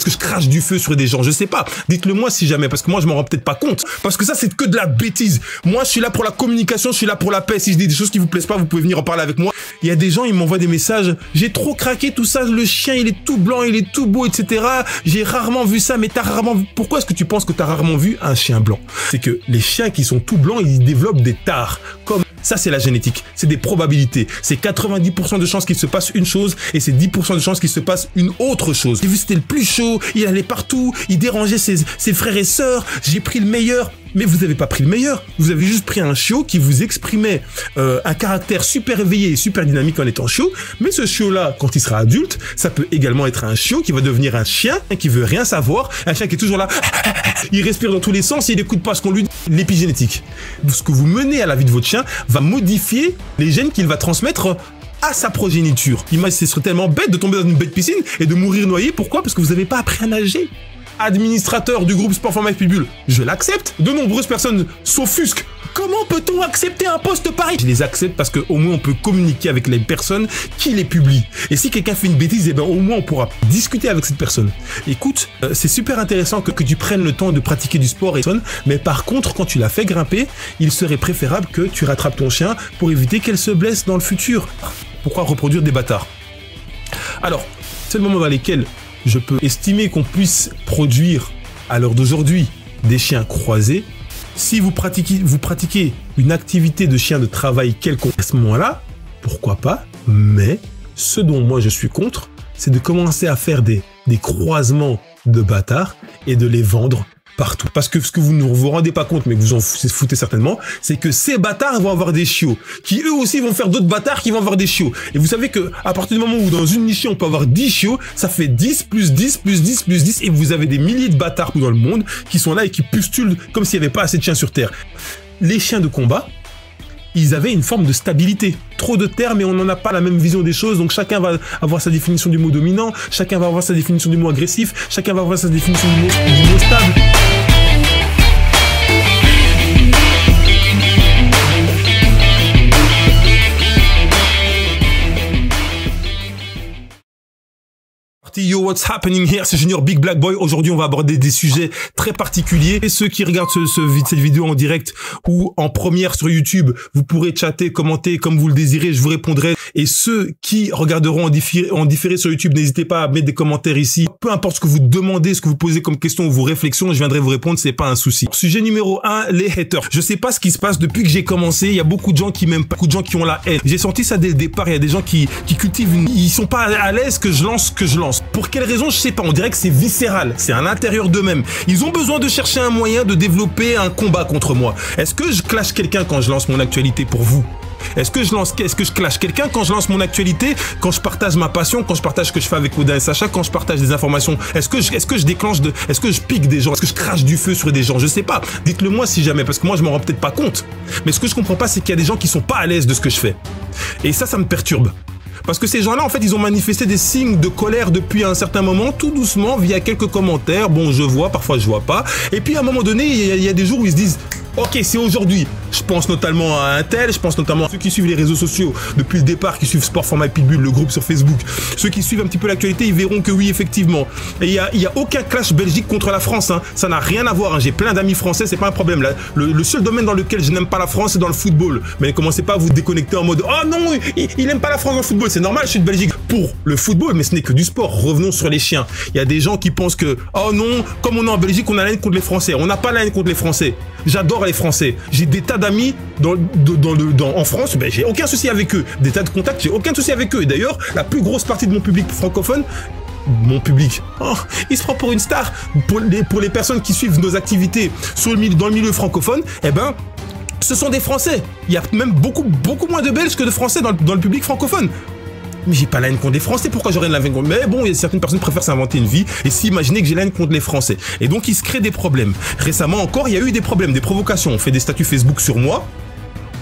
Est-ce que je crache du feu sur des gens? Je sais pas. Dites-le moi si jamais, parce que moi je m'en rends peut-être pas compte. Parce que ça c'est que de la bêtise. Moi je suis là pour la communication, je suis là pour la paix. Si je dis des choses qui vous plaisent pas, vous pouvez venir en parler avec moi. Il y a des gens, ils m'envoient des messages. J'ai trop craqué tout ça, le chien il est tout blanc, il est tout beau, etc. J'ai rarement vu ça, mais t'as rarement vu. Pourquoi est-ce que tu penses que t'as rarement vu un chien blanc? C'est que les chiens qui sont tout blancs, ils développent des tares. Comme ça, c'est la génétique. C'est des probabilités. C'est 90% de chances qu'il se passe une chose et c'est 10% de chances qu'il se passe une autre chose. J'ai vu, c'était le plus chaud. Il allait partout. Il dérangeait ses frères et sœurs. J'ai pris le meilleur. Mais vous n'avez pas pris le meilleur. Vous avez juste pris un chiot qui vous exprimait un caractère super éveillé et super dynamique en étant chiot. Mais ce chiot-là, quand il sera adulte, ça peut également être un chiot qui va devenir un chien qui veut rien savoir. Un chien qui est toujours là. Il respire dans tous les sens et il n'écoute pas ce qu'on lui dit. L'épigénétique. Ce que vous menez à la vie de votre chien va modifier les gènes qu'il va transmettre à sa progéniture. Imagine, ce serait tellement bête de tomber dans une bête piscine et de mourir noyé. Pourquoi? Parce que vous n'avez pas appris à nager. Administrateur du groupe Sport Format Pitbull, je l'accepte. De nombreuses personnes s'offusquent. Comment peut-on accepter un poste pareil? Je les accepte parce qu'au moins on peut communiquer avec les personnes qui les publient. Et si quelqu'un fait une bêtise, eh ben au moins on pourra discuter avec cette personne. Écoute, c'est super intéressant que tu prennes le temps de pratiquer du sport, mais par contre, quand tu l'as fait grimper, il serait préférable que tu rattrapes ton chien pour éviter qu'elle se blesse dans le futur. Pourquoi reproduire des bâtards? Alors, c'est le moment dans lequel je peux estimer qu'on puisse produire, à l'heure d'aujourd'hui, des chiens croisés. Si vous pratiquez une activité de chien de travail quelconque à ce moment-là, pourquoi pas? Mais ce dont moi je suis contre, c'est de commencer à faire des croisements de bâtards et de les vendre partout. Parce que ce que vous ne vous rendez pas compte, mais que vous en foutez certainement, c'est que ces bâtards vont avoir des chiots, qui eux aussi vont faire d'autres bâtards qui vont avoir des chiots. Et vous savez que à partir du moment où dans une niche on peut avoir 10 chiots, ça fait 10 plus 10 plus 10 plus 10, et vous avez des milliers de bâtards dans le monde qui sont là et qui pustulent comme s'il n'y avait pas assez de chiens sur Terre. Les chiens de combat, ils avaient une forme de stabilité. Trop de termes et on n'en a pas la même vision des choses, donc chacun va avoir sa définition du mot dominant, chacun va avoir sa définition du mot agressif, chacun va avoir sa définition du mot stable. Yo, what's happening here? C'est Junior Big Black Boy. Aujourd'hui, on va aborder des sujets très particuliers. Et ceux qui regardent cette vidéo en direct ou en première sur YouTube, vous pourrez chatter, commenter comme vous le désirez, je vous répondrai. Et ceux qui regarderont en différé sur YouTube, n'hésitez pas à mettre des commentaires ici. Peu importe ce que vous demandez, ce que vous posez comme question ou vos réflexions, je viendrai vous répondre, c'est pas un souci. Sujet numéro 1, les haters. Je sais pas ce qui se passe depuis que j'ai commencé. Il y a beaucoup de gens qui m'aiment pas, beaucoup de gens qui ont la haine. J'ai senti ça dès le départ. Il y a des gens qui cultivent ils sont pas à l'aise que je lance ce que je lance. Pour quelle raison, je sais pas, on dirait que c'est viscéral, c'est à l'intérieur d'eux-mêmes. Ils ont besoin de chercher un moyen de développer un combat contre moi. Est-ce que je clash quelqu'un quand je lance mon actualité pour vous? Est-ce que je clash quelqu'un quand je lance mon actualité, quand je partage ma passion, quand je partage ce que je fais avec Oda et Sacha, quand je partage des informations? Est-ce que je pique des gens? Est-ce que je crache du feu sur des gens? Je sais pas. Dites-le moi si jamais, parce que moi je m'en rends peut-être pas compte. Mais ce que je comprends pas, c'est qu'il y a des gens qui sont pas à l'aise de ce que je fais. Et ça me perturbe. Parce que ces gens-là, en fait, ils ont manifesté des signes de colère depuis un certain moment, tout doucement, via quelques commentaires. Bon, je vois, parfois je vois pas. Et puis, à un moment donné, il y a des jours où ils se disent « Ok, c'est aujourd'hui ». Je pense notamment à un tel, je pense notamment à ceux qui suivent les réseaux sociaux depuis le départ, qui suivent Sport Format Pitbull, le groupe sur Facebook. Ceux qui suivent un petit peu l'actualité, ils verront que oui, effectivement. Et il y a aucun clash Belgique contre la France, hein. Ça n'a rien à voir, hein. J'ai plein d'amis français, c'est pas un problème. Là, le seul domaine dans lequel je n'aime pas la France, c'est dans le football. Mais ne commencez pas à vous déconnecter en mode « Oh non, il aime pas la France dans le football, c'est normal, je suis de Belgique. » Pour le football, mais ce n'est que du sport. Revenons sur les chiens. Il y a des gens qui pensent que « Oh non, comme on est en Belgique, on a la haine contre les Français. » On n'a pas la haine contre les Français. J'adore les Français. J'ai des tas d'amis en France, ben, j'ai aucun souci avec eux. Des tas de contacts, j'ai aucun souci avec eux. Et d'ailleurs, la plus grosse partie de mon public francophone, il se prend pour une star. Pour les personnes qui suivent nos activités dans le milieu francophone, eh ben, ce sont des Français. Il y a même beaucoup moins de Belges que de Français dans le public francophone. Mais j'ai pas la haine contre les Français, pourquoi j'aurais la haine contre... Mais bon, il y a certaines personnes qui préfèrent s'inventer une vie et s'imaginer que j'ai la haine contre les Français. Et donc, il se crée des problèmes. Récemment encore, il y a eu des problèmes, des provocations. On fait des statuts Facebook sur moi.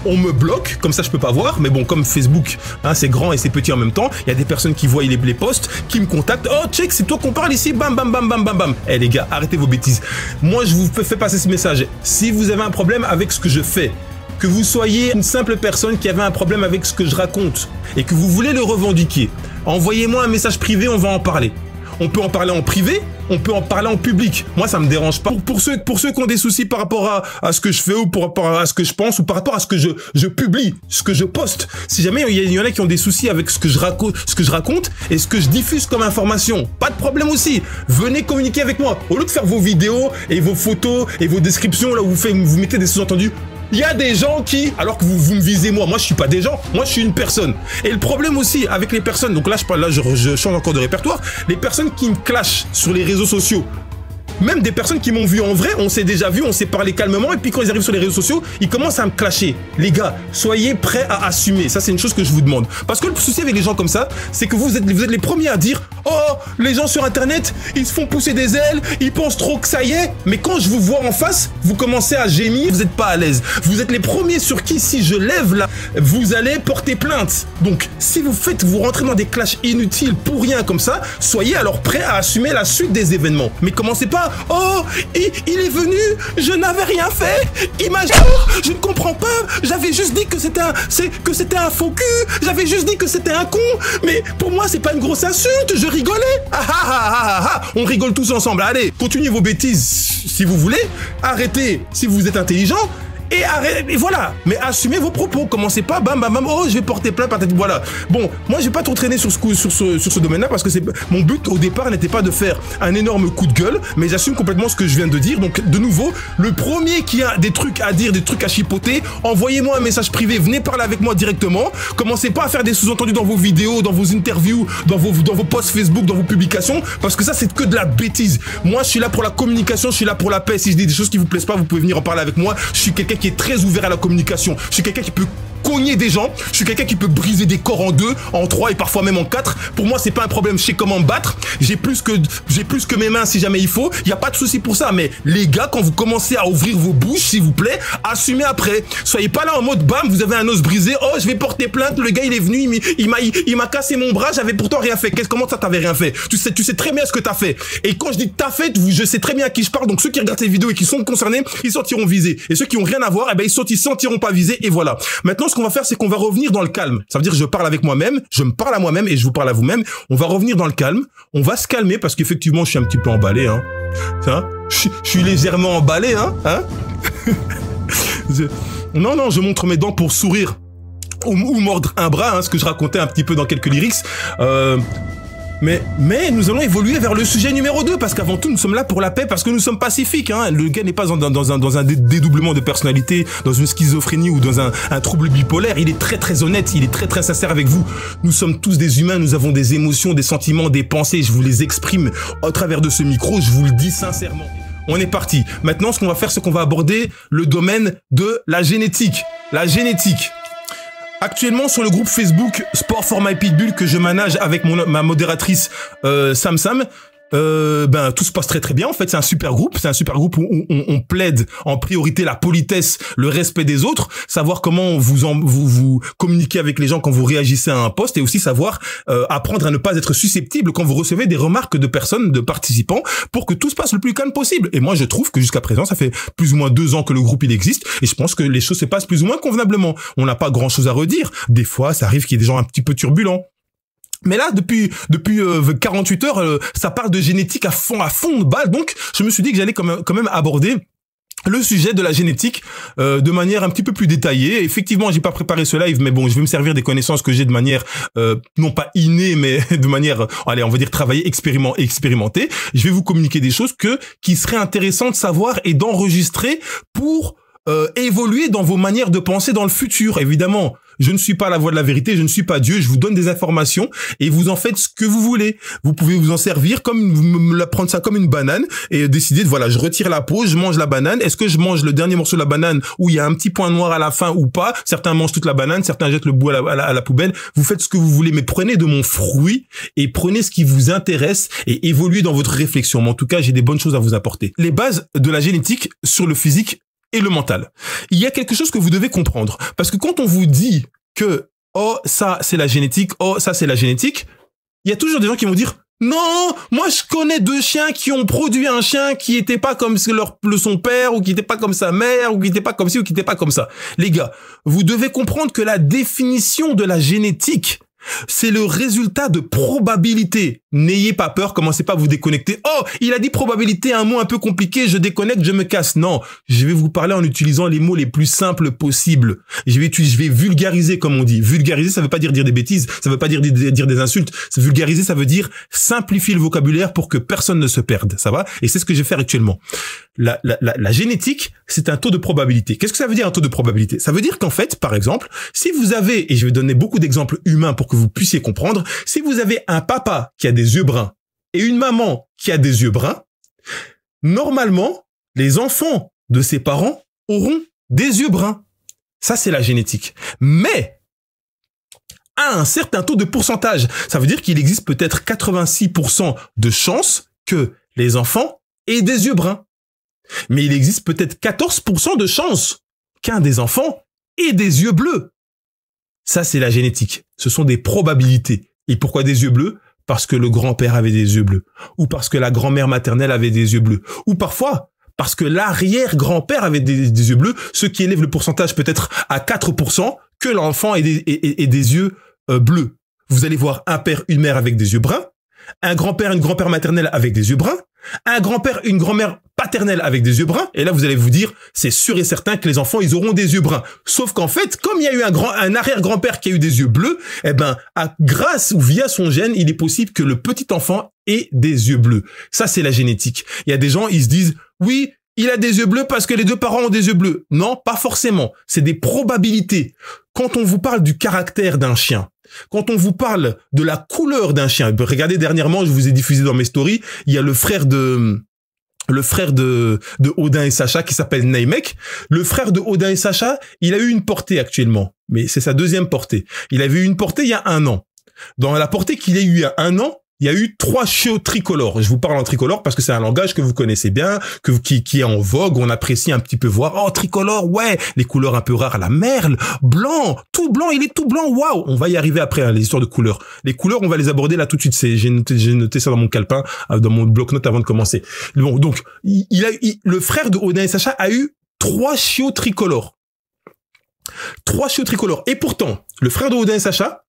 On me bloque, comme ça je peux pas voir, mais bon, comme Facebook, hein, c'est grand et c'est petit en même temps, il y a des personnes qui voient les posts, qui me contactent, oh check, c'est toi qu'on parle ici, bam bam bam bam bam bam. Eh les gars, arrêtez vos bêtises. Moi je vous fais passer ce message. Si vous avez un problème avec ce que je fais, que vous soyez une simple personne qui avait un problème avec ce que je raconte et que vous voulez le revendiquer, envoyez-moi un message privé, on va en parler. On peut en parler en privé, on peut en parler en public. Moi, ça me dérange pas. Pour ceux qui ont des soucis par rapport à ce que je fais ou par rapport à ce que je pense ou par rapport à ce que je publie, ce que je poste. Si jamais il y en a qui ont des soucis avec ce que je raconte et ce que je diffuse comme information, pas de problème aussi. Venez communiquer avec moi. Au lieu de faire vos vidéos et vos photos et vos descriptions là où vous mettez des sous-entendus, il y a des gens qui, alors que vous me visez moi je suis pas des gens, moi je suis une personne. Et le problème aussi avec les personnes, donc là je change encore de répertoire, les personnes qui me clashent sur les réseaux sociaux, même des personnes qui m'ont vu en vrai, on s'est déjà vu, on s'est parlé calmement, et puis quand ils arrivent sur les réseaux sociaux, ils commencent à me clasher. Les gars, soyez prêts à assumer. Ça, c'est une chose que je vous demande. Parce que le souci avec les gens comme ça, c'est que vous êtes les premiers à dire « Oh, les gens sur Internet, ils se font pousser des ailes, ils pensent trop que ça y est. » Mais quand je vous vois en face, vous commencez à gémir, vous n'êtes pas à l'aise. Vous êtes les premiers sur qui, si je lève là, vous allez porter plainte. Donc, si vous rentrez dans des clashs inutiles pour rien comme ça, soyez alors prêts à assumer la suite des événements. Mais commencez pas « Oh, il est venu, je n'avais rien fait, imagine, je ne comprends pas, j'avais juste dit que c'était un faux cul, j'avais juste dit que c'était un con, mais pour moi c'est pas une grosse insulte, je rigolais. On rigole tous ensemble, allez, continuez vos bêtises si vous voulez, arrêtez si vous êtes intelligent. Et voilà, mais assumez vos propos, commencez pas, bam, bam, bam, oh, je vais porter plainte, peut-être, voilà. Bon, moi, je vais pas trop traîner sur ce domaine-là, parce que mon but, au départ, n'était pas de faire un énorme coup de gueule, mais j'assume complètement ce que je viens de dire. Donc, de nouveau, le premier qui a des trucs à dire, des trucs à chipoter, envoyez-moi un message privé, venez parler avec moi directement, commencez pas à faire des sous-entendus dans vos vidéos, dans vos interviews, dans vos posts Facebook, dans vos publications, parce que ça, c'est que de la bêtise. Moi, je suis là pour la communication, je suis là pour la paix. Si je dis des choses qui vous plaisent pas, vous pouvez venir en parler avec moi. Je suis quelqu'un qui est très ouvert à la communication. Je suis quelqu'un qui peut cogner des gens, je suis quelqu'un qui peut briser des corps en 2, en 3 et parfois même en 4. Pour moi, c'est pas un problème, je sais comment me battre. J'ai plus que mes mains si jamais il faut. Il y a pas de souci pour ça. Mais les gars, quand vous commencez à ouvrir vos bouches, s'il vous plaît, assumez après. Soyez pas là en mode bam, vous avez un os brisé. Oh, je vais porter plainte. Le gars, il est venu, il m'a cassé mon bras. J'avais pourtant rien fait. Comment ça, t'avais rien fait? Tu sais très bien ce que t'as fait. Et quand je dis t'as fait, je sais très bien à qui je parle. Donc ceux qui regardent ces vidéos et qui sont concernés, ils sortiront visés. Et ceux qui ont rien à voir, eh ben ils sentiront pas visés. Et voilà. Maintenant, ce qu'on va faire, c'est qu'on va revenir dans le calme. Ça veut dire que je parle avec moi-même, je me parle à moi-même et je vous parle à vous-même. On va revenir dans le calme. On va se calmer parce qu'effectivement, je suis un petit peu emballé, hein. Je suis légèrement emballé, hein. Non, je montre mes dents pour sourire ou mordre un bras, hein, ce que je racontais un petit peu dans quelques lyrics. Mais nous allons évoluer vers le sujet numéro 2, parce qu'avant tout, nous sommes là pour la paix, parce que nous sommes pacifiques, hein. Le gars n'est pas dans un dédoublement de personnalité, dans une schizophrénie ou dans un trouble bipolaire. Il est très très honnête, il est très très sincère avec vous. Nous sommes tous des humains, nous avons des émotions, des sentiments, des pensées. Je vous les exprime au travers de ce micro, je vous le dis sincèrement. On est parti. Maintenant, ce qu'on va faire, c'est qu'on va aborder le domaine de la génétique. La génétique. Actuellement, sur le groupe Facebook Sport for My Pitbull que je manage avec ma modératrice Sam, tout se passe très très bien. En fait, c'est un super groupe où on plaide en priorité la politesse, le respect des autres, savoir comment vous communiquez avec les gens quand vous réagissez à un post, et aussi savoir apprendre à ne pas être susceptible quand vous recevez des remarques de personnes, de participants, pour que tout se passe le plus calme possible. Et moi, je trouve que jusqu'à présent, ça fait plus ou moins 2 ans que le groupe il existe, et je pense que les choses se passent plus ou moins convenablement. On n'a pas grand chose à redire. Des fois, ça arrive qu'il y ait des gens un petit peu turbulents. Mais là, depuis 48 heures, ça parle de génétique à fond de balle. Donc, je me suis dit que j'allais quand même aborder le sujet de la génétique de manière un petit peu plus détaillée. Effectivement, j'ai pas préparé ce live, mais bon, je vais me servir des connaissances que j'ai de manière non pas innée, mais de manière, allez, on va dire travailler, expérimenter. Je vais vous communiquer des choses qui seraient intéressantes de savoir et d'enregistrer pour évoluer dans vos manières de penser dans le futur. Évidemment, je ne suis pas la voix de la vérité, je ne suis pas Dieu, je vous donne des informations et vous en faites ce que vous voulez. Vous pouvez vous en servir prendre ça comme une banane et décider de, voilà, je retire la peau, je mange la banane. Est-ce que je mange le dernier morceau de la banane où il y a un petit point noir à la fin ou pas? Certains mangent toute la banane, certains jettent le bout à la poubelle. Vous faites ce que vous voulez, mais prenez de mon fruit et prenez ce qui vous intéresse et évoluez dans votre réflexion. Mais en tout cas, j'ai des bonnes choses à vous apporter. Les bases de la génétique sur le physique et le mental. Il y a quelque chose que vous devez comprendre. Parce que quand on vous dit que, oh, ça, c'est la génétique, oh, ça, c'est la génétique, il y a toujours des gens qui vont dire, non, moi, je connais 2 chiens qui ont produit un chien qui était pas comme son père, ou qui était pas comme sa mère, ou qui était pas comme ci, ou qui était pas comme ça. Les gars, vous devez comprendre que la définition de la génétique C'est le résultat de probabilité. N'ayez pas peur, commencez pas à vous déconnecter. Oh, il a dit probabilité, un mot un peu compliqué, je déconnecte, je me casse. Non, je vais vous parler en utilisant les mots les plus simples possibles. Je vais vulgariser, comme on dit. Vulgariser, ça veut pas dire des bêtises, ça veut pas dire des insultes. Vulgariser, ça veut dire simplifier le vocabulaire pour que personne ne se perde. Ça va? Et c'est ce que je vais faire actuellement. La génétique, c'est un taux de probabilité. Qu'est-ce que ça veut dire un taux de probabilité? Ça veut dire qu'en fait, par exemple, si vous avez, et je vais donner beaucoup d'exemples humains pour que vous puissiez comprendre, si vous avez un papa qui a des yeux bruns et une maman qui a des yeux bruns, normalement, les enfants de ses parents auront des yeux bruns. Ça, c'est la génétique. Mais, à un certain taux de pourcentage, ça veut dire qu'il existe peut-être 86% de chances que les enfants aient des yeux bruns. Mais il existe peut-être 14% de chances qu'un des enfants ait des yeux bleus. Ça, c'est la génétique. Ce sont des probabilités. Et pourquoi des yeux bleus? Parce que le grand-père avait des yeux bleus. Ou parce que la grand-mère maternelle avait des yeux bleus. Ou parfois, parce que l'arrière-grand-père avait des yeux bleus, ce qui élève le pourcentage peut-être à 4% que l'enfant ait des yeux bleus. Vous allez voir un père, une mère avec des yeux bruns, un grand-père, une grand-mère maternelle avec des yeux bruns, un grand-père, une grand-mère paternelle avec des yeux bruns, et là vous allez vous dire, c'est sûr et certain que les enfants, ils auront des yeux bruns. Sauf qu'en fait, comme il y a eu un arrière-grand-père qui a eu des yeux bleus, eh ben, grâce ou via son gène, il est possible que le petit enfant ait des yeux bleus. Ça, c'est la génétique. Il y a des gens, ils se disent, oui, il a des yeux bleus parce que les deux parents ont des yeux bleus. Non, pas forcément. C'est des probabilités. Quand on vous parle du caractère d'un chien, quand on vous parle de la couleur d'un chien, regardez dernièrement, je vous ai diffusé dans mes stories, il y a le frère de Odin et Sacha qui s'appelle Naimek. Le frère de Odin et Sacha, il a eu une portée actuellement, mais c'est sa deuxième portée. Il avait eu une portée il y a 1 an. Dans la portée qu'il a eu il y a 1 an, il y a eu 3 chiots tricolores. Je vous parle en tricolore parce que c'est un langage que vous connaissez bien, qui est en vogue. On apprécie un petit peu voir. Oh, tricolore, ouais, les couleurs un peu rares, la merle, blanc, tout blanc, il est tout blanc. Waouh, on va y arriver après, hein, les histoires de couleurs. Les couleurs, on va les aborder là tout de suite. J'ai noté ça dans mon calepin, dans mon bloc-notes avant de commencer. Bon, donc, le frère de Odin et Sacha a eu 3 chiots tricolores. 3 chiots tricolores. Et pourtant, le frère de Odin et Sacha,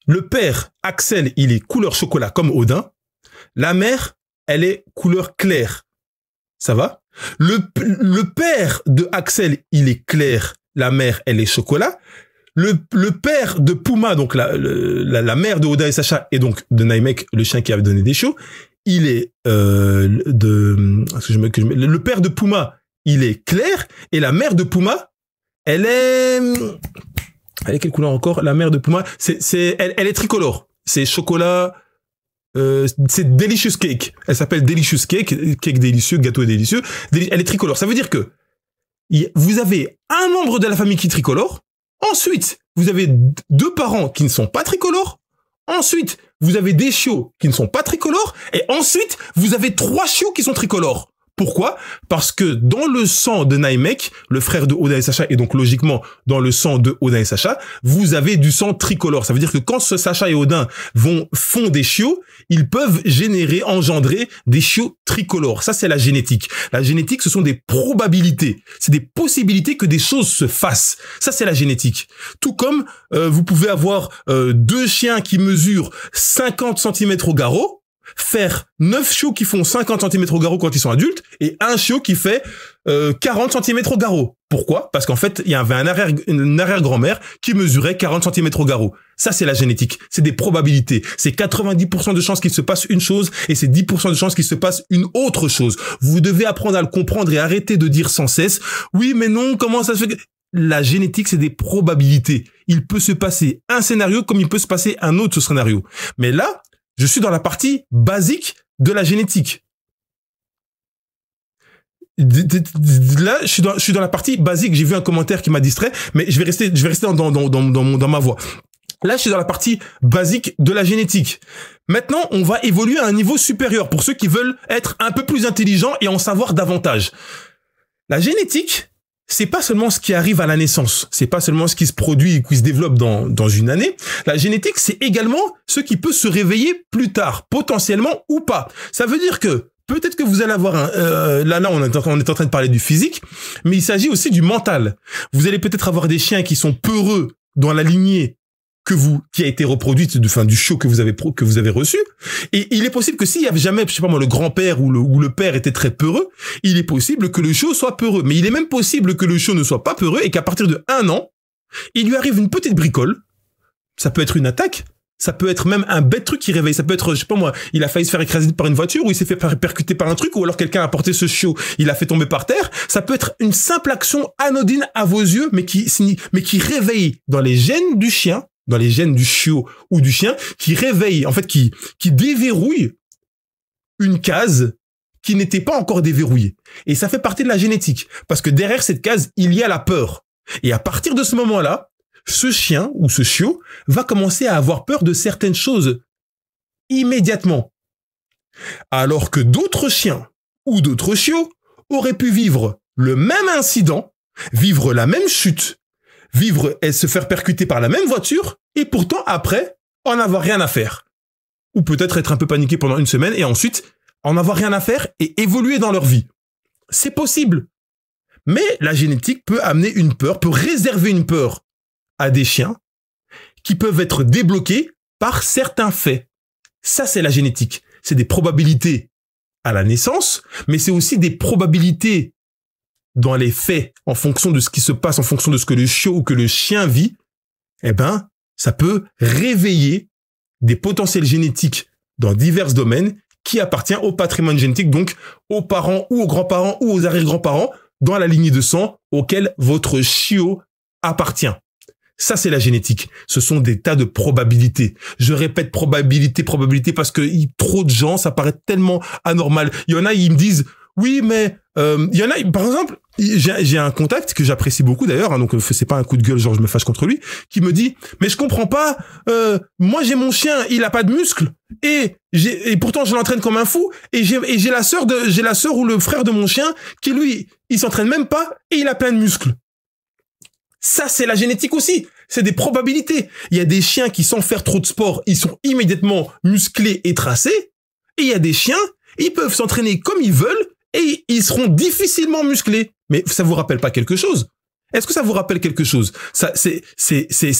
le père, Axel, il est couleur chocolat comme Odin. La mère, elle est couleur claire. Ça va? Le père de Axel, il est clair. La mère, elle est chocolat. Le père de Puma, donc la mère de Odin et Sacha, et donc de Naimek, le chien qui avait donné des chiots, il est le père de Puma, il est clair. Et la mère de Puma, elle est quelle couleur encore? La mère de Puma, elle est tricolore. C'est chocolat, c'est Delicious Cake. Elle s'appelle Delicious Cake, cake délicieux, gâteau délicieux. Elle est tricolore. Ça veut dire que vous avez un membre de la famille qui est tricolore. Ensuite, vous avez 2 parents qui ne sont pas tricolores. Ensuite, vous avez des chiots qui ne sont pas tricolores. Et ensuite, vous avez 3 chiots qui sont tricolores. Pourquoi? Parce que dans le sang de Naimek, le frère de Odin et Sacha, et donc logiquement dans le sang de Odin et Sacha, vous avez du sang tricolore. Ça veut dire que quand Sacha et Odin font des chiots, ils peuvent engendrer des chiots tricolores. Ça, c'est la génétique. La génétique, ce sont des probabilités. C'est des possibilités que des choses se fassent. Ça, c'est la génétique. Tout comme vous pouvez avoir 2 chiens qui mesurent 50 cm au garrot, faire 9 chiots qui font 50 cm au garrot quand ils sont adultes et un chiot qui fait 40 cm au garrot. Pourquoi? Parce qu'en fait, il y avait une arrière-grand-mère qui mesurait 40 cm au garrot. Ça, c'est la génétique. C'est des probabilités. C'est 90% de chances qu'il se passe une chose et c'est 10% de chances qu'il se passe une autre chose. Vous devez apprendre à le comprendre et arrêter de dire sans cesse « Oui, mais non, comment ça se fait ?» La génétique, c'est des probabilités. Il peut se passer un scénario comme il peut se passer un autre scénario. Mais là, je suis dans la partie basique de la génétique. Là, je suis dans la partie basique. J'ai vu un commentaire qui m'a distrait, mais je vais rester dans ma voie. Là, je suis dans la partie basique de la génétique. Maintenant, on va évoluer à un niveau supérieur pour ceux qui veulent être un peu plus intelligents et en savoir davantage. La génétique, c'est pas seulement ce qui arrive à la naissance, c'est pas seulement ce qui se produit et qui se développe dans une année. La génétique, c'est également ce qui peut se réveiller plus tard, potentiellement ou pas. Ça veut dire que peut-être que vous allez avoir là on est en train de parler du physique, mais il s'agit aussi du mental. Vous allez peut-être avoir des chiens qui sont peureux dans la lignée qui a été reproduite du chiot que vous avez reçu. Et il est possible que s'il y avait jamais, je sais pas moi, le grand-père ou le père était très peureux, il est possible que le chiot soit peureux. Mais il est même possible que le chiot ne soit pas peureux et qu'à partir de 1 an, il lui arrive une petite bricole. Ça peut être une attaque. Ça peut être même un bête truc qui réveille. Ça peut être, je sais pas moi, il a failli se faire écraser par une voiture ou il s'est fait percuter par un truc ou alors quelqu'un a porté ce chiot, il a fait tomber par terre. Ça peut être une simple action anodine à vos yeux, mais qui réveille dans les gènes du chien, dans les gènes du chiot ou du chien, qui réveille, en fait, qui déverrouille une case qui n'était pas encore déverrouillée. Et ça fait partie de la génétique. Parce que derrière cette case, il y a la peur. Et à partir de ce moment-là, ce chien ou ce chiot va commencer à avoir peur de certaines choses immédiatement. Alors que d'autres chiens ou d'autres chiots auraient pu vivre le même incident, vivre la même chute, vivre et se faire percuter par la même voiture et pourtant après en avoir rien à faire. Ou peut-être être un peu paniqué pendant une semaine et ensuite en avoir rien à faire et évoluer dans leur vie. C'est possible. Mais la génétique peut amener une peur, peut réserver une peur à des chiens qui peuvent être débloqués par certains faits. Ça, c'est la génétique. C'est des probabilités à la naissance, mais c'est aussi des probabilités dans les faits, en fonction de ce qui se passe, en fonction de ce que le chiot ou que le chien vit. Eh ben, ça peut réveiller des potentiels génétiques dans divers domaines qui appartiennent au patrimoine génétique, donc aux parents ou aux grands-parents ou aux arrière-grands-parents dans la lignée de sang auquel votre chiot appartient. Ça, c'est la génétique. Ce sont des tas de probabilités. Je répète probabilité parce que trop de gens, ça paraît tellement anormal. Il y en a, ils me disent, oui, mais il y en a, par exemple, j'ai un contact que j'apprécie beaucoup d'ailleurs, hein, donc c'est pas un coup de gueule, genre je me fâche contre lui, qui me dit, mais je comprends pas, moi j'ai mon chien, il a pas de muscles, et pourtant je l'entraîne comme un fou, et j'ai la sœur ou le frère de mon chien qui lui, il s'entraîne même pas et il a plein de muscles. Ça, c'est la génétique aussi. C'est des probabilités. Il y a des chiens qui, sans faire trop de sport, ils sont immédiatement musclés et tracés. Et il y a des chiens, ils peuvent s'entraîner comme ils veulent et ils seront difficilement musclés. Mais ça vous rappelle pas quelque chose? Est-ce que ça vous rappelle quelque chose? Ça, c'est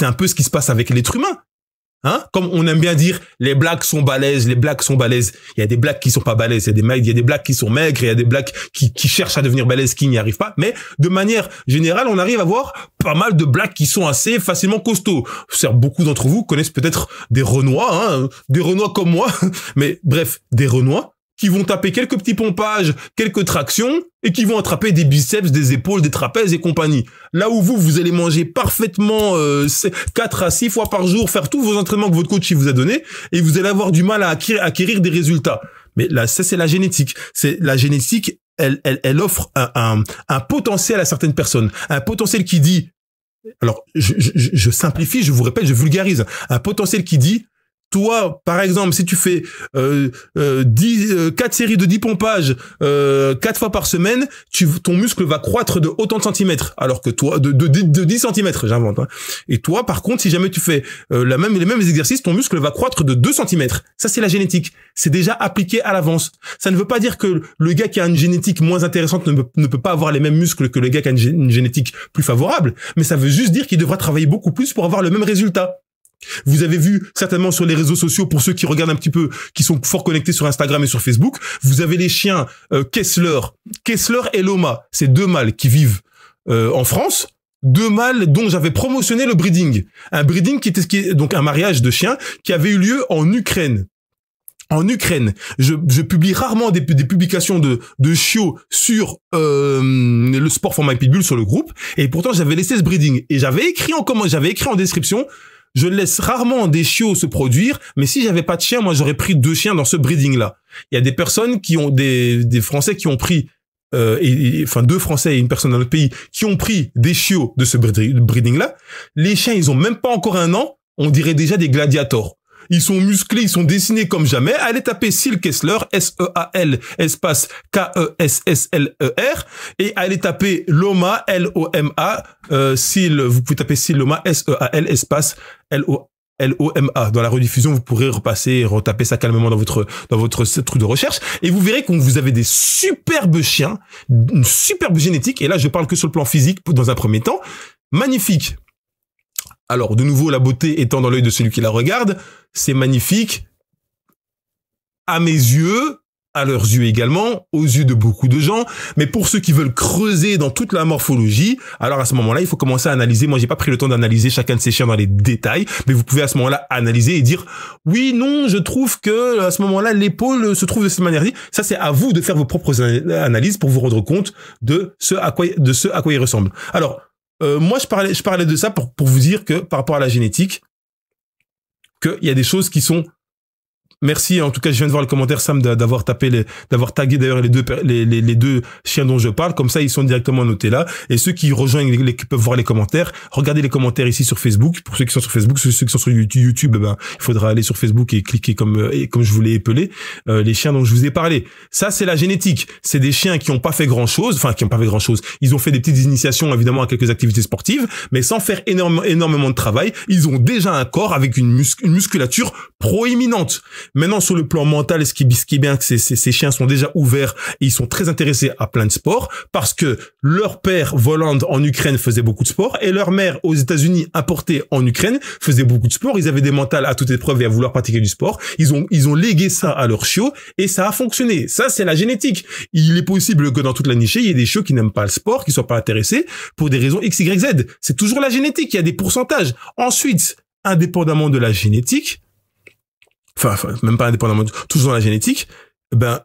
un peu ce qui se passe avec l'être humain. Hein? Comme on aime bien dire, les blacks sont balèzes, les blacks sont balèzes. Il y a des blacks qui sont pas balèzes, il y a des blacks qui sont maigres, il y a des blacks qui cherchent à devenir balèzes, qui n'y arrivent pas. Mais de manière générale, on arrive à voir pas mal de blacks qui sont assez facilement costauds. Certes, beaucoup d'entre vous connaissent peut-être des Renois, hein, des Renois comme moi. Mais bref, des Renois qui vont taper quelques petits pompages, quelques tractions, et qui vont attraper des biceps, des épaules, des trapèzes et compagnie. Là où vous allez manger parfaitement 4 à 6 fois par jour, faire tous vos entraînements que votre coach vous a donné, et vous allez avoir du mal à acquérir des résultats. Mais là, ça, c'est la génétique. C'est la génétique, elle offre un potentiel à certaines personnes. Un potentiel qui dit, alors, je simplifie, je vous répète, je vulgarise. Un potentiel qui dit, toi, par exemple, si tu fais 4 séries de 10 pompages 4 fois par semaine, ton muscle va croître de autant de centimètres, alors que toi, de 10 centimètres, j'invente. Hein. Et toi, par contre, si jamais tu fais les mêmes exercices, ton muscle va croître de 2 centimètres. Ça, c'est la génétique. C'est déjà appliqué à l'avance. Ça ne veut pas dire que le gars qui a une génétique moins intéressante ne peut pas avoir les mêmes muscles que le gars qui a une génétique plus favorable, mais ça veut juste dire qu'il devra travailler beaucoup plus pour avoir le même résultat. Vous avez vu certainement sur les réseaux sociaux, pour ceux qui regardent un petit peu, qui sont fort connectés sur Instagram et sur Facebook, vous avez les chiens Kessler et Loma. C'est 2 mâles qui vivent en France, 2 mâles dont j'avais promotionné le breeding. Un breeding qui est donc un mariage de chiens qui avait eu lieu en Ukraine. En Ukraine, je publie rarement des publications de chiots sur le Sport for My Pitbull sur le groupe, et pourtant j'avais laissé ce breeding et j'avais écrit en description. Je laisse rarement des chiots se produire, mais si j'avais pas de chien, moi j'aurais pris 2 chiens dans ce breeding-là. Il y a des personnes qui ont des Français qui ont pris, enfin 2 Français et une personne dans notre pays qui ont pris des chiots de ce breeding-là. Les chiens, ils ont même pas encore 1 an, on dirait déjà des gladiators. Ils sont musclés, ils sont dessinés comme jamais. Allez taper Seal Kessler, S-E-A-L, espace K-E-S-S-L-E-R. Et allez taper Loma, L-O-M-A, Seal, vous pouvez taper Seal Loma, S-E-A-L, espace L-O-M-A. Dans la rediffusion, vous pourrez repasser, retaper ça calmement dans votre truc de recherche. Et vous verrez que vous avez des superbes chiens, une superbe génétique. Et là, je parle que sur le plan physique dans un premier temps. Magnifique. Alors, de nouveau, la beauté étant dans l'œil de celui qui la regarde, c'est magnifique. À mes yeux, à leurs yeux également, aux yeux de beaucoup de gens. Mais pour ceux qui veulent creuser dans toute la morphologie, alors à ce moment-là, il faut commencer à analyser. Moi, j'ai pas pris le temps d'analyser chacun de ces chiens dans les détails, mais vous pouvez à ce moment-là analyser et dire oui, non, je trouve que à ce moment-là, l'épaule se trouve de cette manière-ci. Ça, c'est à vous de faire vos propres analyses pour vous rendre compte de ce à quoi il ressemble. Alors, moi, je parlais de ça pour vous dire que par rapport à la génétique, qu'il y a des choses qui sont... Merci, en tout cas, je viens de voir le commentaire, Sam, d'avoir tagué d'ailleurs les deux chiens dont je parle. Comme ça, ils sont directement notés là. Et ceux qui rejoignent, qui peuvent voir les commentaires, regardez les commentaires ici sur Facebook. Pour ceux qui sont sur Facebook, ceux qui sont sur YouTube, ben, il faudra aller sur Facebook et cliquer comme je vous l'ai épelé, les chiens dont je vous ai parlé. Ça, c'est la génétique. C'est des chiens qui n'ont pas fait grand chose. Enfin, qui n'ont pas fait grand chose. Ils ont fait des petites initiations, évidemment, à quelques activités sportives, mais sans faire énormément de travail. Ils ont déjà un corps avec une musculature proéminente. Maintenant, sur le plan mental, ce qui est bien, que ces chiens sont déjà ouverts et ils sont très intéressés à plein de sports parce que leur père, Voland, en Ukraine, faisait beaucoup de sport et leur mère, aux États-Unis, importée en Ukraine, faisait beaucoup de sport. Ils avaient des mentales à toute épreuve et à vouloir pratiquer du sport. Ils ont légué ça à leurs chiots et ça a fonctionné. Ça, c'est la génétique. Il est possible que dans toute la nichée, il y ait des chiots qui n'aiment pas le sport, qui soient pas intéressés pour des raisons X, Y, Z. C'est toujours la génétique. Il y a des pourcentages. Ensuite, indépendamment de la génétique, enfin, même pas indépendamment, toujours dans la génétique, ben,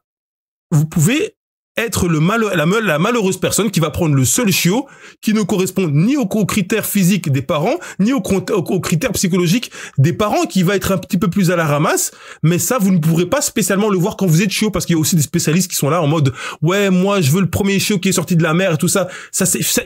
vous pouvez être la malheureuse personne qui va prendre le seul chiot qui ne correspond ni aux critères physiques des parents, ni aux critères psychologiques des parents, qui va être un petit peu plus à la ramasse. Mais ça, vous ne pourrez pas spécialement le voir quand vous êtes chiot, parce qu'il y a aussi des spécialistes qui sont là en mode, ouais, moi, je veux le premier chiot qui est sorti de la mer et tout ça.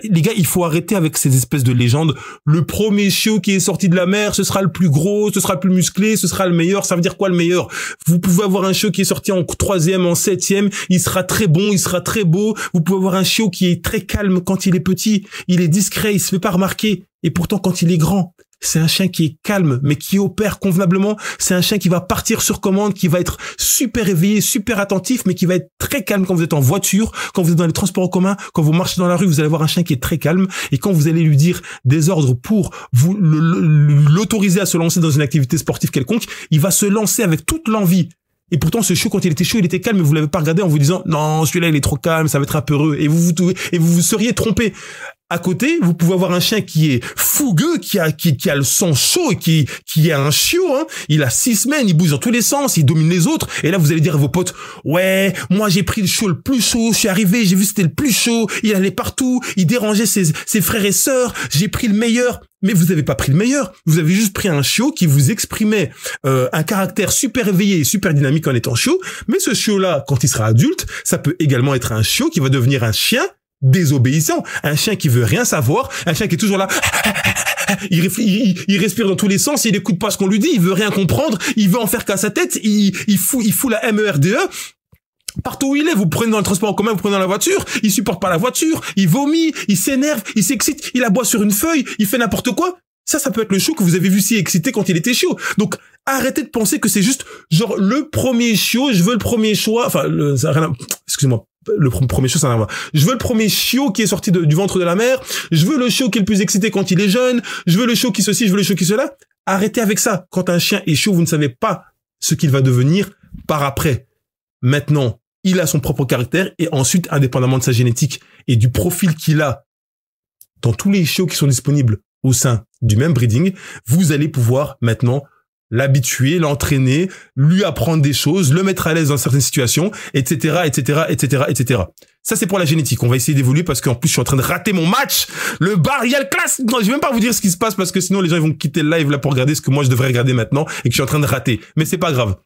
Les gars, il faut arrêter avec ces espèces de légendes. Le premier chiot qui est sorti de la mer, ce sera le plus gros, ce sera le plus musclé, ce sera le meilleur. Ça veut dire quoi, le meilleur? Vous pouvez avoir un chiot qui est sorti en 3e, en 7e, il sera très bon, il sera très beau. Vous pouvez avoir un chiot qui est très calme quand il est petit, il est discret, il se fait pas remarquer. Et pourtant, quand il est grand, c'est un chien qui est calme, mais qui opère convenablement. C'est un chien qui va partir sur commande, qui va être super éveillé, super attentif, mais qui va être très calme quand vous êtes en voiture, quand vous êtes dans les transports en commun, quand vous marchez dans la rue, vous allez avoir un chien qui est très calme. Et quand vous allez lui dire des ordres pour vous l'autoriser à se lancer dans une activité sportive quelconque, il va se lancer avec toute l'envie. Et pourtant, ce chiot, quand il était chaud, il était calme, mais vous l'avez pas regardé en vous disant, non, celui-là, il est trop calme, ça va être un peu heureux. Et vous vous seriez trompé. À côté, vous pouvez avoir un chien qui est fougueux, qui a le sang chaud et qui est un chiot, hein. Il a 6 semaines, il bouge dans tous les sens, il domine les autres. Et là, vous allez dire à vos potes, ouais, moi, j'ai pris le chiot le plus chaud, je suis arrivé, j'ai vu c'était le plus chaud, il allait partout, il dérangeait ses frères et sœurs, j'ai pris le meilleur. Mais vous n'avez pas pris le meilleur. Vous avez juste pris un chiot qui vous exprimait un caractère super éveillé et super dynamique en étant chiot. Mais ce chiot-là, quand il sera adulte, ça peut également être un chiot qui va devenir un chien désobéissant, un chien qui veut rien savoir, un chien qui est toujours là, il respire dans tous les sens, il écoute pas ce qu'on lui dit, il veut rien comprendre, il veut en faire qu'à sa tête, il fout la MERDE. Partout où il est, vous prenez dans le transport en commun, vous prenez dans la voiture, il supporte pas la voiture, il vomit, il s'énerve, il s'excite, il aboie sur une feuille, il fait n'importe quoi. Ça peut être le chiot que vous avez vu si excité quand il était chiot. Donc, arrêtez de penser que c'est juste, genre, le premier chiot, je veux le premier choix, enfin, excusez-moi, le premier chiot, ça n'a rien à voir. Je veux le premier chiot qui est sorti du ventre de la mer, je veux le chiot qui est le plus excité quand il est jeune, je veux le chiot qui ceci, je veux le chiot qui cela. Arrêtez avec ça. Quand un chien est chiot, vous ne savez pas ce qu'il va devenir par après. Maintenant, il a son propre caractère et ensuite, indépendamment de sa génétique et du profil qu'il a dans tous les chiots qui sont disponibles au sein du même breeding, vous allez pouvoir maintenant l'habituer, l'entraîner, lui apprendre des choses, le mettre à l'aise dans certaines situations, etc., etc., etc., etc. Ça, c'est pour la génétique. On va essayer d'évoluer parce qu'en plus, je suis en train de rater mon match. Le bar, il y a le classe. Non, je vais même pas vous dire ce qui se passe parce que sinon, les gens ils vont quitter le live là pour regarder ce que moi, je devrais regarder maintenant et que je suis en train de rater. Mais c'est pas grave.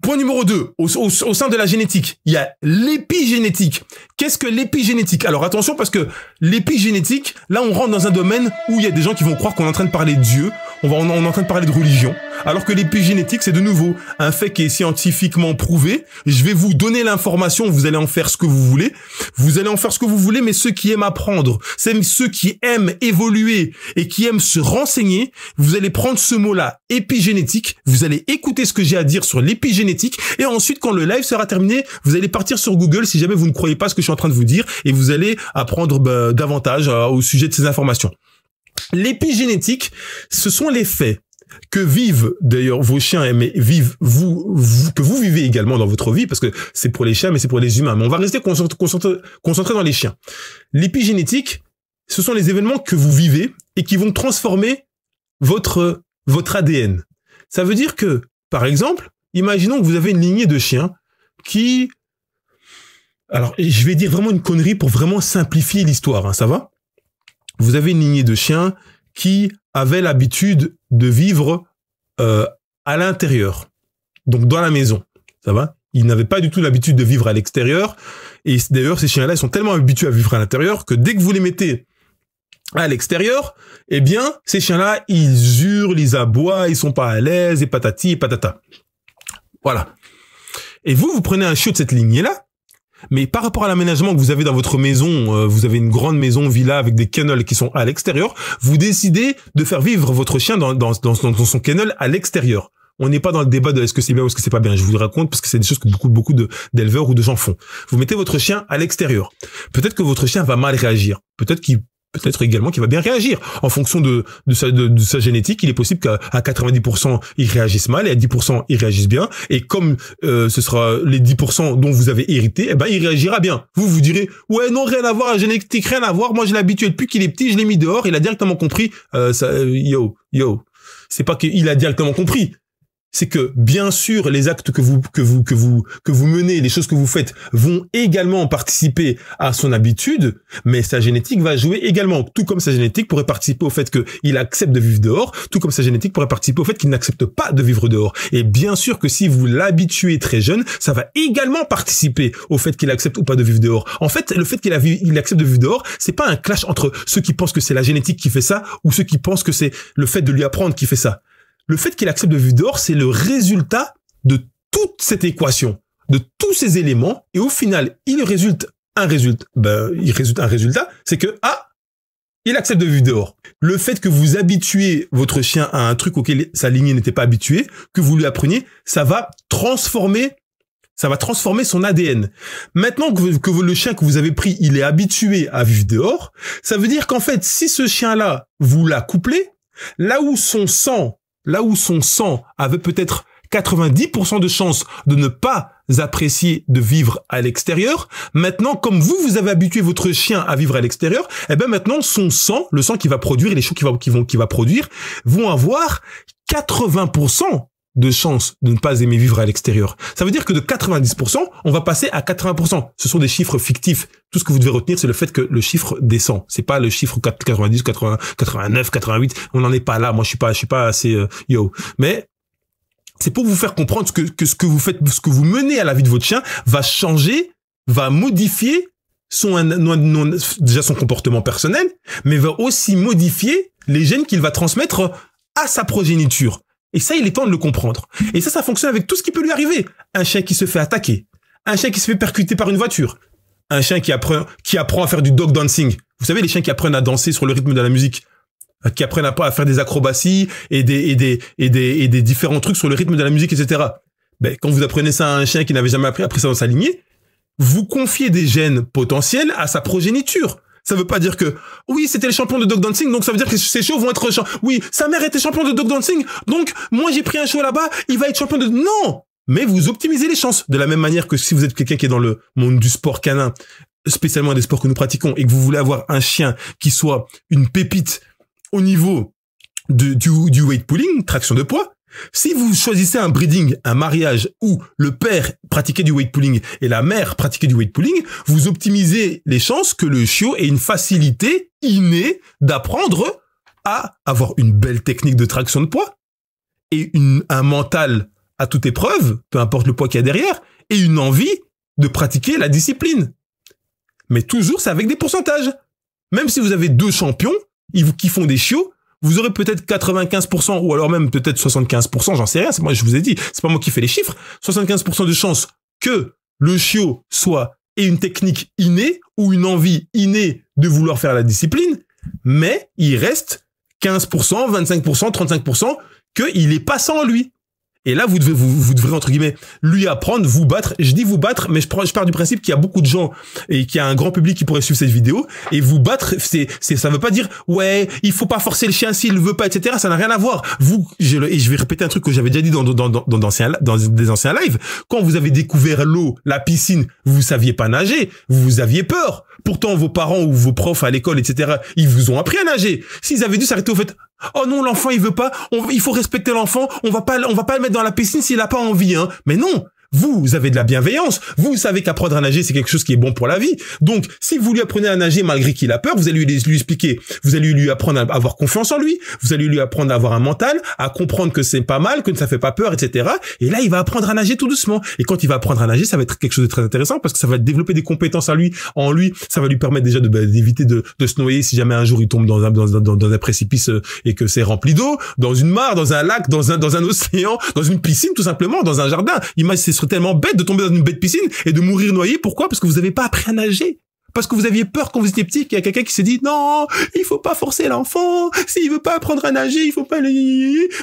Point numéro 2, au sein de la génétique, il y a l'épigénétique. Qu'est-ce que l'épigénétique? Alors attention parce que l'épigénétique, là on rentre dans un domaine où il y a des gens qui vont croire qu'on est en train de parler de Dieu, on est en train de parler de religion, alors que l'épigénétique c'est de nouveau un fait qui est scientifiquement prouvé. Je vais vous donner l'information, vous allez en faire ce que vous voulez. Vous allez en faire ce que vous voulez, mais ceux qui aiment apprendre, c'est ceux qui aiment évoluer et qui aiment se renseigner, vous allez prendre ce mot-là, épigénétique, vous allez écouter ce que j'ai à dire sur l'épigénétique, et ensuite, quand le live sera terminé, vous allez partir sur Google si jamais vous ne croyez pas ce que je suis en train de vous dire, et vous allez apprendre davantage au sujet de ces informations. L'épigénétique, ce sont les faits que vivent d'ailleurs vos chiens, mais vivent que vous vivez également dans votre vie, parce que c'est pour les chiens, mais c'est pour les humains. Mais on va rester concentré dans les chiens. L'épigénétique, ce sont les événements que vous vivez et qui vont transformer votre ADN. Ça veut dire que, par exemple, imaginons que vous avez une lignée de chiens qui... Alors, je vais dire vraiment une connerie pour vraiment simplifier l'histoire, hein, ça va? Vous avez une lignée de chiens qui avaient l'habitude de vivre à l'intérieur, donc dans la maison, ça va? Ils n'avaient pas du tout l'habitude de vivre à l'extérieur, et d'ailleurs, ces chiens-là, ils sont tellement habitués à vivre à l'intérieur que dès que vous les mettez à l'extérieur, eh bien, ces chiens-là, ils hurlent, ils aboient, ils sont pas à l'aise, et patati et patata. Voilà. Et vous prenez un chiot de cette lignée-là, mais par rapport à l'aménagement que vous avez dans votre maison, vous avez une grande maison, villa avec des kennels qui sont à l'extérieur, vous décidez de faire vivre votre chien dans son kennel à l'extérieur. On n'est pas dans le débat de est-ce que c'est bien ou est-ce que c'est pas bien. Je vous le raconte parce que c'est des choses que beaucoup d'éleveurs ou de gens font. Vous mettez votre chien à l'extérieur. Peut-être que votre chien va mal réagir. Peut-être également qu'il va bien réagir. En fonction de sa génétique, il est possible qu'à 90% il réagisse mal et à 10% il réagisse bien. Et comme ce sera les 10% dont vous avez hérité, eh ben il réagira bien. Vous direz ouais non, rien à voir, la génétique, rien à voir. Moi je l'ai habitué depuis qu'il est petit, je l'ai mis dehors, il a directement compris. C'est pas qu'il a directement compris. C'est que bien sûr les actes que vous menez, les choses que vous faites vont également participer à son habitude, mais sa génétique va jouer également, tout comme sa génétique pourrait participer au fait qu'il accepte de vivre dehors, tout comme sa génétique pourrait participer au fait qu'il n'accepte pas de vivre dehors. Et bien sûr que si vous l'habituez très jeune, ça va également participer au fait qu'il accepte ou pas de vivre dehors. En fait, le fait qu'il accepte de vivre dehors, c'est pas un clash entre ceux qui pensent que c'est la génétique qui fait ça ou ceux qui pensent que c'est le fait de lui apprendre qui fait ça. Le fait qu'il accepte de vivre dehors, c'est le résultat de toute cette équation, de tous ces éléments, et au final, il résulte un résultat, c'est que, il accepte de vivre dehors. Le fait que vous habituez votre chien à un truc auquel sa lignée n'était pas habituée, que vous lui appreniez, ça va transformer son ADN. Maintenant que le chien que vous avez pris, il est habitué à vivre dehors, ça veut dire qu'en fait, si ce chien-là, vous l'a couplé, là où son sang avait peut-être 90% de chances de ne pas apprécier de vivre à l'extérieur, maintenant, comme vous avez habitué votre chien à vivre à l'extérieur, eh ben maintenant, son sang, le sang qu'il va produire et les chiots qu'il va produire, vont avoir 80% de chances de ne pas aimer vivre à l'extérieur. Ça veut dire que de 90%, on va passer à 80%. Ce sont des chiffres fictifs. Tout ce que vous devez retenir, c'est le fait que le chiffre descend. C'est pas le chiffre 90, 80, 89, 88. On n'en est pas là. Moi, je suis pas assez Mais c'est pour vous faire comprendre que ce que vous faites, ce que vous menez à la vie de votre chien va changer, va modifier déjà son comportement personnel, mais va aussi modifier les gènes qu'il va transmettre à sa progéniture. Et ça, il est temps de le comprendre. Et ça fonctionne avec tout ce qui peut lui arriver. Un chien qui se fait attaquer. Un chien qui se fait percuter par une voiture. Un chien qui apprend à faire du dog dancing. Vous savez, les chiens qui apprennent à danser sur le rythme de la musique. Qui apprennent à faire des acrobaties et des différents trucs sur le rythme de la musique, etc. Ben, quand vous apprenez ça à un chien qui n'avait jamais appris ça dans sa lignée, vous confiez des gènes potentiels à sa progéniture. Ça veut pas dire que, oui, c'était le champion de dog dancing, donc ça veut dire que ces chiots vont être oui, sa mère était champion de dog dancing, donc moi j'ai pris un chiot là-bas, il va être champion de... Non! Mais vous optimisez les chances. De la même manière que si vous êtes quelqu'un qui est dans le monde du sport canin, spécialement des sports que nous pratiquons, et que vous voulez avoir un chien qui soit une pépite au niveau du weight pulling, traction de poids, si vous choisissez un breeding, un mariage où le père pratiquait du weight pulling et la mère pratiquait du weight pulling, vous optimisez les chances que le chiot ait une facilité innée d'apprendre à avoir une belle technique de traction de poids et un mental à toute épreuve, peu importe le poids qu'il y a derrière, et une envie de pratiquer la discipline. Mais toujours, c'est avec des pourcentages. Même si vous avez 2 champions qui font des chiots, vous aurez peut-être 95% ou alors même peut-être 75%, j'en sais rien, moi je vous ai dit, c'est pas moi qui fais les chiffres, 75% de chances que le chiot ait une technique innée ou une envie innée de vouloir faire la discipline, mais il reste 15%, 25%, 35% qu'il est pas ça en lui. Et là, vous devrez, entre guillemets, lui apprendre, vous battre. Je dis vous battre, mais je pars du principe qu'il y a beaucoup de gens et qu'il y a un grand public qui pourrait suivre cette vidéo. Et vous battre, ça veut pas dire, ouais, il faut pas forcer le chien s'il le veut pas, etc. Ça n'a rien à voir. Et je vais répéter un truc que j'avais déjà dit dans des anciens lives. Quand vous avez découvert l'eau, la piscine, vous saviez pas nager. Vous aviez peur. Pourtant, vos parents ou vos profs à l'école, etc., ils vous ont appris à nager. S'ils avaient dû s'arrêter au fait, oh non, l'enfant, il veut pas, il faut respecter l'enfant, on va pas le mettre dans la piscine s'il a pas envie, hein. Mais non. Vous avez de la bienveillance. Vous savez qu'apprendre à nager, c'est quelque chose qui est bon pour la vie. Donc, si vous lui apprenez à nager malgré qu'il a peur, vous allez lui expliquer. Vous allez lui apprendre à avoir confiance en lui. Vous allez lui apprendre à avoir un mental, à comprendre que c'est pas mal, que ça fait pas peur, etc. Et là, il va apprendre à nager tout doucement. Et quand il va apprendre à nager, ça va être quelque chose de très intéressant parce que ça va développer des compétences en lui. Ça va lui permettre déjà d'éviter de se noyer si jamais un jour il tombe dans un précipice et que c'est rempli d'eau, dans une mare, dans un lac, dans un océan, dans une piscine, tout simplement, dans un jardin. Ce serait tellement bête de tomber dans une bête piscine et de mourir noyé. Pourquoi? Parce que vous n'avez pas appris à nager. Parce que vous aviez peur quand vous étiez petit, qu'il y a quelqu'un qui s'est dit non, il faut pas forcer l'enfant. S'il veut pas apprendre à nager, il faut pas le...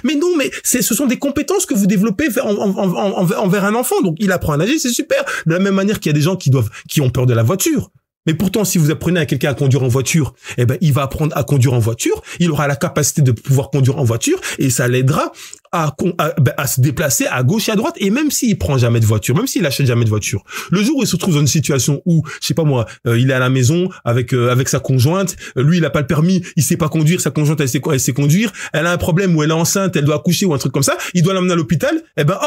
Mais non, mais ce sont des compétences que vous développez envers un enfant. Donc il apprend à nager, c'est super. De la même manière qu'il y a des gens qui ont peur de la voiture. Mais pourtant, si vous apprenez à quelqu'un à conduire en voiture, eh ben, il va apprendre à conduire en voiture. Il aura la capacité de pouvoir conduire en voiture et ça l'aidera à se déplacer à gauche et à droite. Et même s'il prend jamais de voiture, même s'il achète jamais de voiture, le jour où il se trouve dans une situation où, je sais pas moi, il est à la maison avec sa conjointe, lui, il a pas le permis, il sait pas conduire, sa conjointe, elle sait conduire, elle a un problème où elle est enceinte, elle doit accoucher ou un truc comme ça, il doit l'amener à l'hôpital, eh ben,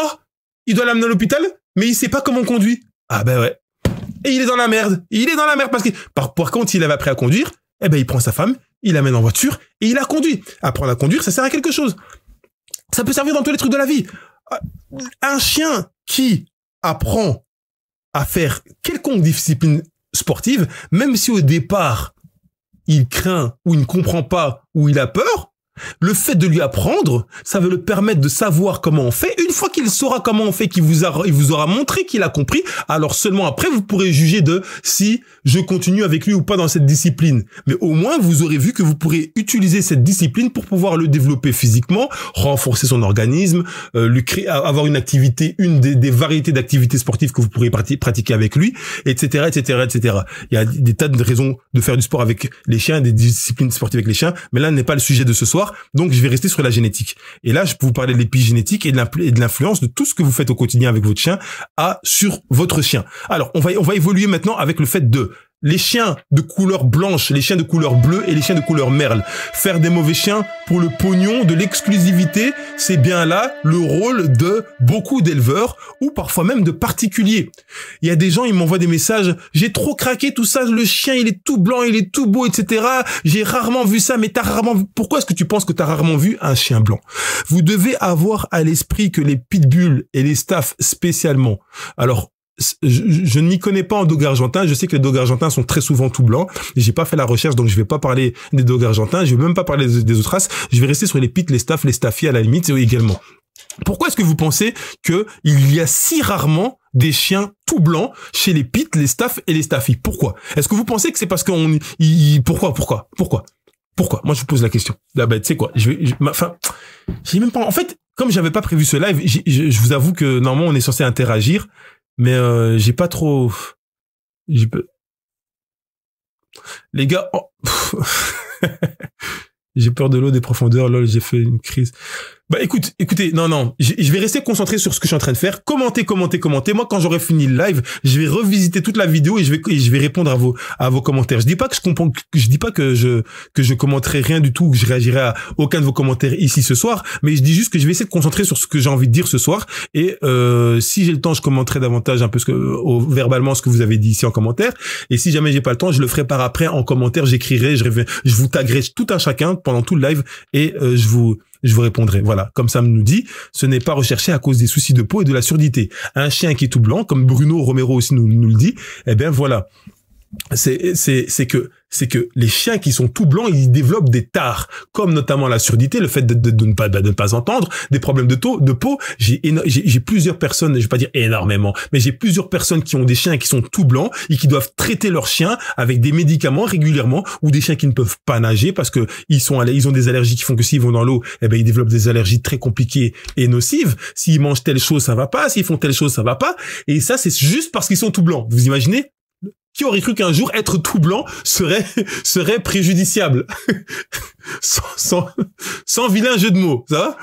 il doit l'amener à l'hôpital, mais il sait pas comment on conduit. Ah ben ouais. Et il est dans la merde. Il est dans la merde parce que, par contre, s'il avait appris à conduire, eh ben, il prend sa femme, il l'amène en voiture et il la conduit. Apprendre à conduire, ça sert à quelque chose. Ça peut servir dans tous les trucs de la vie. Un chien qui apprend à faire quelconque discipline sportive, même si au départ, il craint ou il ne comprend pas ou il a peur, le fait de lui apprendre, ça va le permettre de savoir comment on fait. Une fois qu'il saura comment on fait, il vous aura montré qu'il a compris, alors seulement après, vous pourrez juger de si je continue avec lui ou pas dans cette discipline. Mais au moins, vous aurez vu que vous pourrez utiliser cette discipline pour pouvoir le développer physiquement, renforcer son organisme, avoir une activité, une des variétés d'activités sportives que vous pourrez pratiquer avec lui, etc., etc., etc. Il y a des tas de raisons de faire du sport avec les chiens, des disciplines sportives avec les chiens, mais là n'est pas le sujet de ce soir. Donc, je vais rester sur la génétique. Et là, je peux vous parler de l'épigénétique et de l'influence de tout ce que vous faites au quotidien avec votre chien sur votre chien. Alors, on va évoluer maintenant avec le fait de les chiens de couleur blanche, les chiens de couleur bleue et les chiens de couleur merle. Faire des mauvais chiens pour le pognon, de l'exclusivité, c'est bien là le rôle de beaucoup d'éleveurs ou parfois même de particuliers. Il y a des gens, ils m'envoient des messages, j'ai trop craqué tout ça, le chien il est tout blanc, il est tout beau, etc. J'ai rarement vu ça, mais t'as rarement vu... Pourquoi est-ce que tu penses que t'as rarement vu un chien blanc? Vous devez avoir à l'esprit que les pitbulls et les staffs spécialement, alors je ne m'y connais pas en dog argentin. Je sais que les dogs argentins sont très souvent tout blancs. J'ai pas fait la recherche, donc je vais pas parler des dogs argentins. Je vais même pas parler des autres races. Je vais rester sur les pits, les staffs, les staffies à la limite également. Pourquoi est-ce que vous pensez que il y a si rarement des chiens tout blancs chez les pits, les staffs et les staffies? Pourquoi? Est-ce que vous pensez que c'est parce pourquoi? Moi, je vous pose la question. Là, tu sais quoi? J'ai même pas, en fait, comme j'avais pas prévu ce live, je vous avoue que normalement, on est censé interagir. Mais j'ai pas trop... Les gars... J'ai peur de l'eau, des profondeurs, lol, j'ai fait une crise. Bah écoutez, non, je vais rester concentré sur ce que je suis en train de faire. Commentez. Moi, quand j'aurai fini le live, je vais revisiter toute la vidéo et je vais répondre à vos commentaires. Je dis pas que je commenterai rien du tout, que je réagirai à aucun de vos commentaires ici ce soir, mais je dis juste que je vais essayer de concentrer sur ce que j'ai envie de dire ce soir. Et si j'ai le temps, je commenterai davantage un peu verbalement ce que vous avez dit ici en commentaire. Et si jamais j'ai pas le temps, je le ferai par après en commentaire. J'écrirai, je vous taguerai tout un chacun pendant tout le live et je vous répondrai. Voilà. Comme Sam nous dit, ce n'est pas recherché à cause des soucis de peau et de la surdité. Un chien qui est tout blanc, comme Bruno Romero aussi nous le dit, eh bien voilà. c'est que les chiens qui sont tout blancs, ils développent des tares, comme notamment la surdité, le fait de ne pas entendre, des problèmes de peau. J'ai plusieurs personnes, je vais pas dire énormément, mais j'ai plusieurs personnes qui ont des chiens qui sont tout blancs et qui doivent traiter leurs chiens avec des médicaments régulièrement, ou des chiens qui ne peuvent pas nager parce que ils ont des allergies qui font que s'ils vont dans l'eau, eh ben ils développent des allergies très compliquées et nocives. S'ils mangent telle chose, ça va pas. S'ils font telle chose, ça va pas. Et ça, c'est juste parce qu'ils sont tout blancs. Vous imaginez? Qui aurait cru qu'un jour être tout blanc serait préjudiciable? sans vilain jeu de mots, ça va?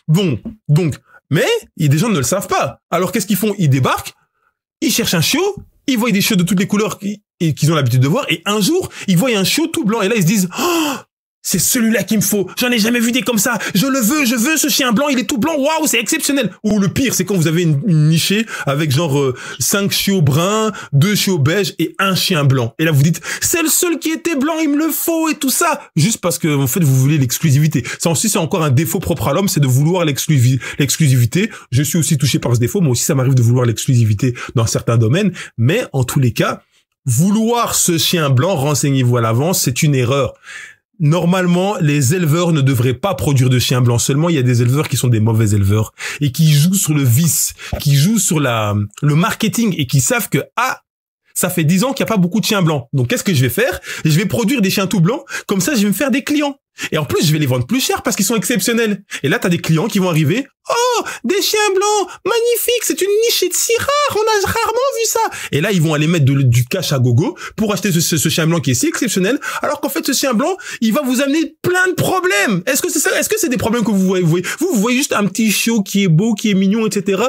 Bon, donc, mais des gens ne le savent pas. Alors qu'est-ce qu'ils font? Ils débarquent, ils cherchent un chiot, ils voient des chiots de toutes les couleurs qu'ils ont l'habitude de voir, et un jour, ils voient un chiot tout blanc, et là ils se disent, oh, c'est celui-là qu'il me faut. J'en ai jamais vu des comme ça. Je veux ce chien blanc. Il est tout blanc. Waouh, c'est exceptionnel. Ou le pire, c'est quand vous avez une nichée avec genre 5 chiots bruns, 2 chiots beiges et un chien blanc. Et là, vous dites, c'est le seul qui était blanc, il me le faut et tout ça. Juste parce que, en fait, vous voulez l'exclusivité. Ça aussi, c'est encore un défaut propre à l'homme, c'est de vouloir l'exclusivité. Je suis aussi touché par ce défaut. Moi aussi, ça m'arrive de vouloir l'exclusivité dans certains domaines. Mais en tous les cas, vouloir ce chien blanc, renseignez-vous à l'avance, c'est une erreur. Normalement, les éleveurs ne devraient pas produire de chiens blancs. Seulement, il y a des éleveurs qui sont des mauvais éleveurs et qui jouent sur le vice, qui jouent sur le marketing et qui savent que, ça fait 10 ans qu'il n'y a pas beaucoup de chiens blancs. Donc, qu'est-ce que je vais faire? Je vais produire des chiens tout blancs. Comme ça, je vais me faire des clients. Et en plus, je vais les vendre plus cher parce qu'ils sont exceptionnels. Et là, t'as des clients qui vont arriver. Oh, des chiens blancs, magnifique, c'est une niche si rare, on a rarement vu ça. Et là, ils vont aller mettre du cash à gogo pour acheter ce chien blanc qui est si exceptionnel, alors qu'en fait, ce chien blanc, il va vous amener plein de problèmes. Est-ce que c'est ça? Est-ce que c'est des problèmes que vous voyez? Vous voyez juste un petit chiot qui est beau, qui est mignon, etc.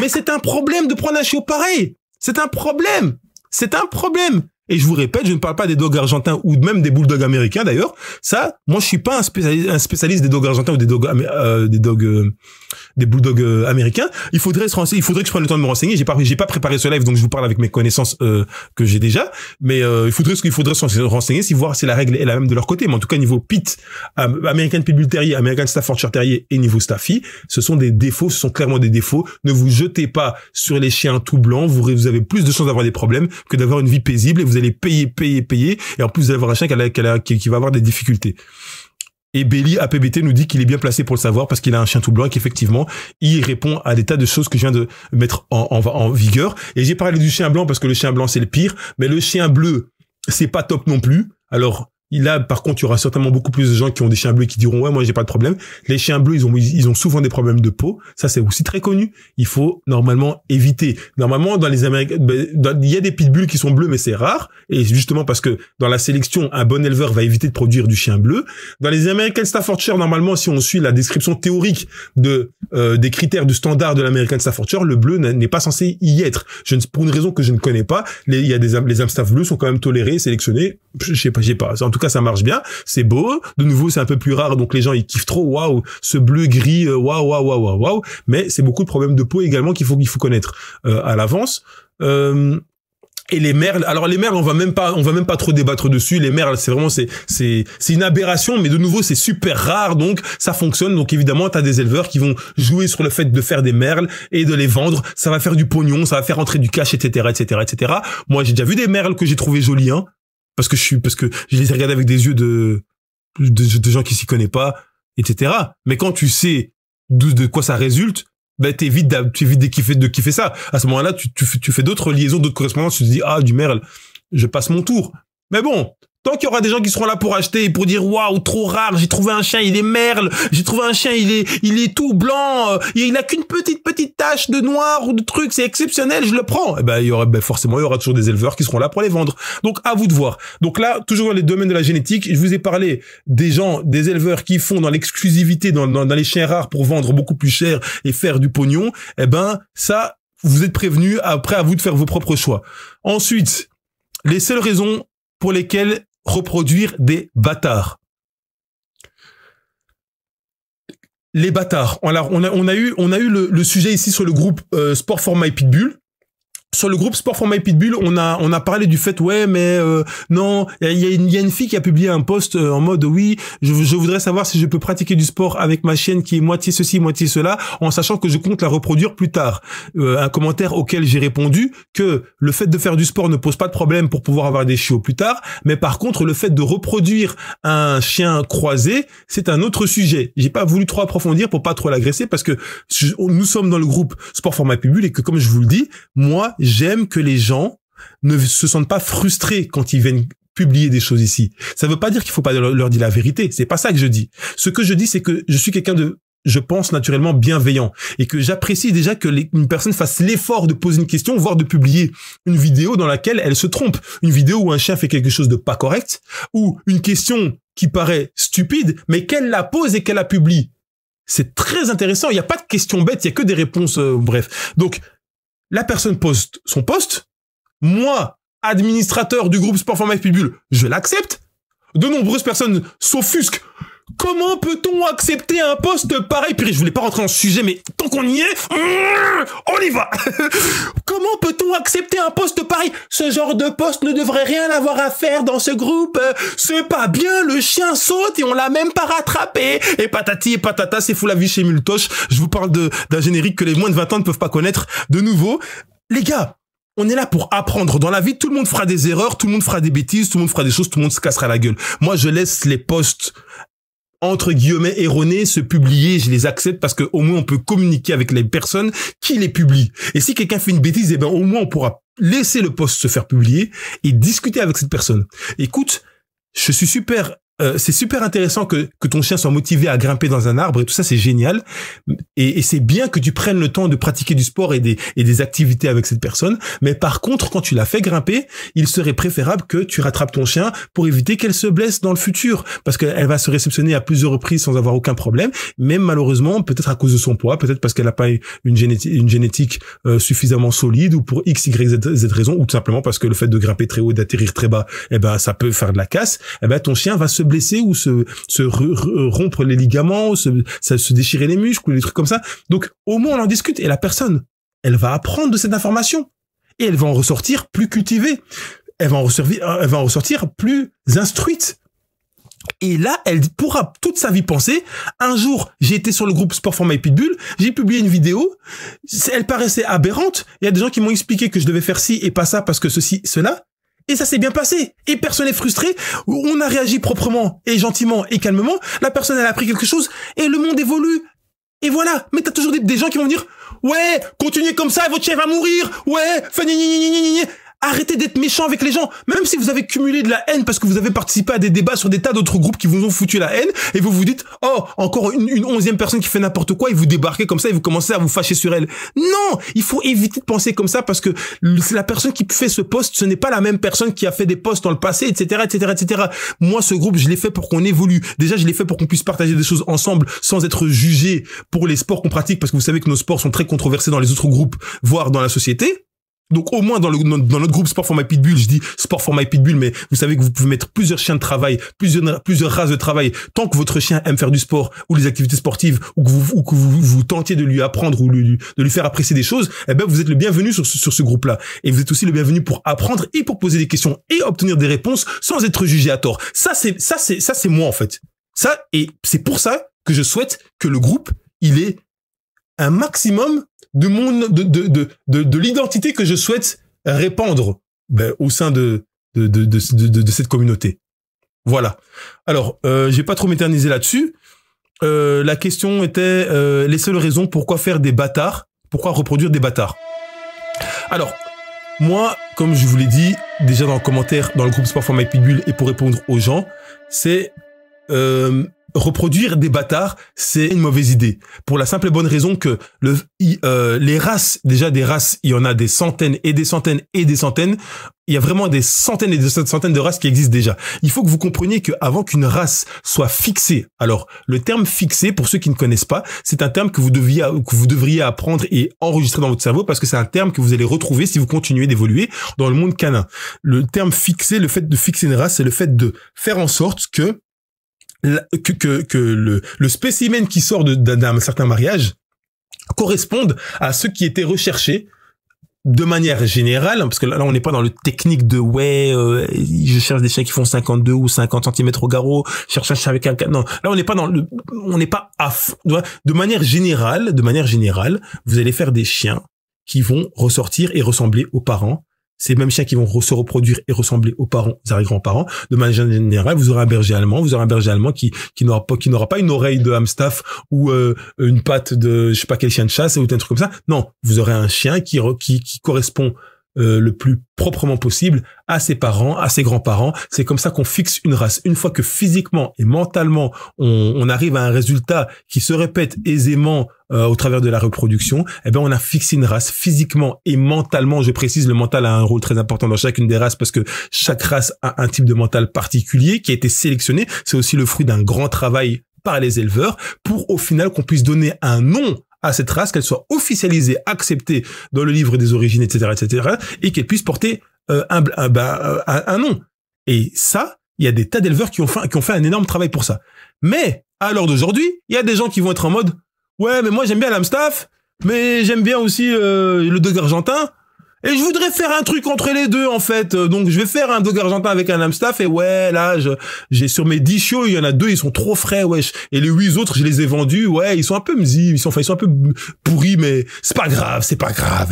Mais c'est un problème de prendre un chiot pareil. C'est un problème. C'est un problème. Et je vous répète, je ne parle pas des dogs argentins ou même des bulldogs américains d'ailleurs. Ça, moi, je suis pas un spécialiste des dogs argentins ou des bulldogs américains. Il faudrait que je prenne le temps de me renseigner. J'ai pas préparé ce live, donc je vous parle avec mes connaissances que j'ai déjà. Mais il faudrait se renseigner, voir si la règle est la même de leur côté. Mais en tout cas, niveau pit, American Pitbull Terrier, American Staffordshire Terrier et niveau Staffy, ce sont des défauts, ce sont clairement des défauts. Ne vous jetez pas sur les chiens tout blancs. Vous avez plus de chances d'avoir des problèmes que d'avoir une vie paisible et vous allez payer. Et en plus, vous allez avoir un chien qui va avoir des difficultés. Et Belly APBT nous dit qu'il est bien placé pour le savoir parce qu'il a un chien tout blanc et qu'effectivement, il répond à des tas de choses que je viens de mettre en vigueur. Et j'ai parlé du chien blanc parce que le chien blanc, c'est le pire. Mais le chien bleu, c'est pas top non plus. Alors, là, par contre, il y aura certainement beaucoup plus de gens qui ont des chiens bleus qui diront, ouais, moi, j'ai pas de problème. Les chiens bleus, ils ont souvent des problèmes de peau. Ça, c'est aussi très connu. Il faut normalement éviter. Normalement, dans les Américains, il y a des pitbulls qui sont bleus, mais c'est rare. Et justement parce que dans la sélection, un bon éleveur va éviter de produire du chien bleu. Dans les American Staffordshire, normalement, si on suit la description théorique des critères du standard de l'American Staffordshire, le bleu n'est pas censé y être. Pour une raison que je ne connais pas, les Amstaff bleus sont quand même tolérés, sélectionnés. Je sais pas. En tout cas, ça marche bien. C'est beau. De nouveau, c'est un peu plus rare. Donc, les gens, ils kiffent trop. Waouh. Ce bleu gris. Waouh. Mais c'est beaucoup de problèmes de peau également qu'il faut connaître, à l'avance. Et les merles, alors les merles, on va même pas trop débattre dessus. Les merles, c'est une aberration, mais de nouveau, c'est super rare, donc ça fonctionne. Donc évidemment, t'as des éleveurs qui vont jouer sur le fait de faire des merles et de les vendre. Ça va faire du pognon, ça va faire rentrer du cash, etc. Moi, j'ai déjà vu des merles que j'ai trouvé jolis, hein, parce que je les ai regardés avec des yeux de gens qui s'y connaissent pas, etc. Mais quand tu sais de quoi ça résulte, ben t'évites de kiffer ça. À ce moment-là, tu fais d'autres liaisons, d'autres correspondances, tu te dis, du merle, je passe mon tour. Mais bon, tant qu'il y aura des gens qui seront là pour acheter et pour dire, waouh, trop rare, j'ai trouvé un chien, il est merle, j'ai trouvé un chien, il est tout blanc, il a qu'une petite tache de noir ou de truc, c'est exceptionnel, je le prends. Eh ben, forcément, il y aura toujours des éleveurs qui seront là pour les vendre. Donc, à vous de voir. Donc là, toujours dans les domaines de la génétique, je vous ai parlé des éleveurs qui font dans l'exclusivité, dans les chiens rares pour vendre beaucoup plus cher et faire du pognon. Eh ben, ça, vous êtes prévenus. Après, à vous de faire vos propres choix. Ensuite, les seules raisons pour lesquelles reproduire des bâtards. Les bâtards. On a eu le sujet ici sur le groupe Sport for My Pitbull. sur le groupe Sport for My Pitbull, on a parlé du fait, ouais, mais non, il y a une fille qui a publié un post en mode, oui, je voudrais savoir si je peux pratiquer du sport avec ma chienne qui est moitié ceci, moitié cela, en sachant que je compte la reproduire plus tard. Un commentaire auquel j'ai répondu que le fait de faire du sport ne pose pas de problème pour pouvoir avoir des chiots plus tard, mais par contre, le fait de reproduire un chien croisé, c'est un autre sujet. J'ai pas voulu trop approfondir pour pas trop l'agresser parce que nous sommes dans le groupe Sport for My Pitbull et que, comme je vous le dis, moi, j'aime que les gens ne se sentent pas frustrés quand ils viennent publier des choses ici. Ça veut pas dire qu'il faut pas leur dire la vérité. C'est pas ça que je dis. Ce que je dis, c'est que je suis quelqu'un de, je pense, naturellement bienveillant et que j'apprécie déjà que une personne fasse l'effort de poser une question, voire de publier une vidéo dans laquelle elle se trompe. Une vidéo où un chien fait quelque chose de pas correct ou une question qui paraît stupide, mais qu'elle la pose et qu'elle la publie. C'est très intéressant. Il n'y a pas de questions bêtes, il y a que des réponses, bref. Donc, la personne poste son post. Moi, administrateur du groupe Sport for My Pitbull, je l'accepte. De nombreuses personnes s'offusquent. Comment peut-on accepter un post pareil? Puis je voulais pas rentrer dans ce sujet, mais tant qu'on y est, on y va. Comment peut-on accepter un post pareil? Ce genre de post ne devrait rien avoir à faire dans ce groupe. C'est pas bien, le chien saute et on l'a même pas rattrapé. Et patati et patata, c'est fou la vie chez Multoche. Je vous parle d'un générique que les moins de 20 ans ne peuvent pas connaître. De nouveau, les gars, on est là pour apprendre. Dans la vie, tout le monde fera des erreurs, tout le monde fera des bêtises, tout le monde fera des choses, tout le monde se cassera la gueule. Moi, je laisse les posts entre guillemets erronés se publier, je les accepte parce que au moins on peut communiquer avec les personnes qui les publient. Et si quelqu'un fait une bêtise, eh ben au moins on pourra laisser le post se faire publier et discuter avec cette personne. Écoute, je suis super c'est super intéressant que ton chien soit motivé à grimper dans un arbre et tout ça, c'est génial. Et c'est bien que tu prennes le temps de pratiquer du sport et des activités avec cette personne. Mais par contre, quand tu l'as fait grimper, il serait préférable que tu rattrapes ton chien pour éviter qu'elle se blesse dans le futur. Parce qu'elle va se réceptionner à plusieurs reprises sans avoir aucun problème. Même malheureusement, peut-être à cause de son poids, peut-être parce qu'elle n'a pas une génétique suffisamment solide ou pour X, Y, Z raison, ou tout simplement parce que le fait de grimper très haut et d'atterrir très bas, eh ben, ça peut faire de la casse. Eh ben, ton chien va se blesser ou se rompre les ligaments, ou se déchirer les muscles ou des trucs comme ça. Donc, au moins, on en discute et la personne, elle va apprendre de cette information et elle va en ressortir plus cultivée. Elle va en ressortir plus instruite. Et là, elle pourra toute sa vie penser, un jour, j'ai été sur le groupe Sport for My Pitbull, j'ai publié une vidéo, elle paraissait aberrante, il y a des gens qui m'ont expliqué que je devais faire ci et pas ça parce que ceci, cela. Et ça s'est bien passé. Et personne n'est frustré. On a réagi proprement et gentiment et calmement. La personne, elle a appris quelque chose et le monde évolue. Et voilà. Mais t'as toujours des gens qui vont dire, ouais, continuez comme ça, votre chien va mourir. Ouais, arrêtez d'être méchant avec les gens. Même si vous avez cumulé de la haine parce que vous avez participé à des débats sur des tas d'autres groupes qui vous ont foutu la haine et vous vous dites, oh, encore une 11e personne qui fait n'importe quoi et vous débarquez comme ça et vous commencez à vous fâcher sur elle. Non, il faut éviter de penser comme ça parce que c'est la personne qui fait ce post, ce n'est pas la même personne qui a fait des posts dans le passé, etc., etc., etc. Moi, ce groupe, je l'ai fait pour qu'on évolue. Déjà, je l'ai fait pour qu'on puisse partager des choses ensemble sans être jugé pour les sports qu'on pratique parce que vous savez que nos sports sont très controversés dans les autres groupes, voire dans la société. Donc au moins dans notre groupe Sport for My Pitbull, je dis Sport for My Pitbull, mais vous savez que vous pouvez mettre plusieurs chiens de travail, plusieurs races de travail. Tant que votre chien aime faire du sport ou les activités sportives ou que vous tentiez de lui apprendre ou de lui faire apprécier des choses, eh ben vous êtes le bienvenu sur ce groupe-là. Et vous êtes aussi le bienvenu pour apprendre et pour poser des questions et obtenir des réponses sans être jugé à tort. Ça c'est moi en fait. Ça, et c'est pour ça que je souhaite que le groupe il ait un maximum de l'identité que je souhaite répandre au sein de cette communauté. Voilà. Alors, je vais pas trop m'éterniser là-dessus. La question était les seules raisons pourquoi faire des bâtards, pourquoi reproduire des bâtards. Alors, moi, comme je vous l'ai dit déjà dans le commentaire dans le groupe Sport for My Pitbull et pour répondre aux gens, c'est reproduire des bâtards, c'est une mauvaise idée. Pour la simple et bonne raison que les races, déjà des races, il y en a des centaines et des centaines et des centaines. Il y a vraiment des centaines et des centaines de races qui existent déjà. Il faut que vous compreniez qu'avant qu'une race soit fixée, alors le terme fixé, pour ceux qui ne connaissent pas, c'est un terme que vous devriez apprendre et enregistrer dans votre cerveau parce que c'est un terme que vous allez retrouver si vous continuez d'évoluer dans le monde canin. Le terme fixé, le fait de fixer une race, c'est le fait de faire en sorte que le spécimen qui sort d'un certain mariage corresponde à ce qui était recherché de manière générale, parce que là on n'est pas dans le technique de je cherche des chiens qui font 52 ou 50 cm au garrot, je cherche un chien avec un... Non, là on n'est pas de manière générale, vous allez faire des chiens qui vont ressortir et ressembler aux parents. Ces mêmes chiens qui vont se reproduire et ressembler aux parents, aux arrière-grands-parents. De manière générale, vous aurez un berger allemand qui n'aura pas une oreille de Amstaff ou une patte de je sais pas quel chien de chasse ou un truc comme ça. Non, vous aurez un chien qui correspond le plus proprement possible à ses parents, à ses grands-parents. C'est comme ça qu'on fixe une race. Une fois que physiquement et mentalement, on arrive à un résultat qui se répète aisément au travers de la reproduction, eh ben on a fixé une race physiquement et mentalement. Je précise, le mental a un rôle très important dans chacune des races parce que chaque race a un type de mental particulier qui a été sélectionné. C'est aussi le fruit d'un grand travail par les éleveurs pour au final qu'on puisse donner un nom à cette race, qu'elle soit officialisée, acceptée dans le livre des origines, etc., et qu'elle puisse porter un nom. Et ça, il y a des tas d'éleveurs qui ont fait un énorme travail pour ça. Mais à l'heure d'aujourd'hui, il y a des gens qui vont être en mode ouais, mais moi j'aime bien l'Amstaff, mais j'aime bien aussi le dog argentin. Et je voudrais faire un truc entre les deux, en fait. Donc, je vais faire un dog argentin avec un Amstaff. Et ouais, là, j'ai sur mes 10 chiots, il y en a 2, ils sont trop frais, wesh. Et les 8 autres, je les ai vendus. Ouais, ils sont un peu mzi, ils sont un peu pourris, mais c'est pas grave,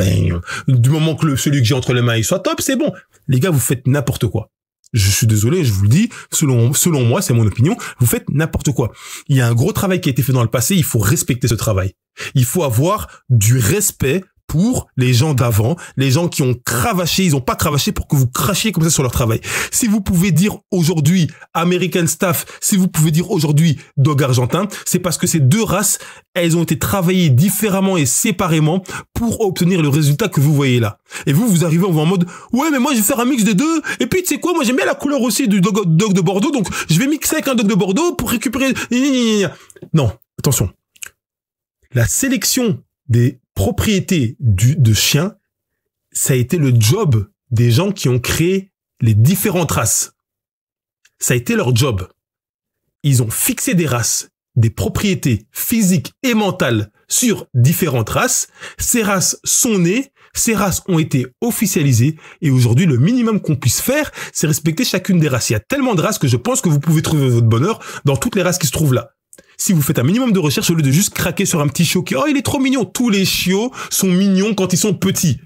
hein. Du moment que celui que j'ai entre les mains, il soit top, c'est bon. Les gars, vous faites n'importe quoi. Je suis désolé, je vous le dis, selon moi, c'est mon opinion, vous faites n'importe quoi. Il y a un gros travail qui a été fait dans le passé, il faut respecter ce travail. Il faut avoir du respect pour les gens d'avant, les gens qui ont cravaché, ils ont pas cravaché pour que vous crachiez comme ça sur leur travail. Si vous pouvez dire aujourd'hui American Staff, si vous pouvez dire aujourd'hui dog argentin, c'est parce que ces deux races, elles ont été travaillées différemment et séparément pour obtenir le résultat que vous voyez là. Et vous arrivez en mode, ouais, mais moi je vais faire un mix des deux, et puis tu sais quoi, moi j'aime bien la couleur aussi du dog de Bordeaux, donc je vais mixer avec un dog de Bordeaux pour récupérer... Non, attention. La sélection des propriétés de chiens, ça a été le job des gens qui ont créé les différentes races. Ça a été leur job. Ils ont fixé des races, des propriétés physiques et mentales sur différentes races. Ces races sont nées, ces races ont été officialisées et aujourd'hui, le minimum qu'on puisse faire, c'est respecter chacune des races. Il y a tellement de races que je pense que vous pouvez trouver votre bonheur dans toutes les races qui se trouvent là. Si vous faites un minimum de recherche au lieu de juste craquer sur un petit chiot qui, oh, il est trop mignon. Tous les chiots sont mignons quand ils sont petits.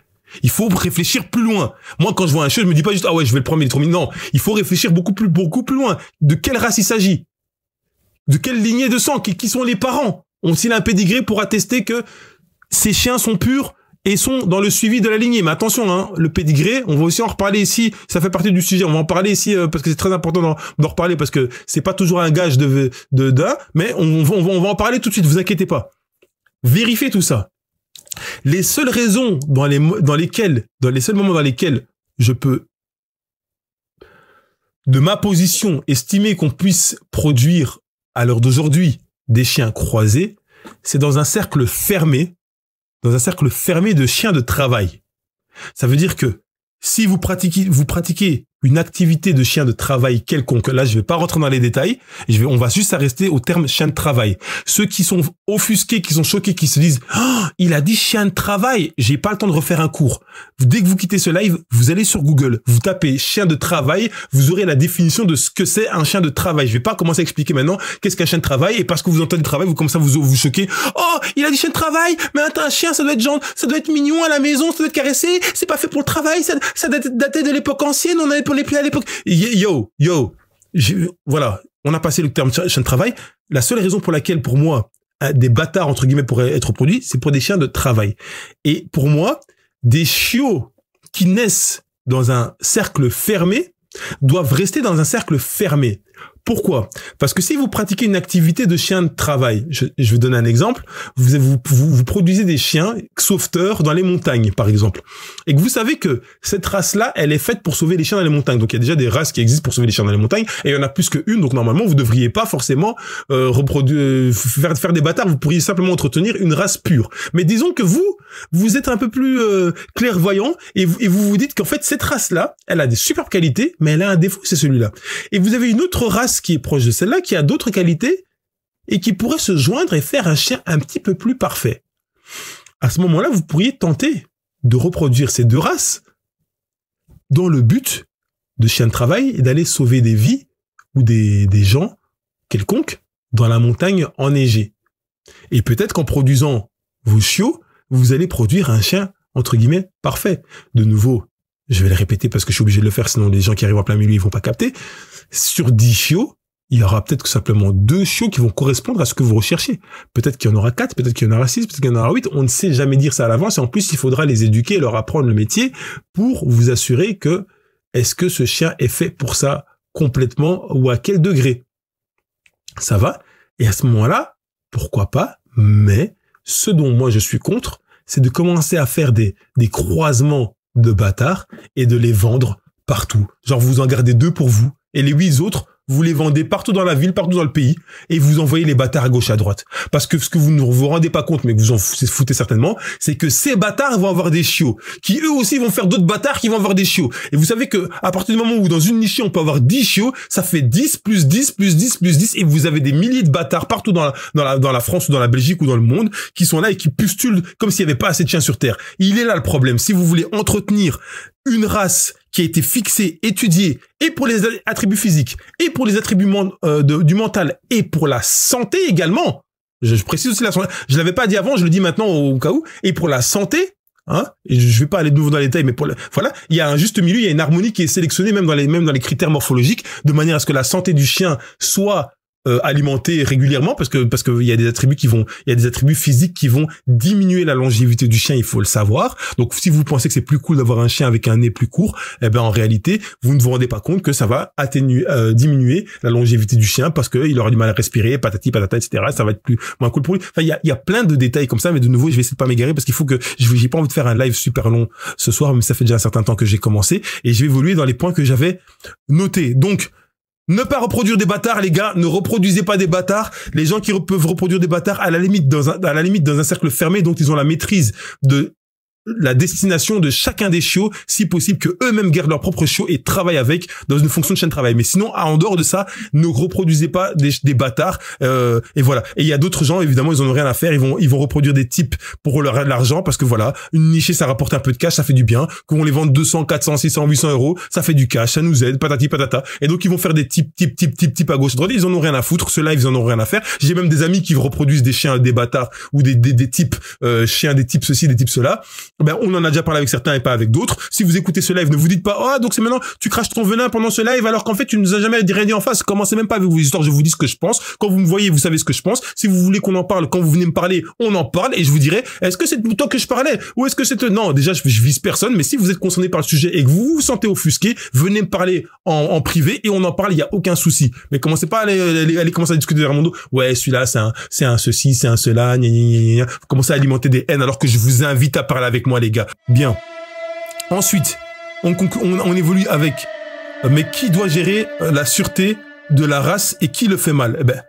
Il faut réfléchir plus loin. Moi, quand je vois un chiot, je me dis pas juste, ah ouais, je vais le prendre, mais il est trop mignon. Non, il faut réfléchir beaucoup plus loin. De quelle race il s'agit? De quelle lignée de sang? Qui sont les parents? Ont-ils un pédigré pour attester que ces chiens sont purs et sont dans le suivi de la lignée? Mais attention, hein, le pédigré, on va aussi en reparler ici, ça fait partie du sujet, on va en parler ici parce que c'est très important d'en reparler parce que c'est pas toujours un gage d'un, mais on va en parler tout de suite, vous inquiétez pas. Vérifiez tout ça. Les seules raisons dans les seuls moments dans lesquels je peux, de ma position, estimer qu'on puisse produire à l'heure d'aujourd'hui des chiens croisés, c'est dans un cercle fermé de chiens de travail. Ça veut dire que si vous pratiquez une activité de chien de travail quelconque, là je vais pas rentrer dans les détails, on va juste rester au terme chien de travail. Ceux qui sont offusqués, qui sont choqués, qui se disent oh, il a dit chien de travail, j'ai pas le temps de refaire un cours. Dès que vous quittez ce live, vous allez sur Google, vous tapez chien de travail, vous aurez la définition de ce que c'est un chien de travail. Je vais pas commencer à expliquer maintenant qu'est-ce qu'un chien de travail et parce que vous entendez travail, vous commencez à vous choquer. Oh, il a dit chien de travail, mais attends, un chien ça doit être mignon à la maison, ça doit être caressé, c'est pas fait pour le travail, ça doit dater de l'époque ancienne, on avait pour les plus à l'époque. Voilà, on a passé le terme chien de travail. La seule raison pour laquelle, pour moi, des bâtards, entre guillemets, pourraient être produits, c'est pour des chiens de travail. Et pour moi, des chiots qui naissent dans un cercle fermé doivent rester dans un cercle fermé. Pourquoi? Parce que si vous pratiquez une activité de chien de travail, je vais donner un exemple, vous produisez des chiens sauveteurs dans les montagnes, par exemple, et que vous savez que cette race-là, elle est faite pour sauver les chiens dans les montagnes. Donc il y a déjà des races qui existent pour sauver les chiens dans les montagnes, et il y en a plus qu'une, donc normalement vous devriez pas forcément faire des bâtards, vous pourriez simplement entretenir une race pure. Mais disons que vous êtes un peu plus clairvoyant, et vous dites qu'en fait cette race-là, elle a des superbes qualités, mais elle a un défaut, c'est celui-là. Et vous avez une autre race qui est proche de celle-là, qui a d'autres qualités et qui pourrait se joindre et faire un chien un petit peu plus parfait. À ce moment-là, vous pourriez tenter de reproduire ces deux races dans le but de chien de travail et d'aller sauver des vies ou des gens quelconques dans la montagne enneigée. Et peut-être qu'en produisant vos chiots, vous allez produire un chien, entre guillemets, parfait. De nouveau, je vais le répéter parce que je suis obligé de le faire, sinon les gens qui arrivent en plein milieu, ils vont pas capter. Sur 10 chiots, il y aura peut-être que simplement 2 chiots qui vont correspondre à ce que vous recherchez. Peut-être qu'il y en aura 4, peut-être qu'il y en aura 6, peut-être qu'il y en aura 8. On ne sait jamais dire ça à l'avance. Et en plus, il faudra les éduquer, leur apprendre le métier pour vous assurer que est-ce que ce chien est fait pour ça complètement ou à quel degré. Ça va? Et à ce moment-là, pourquoi pas? Mais ce dont moi je suis contre, c'est de commencer à faire des croisements de bâtards et de les vendre partout. Genre, vous en gardez 2 pour vous et les 8 autres, vous les vendez partout dans la ville, partout dans le pays, et vous envoyez les bâtards à gauche, à droite. Parce que ce que vous ne vous rendez pas compte, mais que vous en foutez certainement, c'est que ces bâtards vont avoir des chiots, qui eux aussi vont faire d'autres bâtards qui vont avoir des chiots. Et vous savez que, à partir du moment où dans une nichée, on peut avoir 10 chiots, ça fait 10 plus 10 plus 10 plus 10, et vous avez des milliers de bâtards partout dans la France ou dans la Belgique ou dans le monde, qui sont là et qui pustulent comme s'il n'y avait pas assez de chiens sur Terre. Il est là le problème. Si vous voulez entretenir une race qui a été fixée, étudiée, et pour les attributs physiques, et pour les attributs du mental, et pour la santé également. Je précise aussi la santé. Je l'avais pas dit avant, je le dis maintenant au cas où. Et pour la santé, hein, et je vais pas aller de nouveau dans les détails, mais voilà, il y a un juste milieu, il y a une harmonie qui est sélectionnée même dans les critères morphologiques, de manière à ce que la santé du chien soit alimenté régulièrement parce que il y a des attributs physiques qui vont diminuer la longévité du chien, il faut le savoir. Donc si vous pensez que c'est plus cool d'avoir un chien avec un nez plus court, eh ben en réalité, vous ne vous rendez pas compte que ça va diminuer la longévité du chien parce que il aura du mal à respirer, patati patata, etc. Ça va être moins cool pour lui. Enfin, il y a plein de détails comme ça, mais de nouveau, je vais essayer de pas m'égarer parce qu'il faut que j'ai pas envie de faire un live super long ce soir, mais ça fait déjà un certain temps que j'ai commencé et je vais évoluer dans les points que j'avais notés. Donc ne pas reproduire des bâtards, les gars. Ne reproduisez pas des bâtards. Les gens qui peuvent reproduire des bâtards, à la limite dans un cercle fermé, donc ils ont la maîtrise de la destination de chacun des chiots, si possible que eux-mêmes gardent leur propre chiot et travaillent avec dans une fonction de chaîne de travail. Mais sinon, en dehors de ça, ne reproduisez pas des bâtards. Et voilà. Et il y a d'autres gens, évidemment, ils en ont rien à faire. Ils vont reproduire des types pour l'argent parce que voilà, une nichée, ça rapporte un peu de cash, ça fait du bien. Qu'on les vende 200, 400, 600, 800 euros, ça fait du cash, ça nous aide, patati patata. Et donc ils vont faire des types à gauche, à droite. Ils en ont rien à foutre. Ceux-là, ils en ont rien à faire. J'ai même des amis qui reproduisent des chiens, des bâtards ou des types chiens, des types ceci, des types cela. Ben, on en a déjà parlé avec certains et pas avec d'autres. Si vous écoutez ce live, ne vous dites pas, oh, donc c'est maintenant, tu craches ton venin pendant ce live, alors qu'en fait, tu nous as jamais rien dit en face. Commencez même pas avec vos histoires, je vous dis ce que je pense. Quand vous me voyez, vous savez ce que je pense. Si vous voulez qu'on en parle, quand vous venez me parler, on en parle et je vous dirai, est-ce que c'est toi que je parlais? Ou est-ce que c'est non, déjà, je vise personne, mais si vous êtes concerné par le sujet et que vous vous sentez offusqué, venez me parler en privé et on en parle, il y a aucun souci. Mais commencez pas à aller commencer à discuter derrière mon dos. Ouais, celui-là, c'est un ceci, c'est un cela, gna gna gna gna. Vous commencez à alimenter des haines alors que je vous invite à parler avec moi, les gars. Bien. Ensuite, on évolue avec mais qui doit gérer la sûreté de la race et qui le fait mal? Eh ben,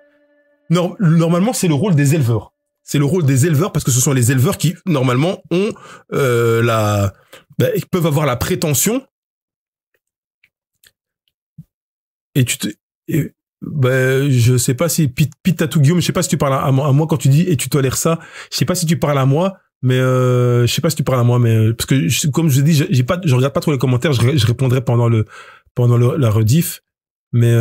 normalement, c'est le rôle des éleveurs. C'est le rôle des éleveurs parce que ce sont les éleveurs qui, normalement, ont ils peuvent avoir la prétention je sais pas si Pitatou Guillaume, je sais pas si tu parles à moi quand tu dis et tu tolères ça. Je sais pas si tu parles à moi, mais je sais pas si tu parles à moi, mais parce que comme je dis, je regarde pas trop les commentaires, je répondrai pendant la rediff, mais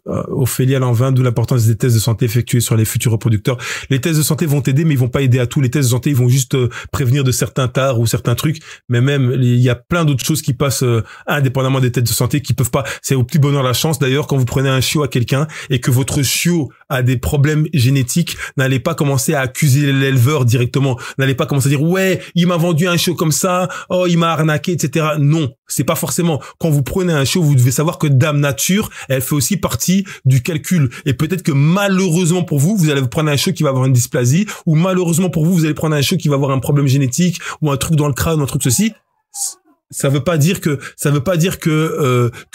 Ophélie à l'an 20, d'où l'importance des tests de santé effectués sur les futurs reproducteurs. Les tests de santé vont t'aider, mais ils vont pas aider à tout. Les tests de santé, ils vont juste prévenir de certains tares ou certains trucs, mais même, il y a plein d'autres choses qui passent indépendamment des tests de santé qui peuvent pas. C'est au petit bonheur la chance. D'ailleurs, quand vous prenez un chiot à quelqu'un et que votre chiot a des problèmes génétiques, n'allez pas commencer à accuser l'éleveur directement. N'allez pas commencer à dire, ouais, il m'a vendu un chiot comme ça, oh, il m'a arnaqué, etc. Non, c'est pas forcément. Quand vous prenez un chiot, vous devez savoir que Dame Nature, elle fait aussi partie du calcul. Et peut-être que malheureusement pour vous, vous allez vous prendre un chiot qui va avoir une dysplasie, ou malheureusement pour vous, vous allez prendre un chiot qui va avoir un problème génétique, ou un truc dans le crâne, ou un truc ceci. Ça veut pas dire que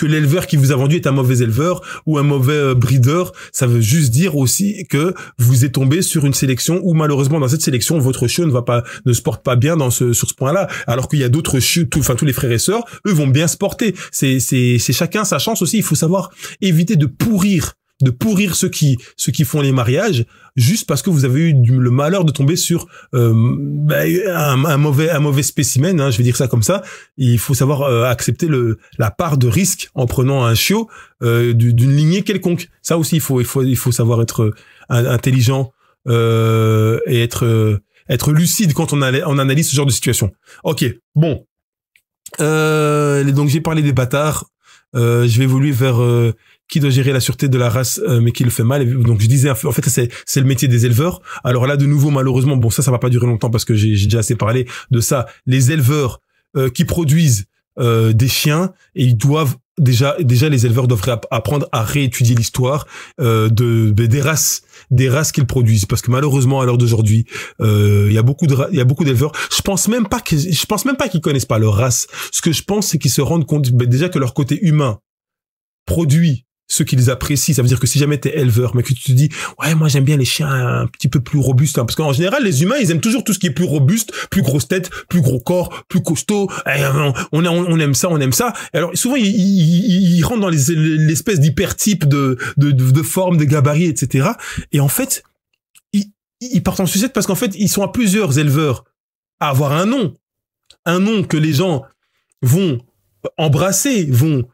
l'éleveur qui vous a vendu est un mauvais éleveur ou un mauvais breeder. Ça veut juste dire aussi que vous êtes tombé sur une sélection où malheureusement dans cette sélection votre chiot ne se porte pas bien sur ce point-là. Alors qu'il y a d'autres chiots, tous les frères et sœurs, eux vont bien se porter. C'est chacun sa chance aussi. Il faut savoir éviter de pourrir de pourrir ceux qui font les mariages, juste parce que vous avez eu le malheur de tomber sur un mauvais spécimen, hein, je vais dire ça comme ça. Il faut savoir accepter la part de risque en prenant un chiot d'une lignée quelconque. Ça aussi, il faut savoir être intelligent et être lucide quand on analyse ce genre de situation. Ok, bon. Donc j'ai parlé des bâtards. Je vais évoluer vers qui doit gérer la sûreté de la race, mais qui le fait mal. Donc je disais, en fait, c'est le métier des éleveurs. Alors là, de nouveau, malheureusement, bon, ça va pas durer longtemps parce que j'ai déjà assez parlé de ça. Les éleveurs qui produisent des chiens, et ils doivent déjà les éleveurs doivent apprendre à réétudier l'histoire des races qu'ils produisent, parce que malheureusement à l'heure d'aujourd'hui il y a beaucoup d'éleveurs. Je pense même pas qu'ils connaissent pas leur race. Ce que je pense, c'est qu'ils se rendent compte déjà que leur côté humain produit ce qu'ils apprécient. Ça veut dire que si jamais t'es éleveur, mais que tu te dis, ouais, moi j'aime bien les chiens un petit peu plus robustes, hein, parce qu'en général, les humains, ils aiment toujours tout ce qui est plus robuste, plus grosse tête, plus gros corps, plus costaud. On aime ça. Alors souvent, ils rentrent dans l'espèce d'hypertype de forme, de gabarit, etc. Et en fait, ils partent en sucette parce qu'en fait, ils sont à plusieurs éleveurs à avoir un nom que les gens vont embrasser, vont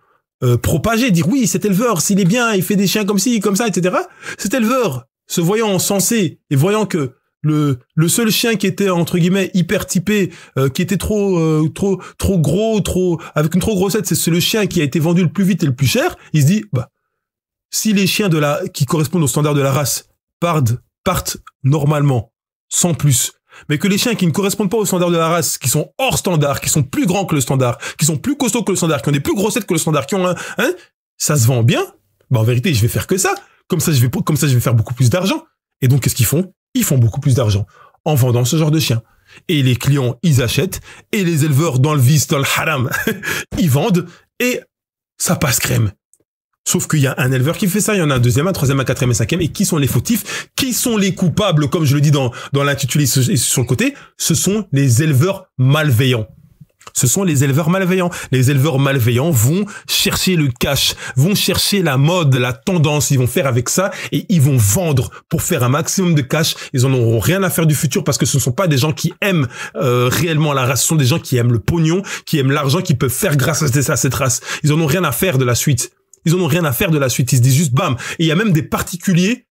propager, dire oui, cet éleveur, s'il est bien, il fait des chiens comme ci, comme ça, etc. Cet éleveur, se voyant censé et voyant que le seul chien qui était entre guillemets hyper typé, qui était trop gros, avec une trop grosse tête, c'est le chien qui a été vendu le plus vite et le plus cher, il se dit bah si les chiens qui correspondent au standard de la race partent normalement, sans plus, mais que les chiens qui ne correspondent pas au standard de la race, qui sont hors standard, qui sont plus grands que le standard, qui sont plus costauds que le standard, qui ont des plus grosses têtes que le standard, qui ont ça se vend bien, bah en vérité, je vais faire que ça. Comme ça, je vais faire beaucoup plus d'argent. Et donc, qu'est-ce qu'ils font? Ils font beaucoup plus d'argent en vendant ce genre de chiens. Et les clients, ils achètent, et les éleveurs dans le vice, dans le haram, ils vendent, et ça passe crème. Sauf qu'il y a un éleveur qui fait ça, il y en a un deuxième, un troisième, un quatrième, un cinquième, et qui sont les fautifs, qui sont les coupables, comme je le dis dans l'intitulé sur le côté, ce sont les éleveurs malveillants. Ce sont les éleveurs malveillants. Les éleveurs malveillants vont chercher le cash, vont chercher la mode, la tendance, ils vont faire avec ça, et ils vont vendre pour faire un maximum de cash. Ils en auront rien à faire du futur parce que ce ne sont pas des gens qui aiment réellement la race, ce sont des gens qui aiment le pognon, qui aiment l'argent, qui peuvent faire grâce à cette race. Ils en ont rien à faire de la suite. Ils en ont rien à faire de la suite. Ils se disent juste bam. Et il y a même des particuliers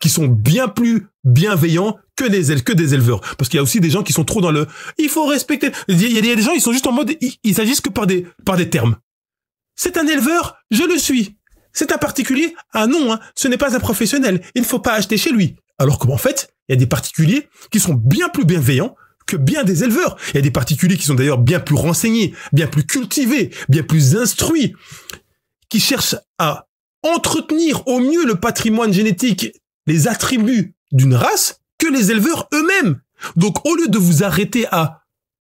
qui sont bien plus bienveillants que des éleveurs. Parce qu'il y a aussi des gens qui sont trop dans il faut respecter. Il y a des gens, ils sont juste en mode, ils s'agissent que par des termes. C'est un éleveur, je le suis. C'est un particulier, ah non, hein, ce n'est pas un professionnel. Il ne faut pas acheter chez lui. Alors qu'en fait, il y a des particuliers qui sont bien plus bienveillants que bien des éleveurs. Il y a des particuliers qui sont d'ailleurs bien plus renseignés, bien plus cultivés, bien plus instruits, qui cherchent à entretenir au mieux le patrimoine génétique, les attributs d'une race, que les éleveurs eux-mêmes. Donc, au lieu de vous arrêter à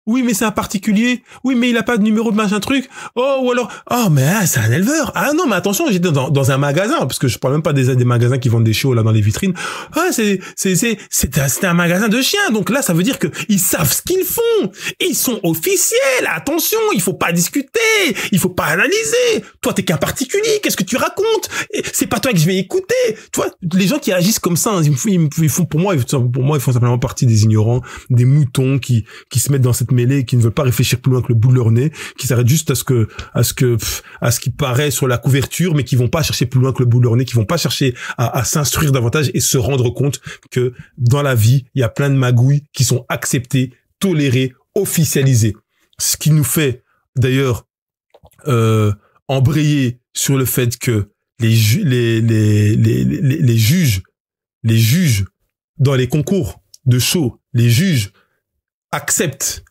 oui, mais c'est un particulier. Oui, mais il a pas de numéro de machin truc. Oh, ou alors, oh, mais c'est un éleveur. Ah non, mais attention, j'étais dans un magasin, parce que je parle même pas des magasins qui vendent des chiots là dans les vitrines. Ah, c'était un magasin de chiens. Donc là, ça veut dire que ils savent ce qu'ils font. Ils sont officiels. Attention, il faut pas discuter. Il faut pas analyser. Toi, t'es qu'un particulier. Qu'est-ce que tu racontes? C'est pas toi que je vais écouter. Tu vois, les gens qui agissent comme ça, ils font, pour moi, ils font simplement partie des ignorants, des moutons qui se mettent dans cette mêlée, qui ne veulent pas réfléchir plus loin que le bout de leur nez, qui s'arrêtent juste à ce qui paraît sur la couverture, mais qui vont pas chercher plus loin que le bout de leur nez, qui vont pas chercher à s'instruire davantage et se rendre compte que dans la vie, il y a plein de magouilles qui sont acceptées, tolérées, officialisées. Ce qui nous fait d'ailleurs embrayer sur le fait que les juges dans les concours de show, les juges acceptent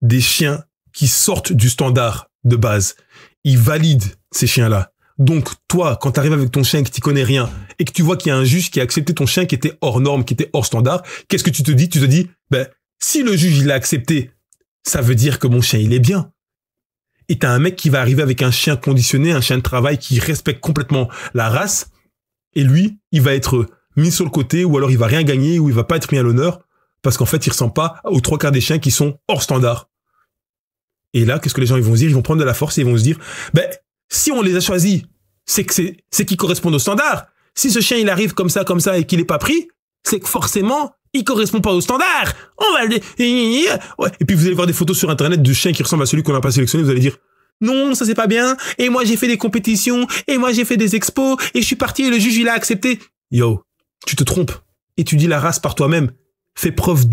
des chiens qui sortent du standard de base. Ils valident ces chiens-là. Donc, toi, quand tu arrives avec ton chien que tu connais rien et que tu vois qu'il y a un juge qui a accepté ton chien qui était hors norme, qui était hors standard, qu'est-ce que tu te dis? Tu te dis, ben, si le juge, il l'a accepté, ça veut dire que mon chien, il est bien. Et t'as un mec qui va arriver avec un chien conditionné, un chien de travail qui respecte complètement la race, et lui, il va être mis sur le côté, ou alors il va rien gagner, ou il va pas être mis à l'honneur, parce qu'en fait, il ressemble pas aux 3/4 des chiens qui sont hors standard. Et là, qu'est-ce que les gens ils vont se dire? Ils vont prendre de la force et ils vont se dire, ben, si on les a choisis c'est qu'il correspond au standard. Si ce chien, il arrive comme ça, et qu'il est pas pris, c'est que forcément, il correspond pas au standard. On va le... Ouais. Et puis, vous allez voir des photos sur Internet de chiens qui ressemblent à celui qu'on n'a pas sélectionné. Vous allez dire, non, ça c'est pas bien. Et moi, j'ai fait des compétitions. Et moi, j'ai fait des expos. Et je suis parti et le juge, il a accepté. Yo, tu te trompes. Étudie la race par toi-même. Fais preuve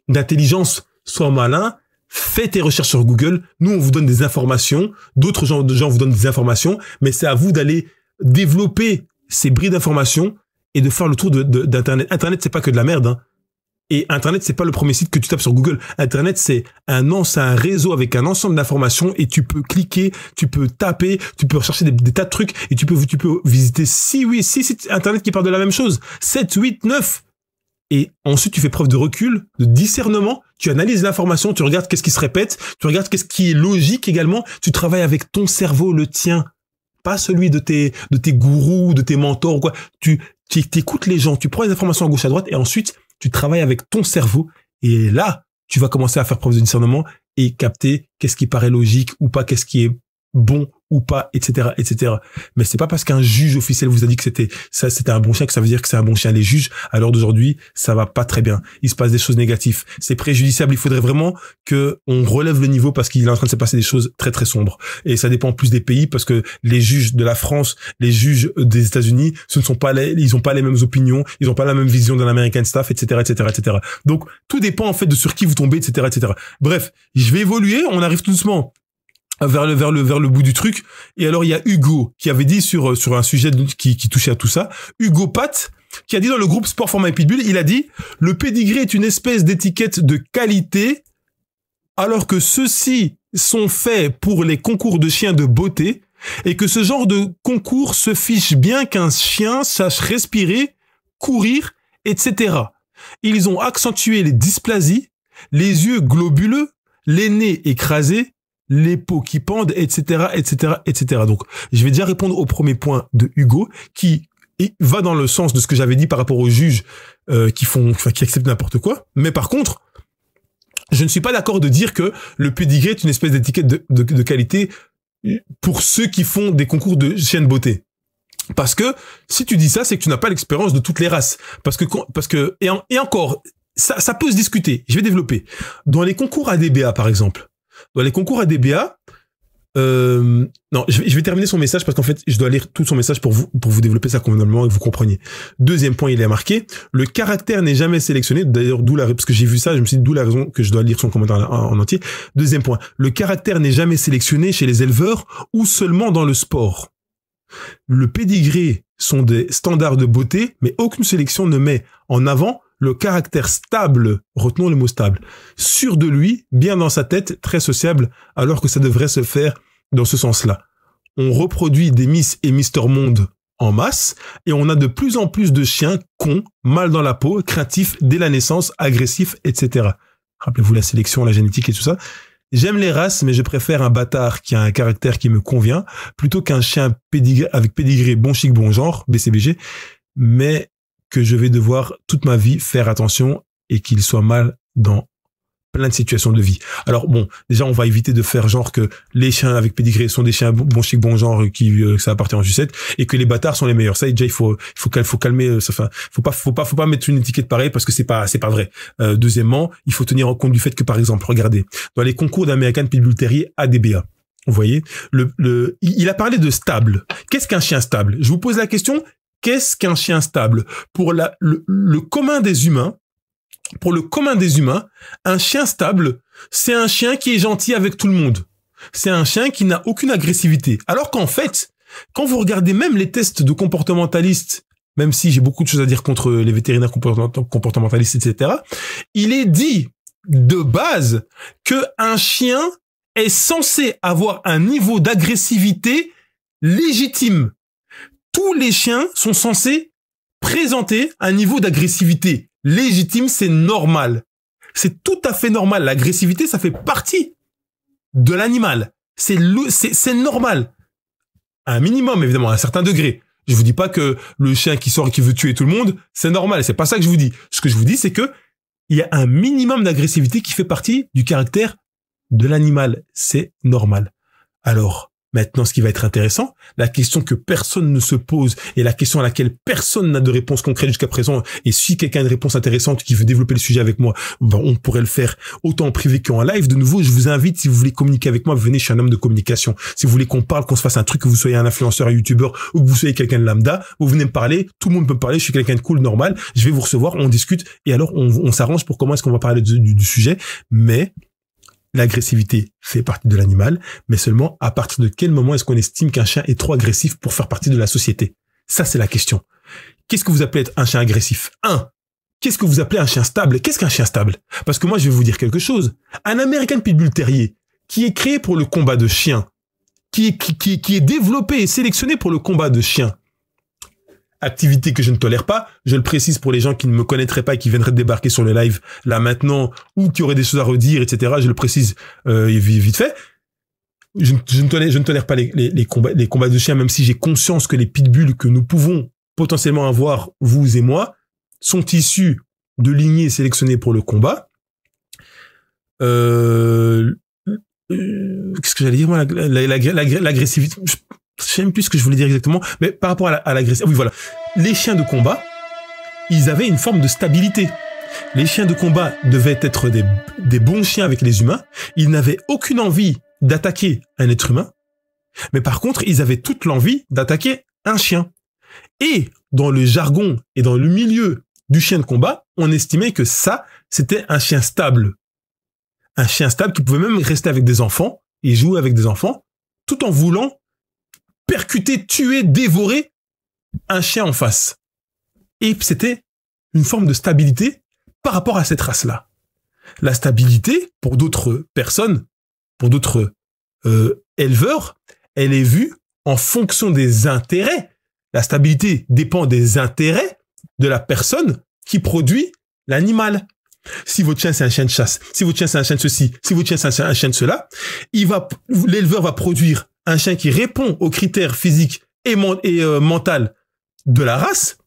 d'intelligence. Sois malin. Fais tes recherches sur Google. Nous, on vous donne des informations. D'autres gens vous donnent des informations. Mais c'est à vous d'aller développer ces bris d'informations et de faire le tour d'Internet. Internet, c'est pas que de la merde, hein. Et Internet, c'est pas le premier site que tu tapes sur Google. Internet, c'est un réseau avec un ensemble d'informations et tu peux cliquer, tu peux taper, tu peux rechercher des tas de trucs et tu peux visiter 6 sites Internet qui parlent de la même chose. 7, 8, 9. Et ensuite, tu fais preuve de recul, de discernement, tu analyses l'information, tu regardes qu'est-ce qui se répète, tu regardes qu'est-ce qui est logique également, tu travailles avec ton cerveau, le tien, pas celui de tes gourous, de tes mentors ou quoi. Tu écoutes les gens, tu prends les informations à gauche, à droite et ensuite, tu travailles avec ton cerveau et là, tu vas commencer à faire preuve de discernement et capter qu'est-ce qui paraît logique ou pas, qu'est-ce qui est bon ou pas, etc., etc. Mais c'est pas parce qu'un juge officiel vous a dit que c'était un bon chien que ça veut dire que c'est un bon chien. Les juges, à l'heure d'aujourd'hui, ça va pas très bien. Il se passe des choses négatives. C'est préjudiciable. Il faudrait vraiment que on relève le niveau parce qu'il est en train de se passer des choses très, très sombres. Et ça dépend plus des pays parce que les juges de la France, les juges des États-Unis, ils ont pas les mêmes opinions, ils ont pas la même vision de l'American Staff, etc., etc., etc. Donc, tout dépend, en fait, de sur qui vous tombez, etc., etc. Bref, je vais évoluer. On arrive tout doucement vers le bout du truc. Et alors, il y a Hugo qui avait dit sur un sujet qui touchait à tout ça. Hugo Pat, qui a dit dans le groupe Sport Format et Pitbull, il a dit, le pédigré est une espèce d'étiquette de qualité, alors que ceux-ci sont faits pour les concours de chiens de beauté, et que ce genre de concours se fiche bien qu'un chien sache respirer, courir, etc. Ils ont accentué les dysplasies, les yeux globuleux, les nez écrasés, les peaux qui pendent, etc., etc., etc. Donc, je vais déjà répondre au premier point de Hugo, qui va dans le sens de ce que j'avais dit par rapport aux juges qui acceptent n'importe quoi. Mais par contre, je ne suis pas d'accord de dire que le pédigré est une espèce d'étiquette de qualité pour ceux qui font des concours de chiens de beauté. Parce que si tu dis ça, c'est que tu n'as pas l'expérience de toutes les races. Parce que et encore, ça peut se discuter. Je vais développer. Dans les concours ADBA, par exemple. Dans les concours ADBA, non, je vais terminer son message parce qu'en fait, je dois lire tout son message pour vous développer ça convenablement et que vous compreniez. Deuxième point, il est marqué, le caractère n'est jamais sélectionné. D'ailleurs, parce que j'ai vu ça, je me suis dit d'où la raison que je dois lire son commentaire en entier. Deuxième point, le caractère n'est jamais sélectionné chez les éleveurs ou seulement dans le sport. Le pédigré sont des standards de beauté, mais aucune sélection ne met en avant le caractère stable, retenons le mot stable, sûr de lui, bien dans sa tête, très sociable, alors que ça devrait se faire dans ce sens-là. On reproduit des Miss et Mister Monde en masse, et on a de plus en plus de chiens cons, mal dans la peau, craintifs dès la naissance, agressifs, etc. Rappelez-vous la sélection, la génétique et tout ça. J'aime les races, mais je préfère un bâtard qui a un caractère qui me convient, plutôt qu'un chien avec pédigré bon chic, bon genre, BCBG, mais que je vais devoir toute ma vie faire attention et qu'il soit mal dans plein de situations de vie. Alors bon, déjà on va éviter de faire genre que les chiens avec pédigré sont des chiens bon chic, bon genre qui ça appartient en sucette et que les bâtards sont les meilleurs. Ça déjà il faut calmer enfin faut pas mettre une étiquette pareille parce que c'est pas vrai. Deuxièmement, il faut tenir en compte du fait que par exemple, regardez, dans les concours d'American Pitbull Terrier ADBA, vous voyez, il a parlé de stable. Qu'est-ce qu'un chien stable? Je vous pose la question. Qu'est-ce qu'un chien stable? Pour le commun des humains, un chien stable, c'est un chien qui est gentil avec tout le monde. C'est un chien qui n'a aucune agressivité. Alors qu'en fait, quand vous regardez même les tests de comportementalistes, même si j'ai beaucoup de choses à dire contre les vétérinaires comportementalistes, etc., il est dit de base que un chien est censé avoir un niveau d'agressivité légitime. Tous les chiens sont censés présenter un niveau d'agressivité légitime, c'est normal. C'est tout à fait normal. L'agressivité, ça fait partie de l'animal. C'est normal. À un minimum, évidemment, à un certain degré. Je vous dis pas que le chien qui sort et qui veut tuer tout le monde, c'est normal. C'est pas ça que je vous dis. Ce que je vous dis, c'est que il y a un minimum d'agressivité qui fait partie du caractère de l'animal. C'est normal. Alors, Maintenant, ce qui va être intéressant, la question que personne ne se pose et la question à laquelle personne n'a de réponse concrète jusqu'à présent, et si quelqu'un a une réponse intéressante qui veut développer le sujet avec moi, ben on pourrait le faire autant en privé qu'en live. De nouveau, je vous invite, si vous voulez communiquer avec moi, venez, je suis un homme de communication. Si vous voulez qu'on parle, qu'on se fasse un truc, que vous soyez un influenceur, un youtubeur, ou que vous soyez quelqu'un de lambda, vous venez me parler, tout le monde peut me parler, je suis quelqu'un de cool, normal, je vais vous recevoir, on discute, et alors on s'arrange pour comment est-ce qu'on va parler du sujet, mais l'agressivité fait partie de l'animal, mais seulement à partir de quel moment est-ce qu'on estime qu'un chien est trop agressif pour faire partie de la société? Ça, c'est la question. Qu'est-ce que vous appelez un chien agressif? Qu'est-ce que vous appelez un chien stable? Qu'est-ce qu'un chien stable? Parce que moi, je vais vous dire quelque chose. Un American Pitbull Terrier, qui est créé pour le combat de chiens, qui est développé et sélectionné pour le combat de chiens, activité que je ne tolère pas, je le précise pour les gens qui ne me connaîtraient pas et qui viendraient débarquer sur le live là maintenant ou qui auraient des choses à redire, etc. Je le précise vite fait. Je ne tolère pas les combats de chiens, même si j'ai conscience que les pitbulls que nous pouvons potentiellement avoir, vous et moi, sont issus de lignées sélectionnées pour le combat. Qu'est-ce que j'allais dire moi, l'agressivité. Je sais même plus ce que je voulais dire exactement, mais par rapport à l'agressivité. Oui, voilà. Les chiens de combat, ils avaient une forme de stabilité. Les chiens de combat devaient être des bons chiens avec les humains. Ils n'avaient aucune envie d'attaquer un être humain. Mais par contre, ils avaient toute l'envie d'attaquer un chien. Et dans le jargon et dans le milieu du chien de combat, on estimait que ça, c'était un chien stable. Un chien stable qui pouvait même rester avec des enfants et jouer avec des enfants, tout en voulant percuter, tuer, dévorer un chien en face. Et c'était une forme de stabilité par rapport à cette race-là. La stabilité, pour d'autres personnes, pour d'autres éleveurs, elle est vue en fonction des intérêts. La stabilité dépend des intérêts de la personne qui produit l'animal. Si votre chien c'est un chien de chasse, si votre chien c'est un chien de ceci, si votre chien c'est un chien de cela, l'éleveur va produire un chien qui répond aux critères physiques et mentaux de la race.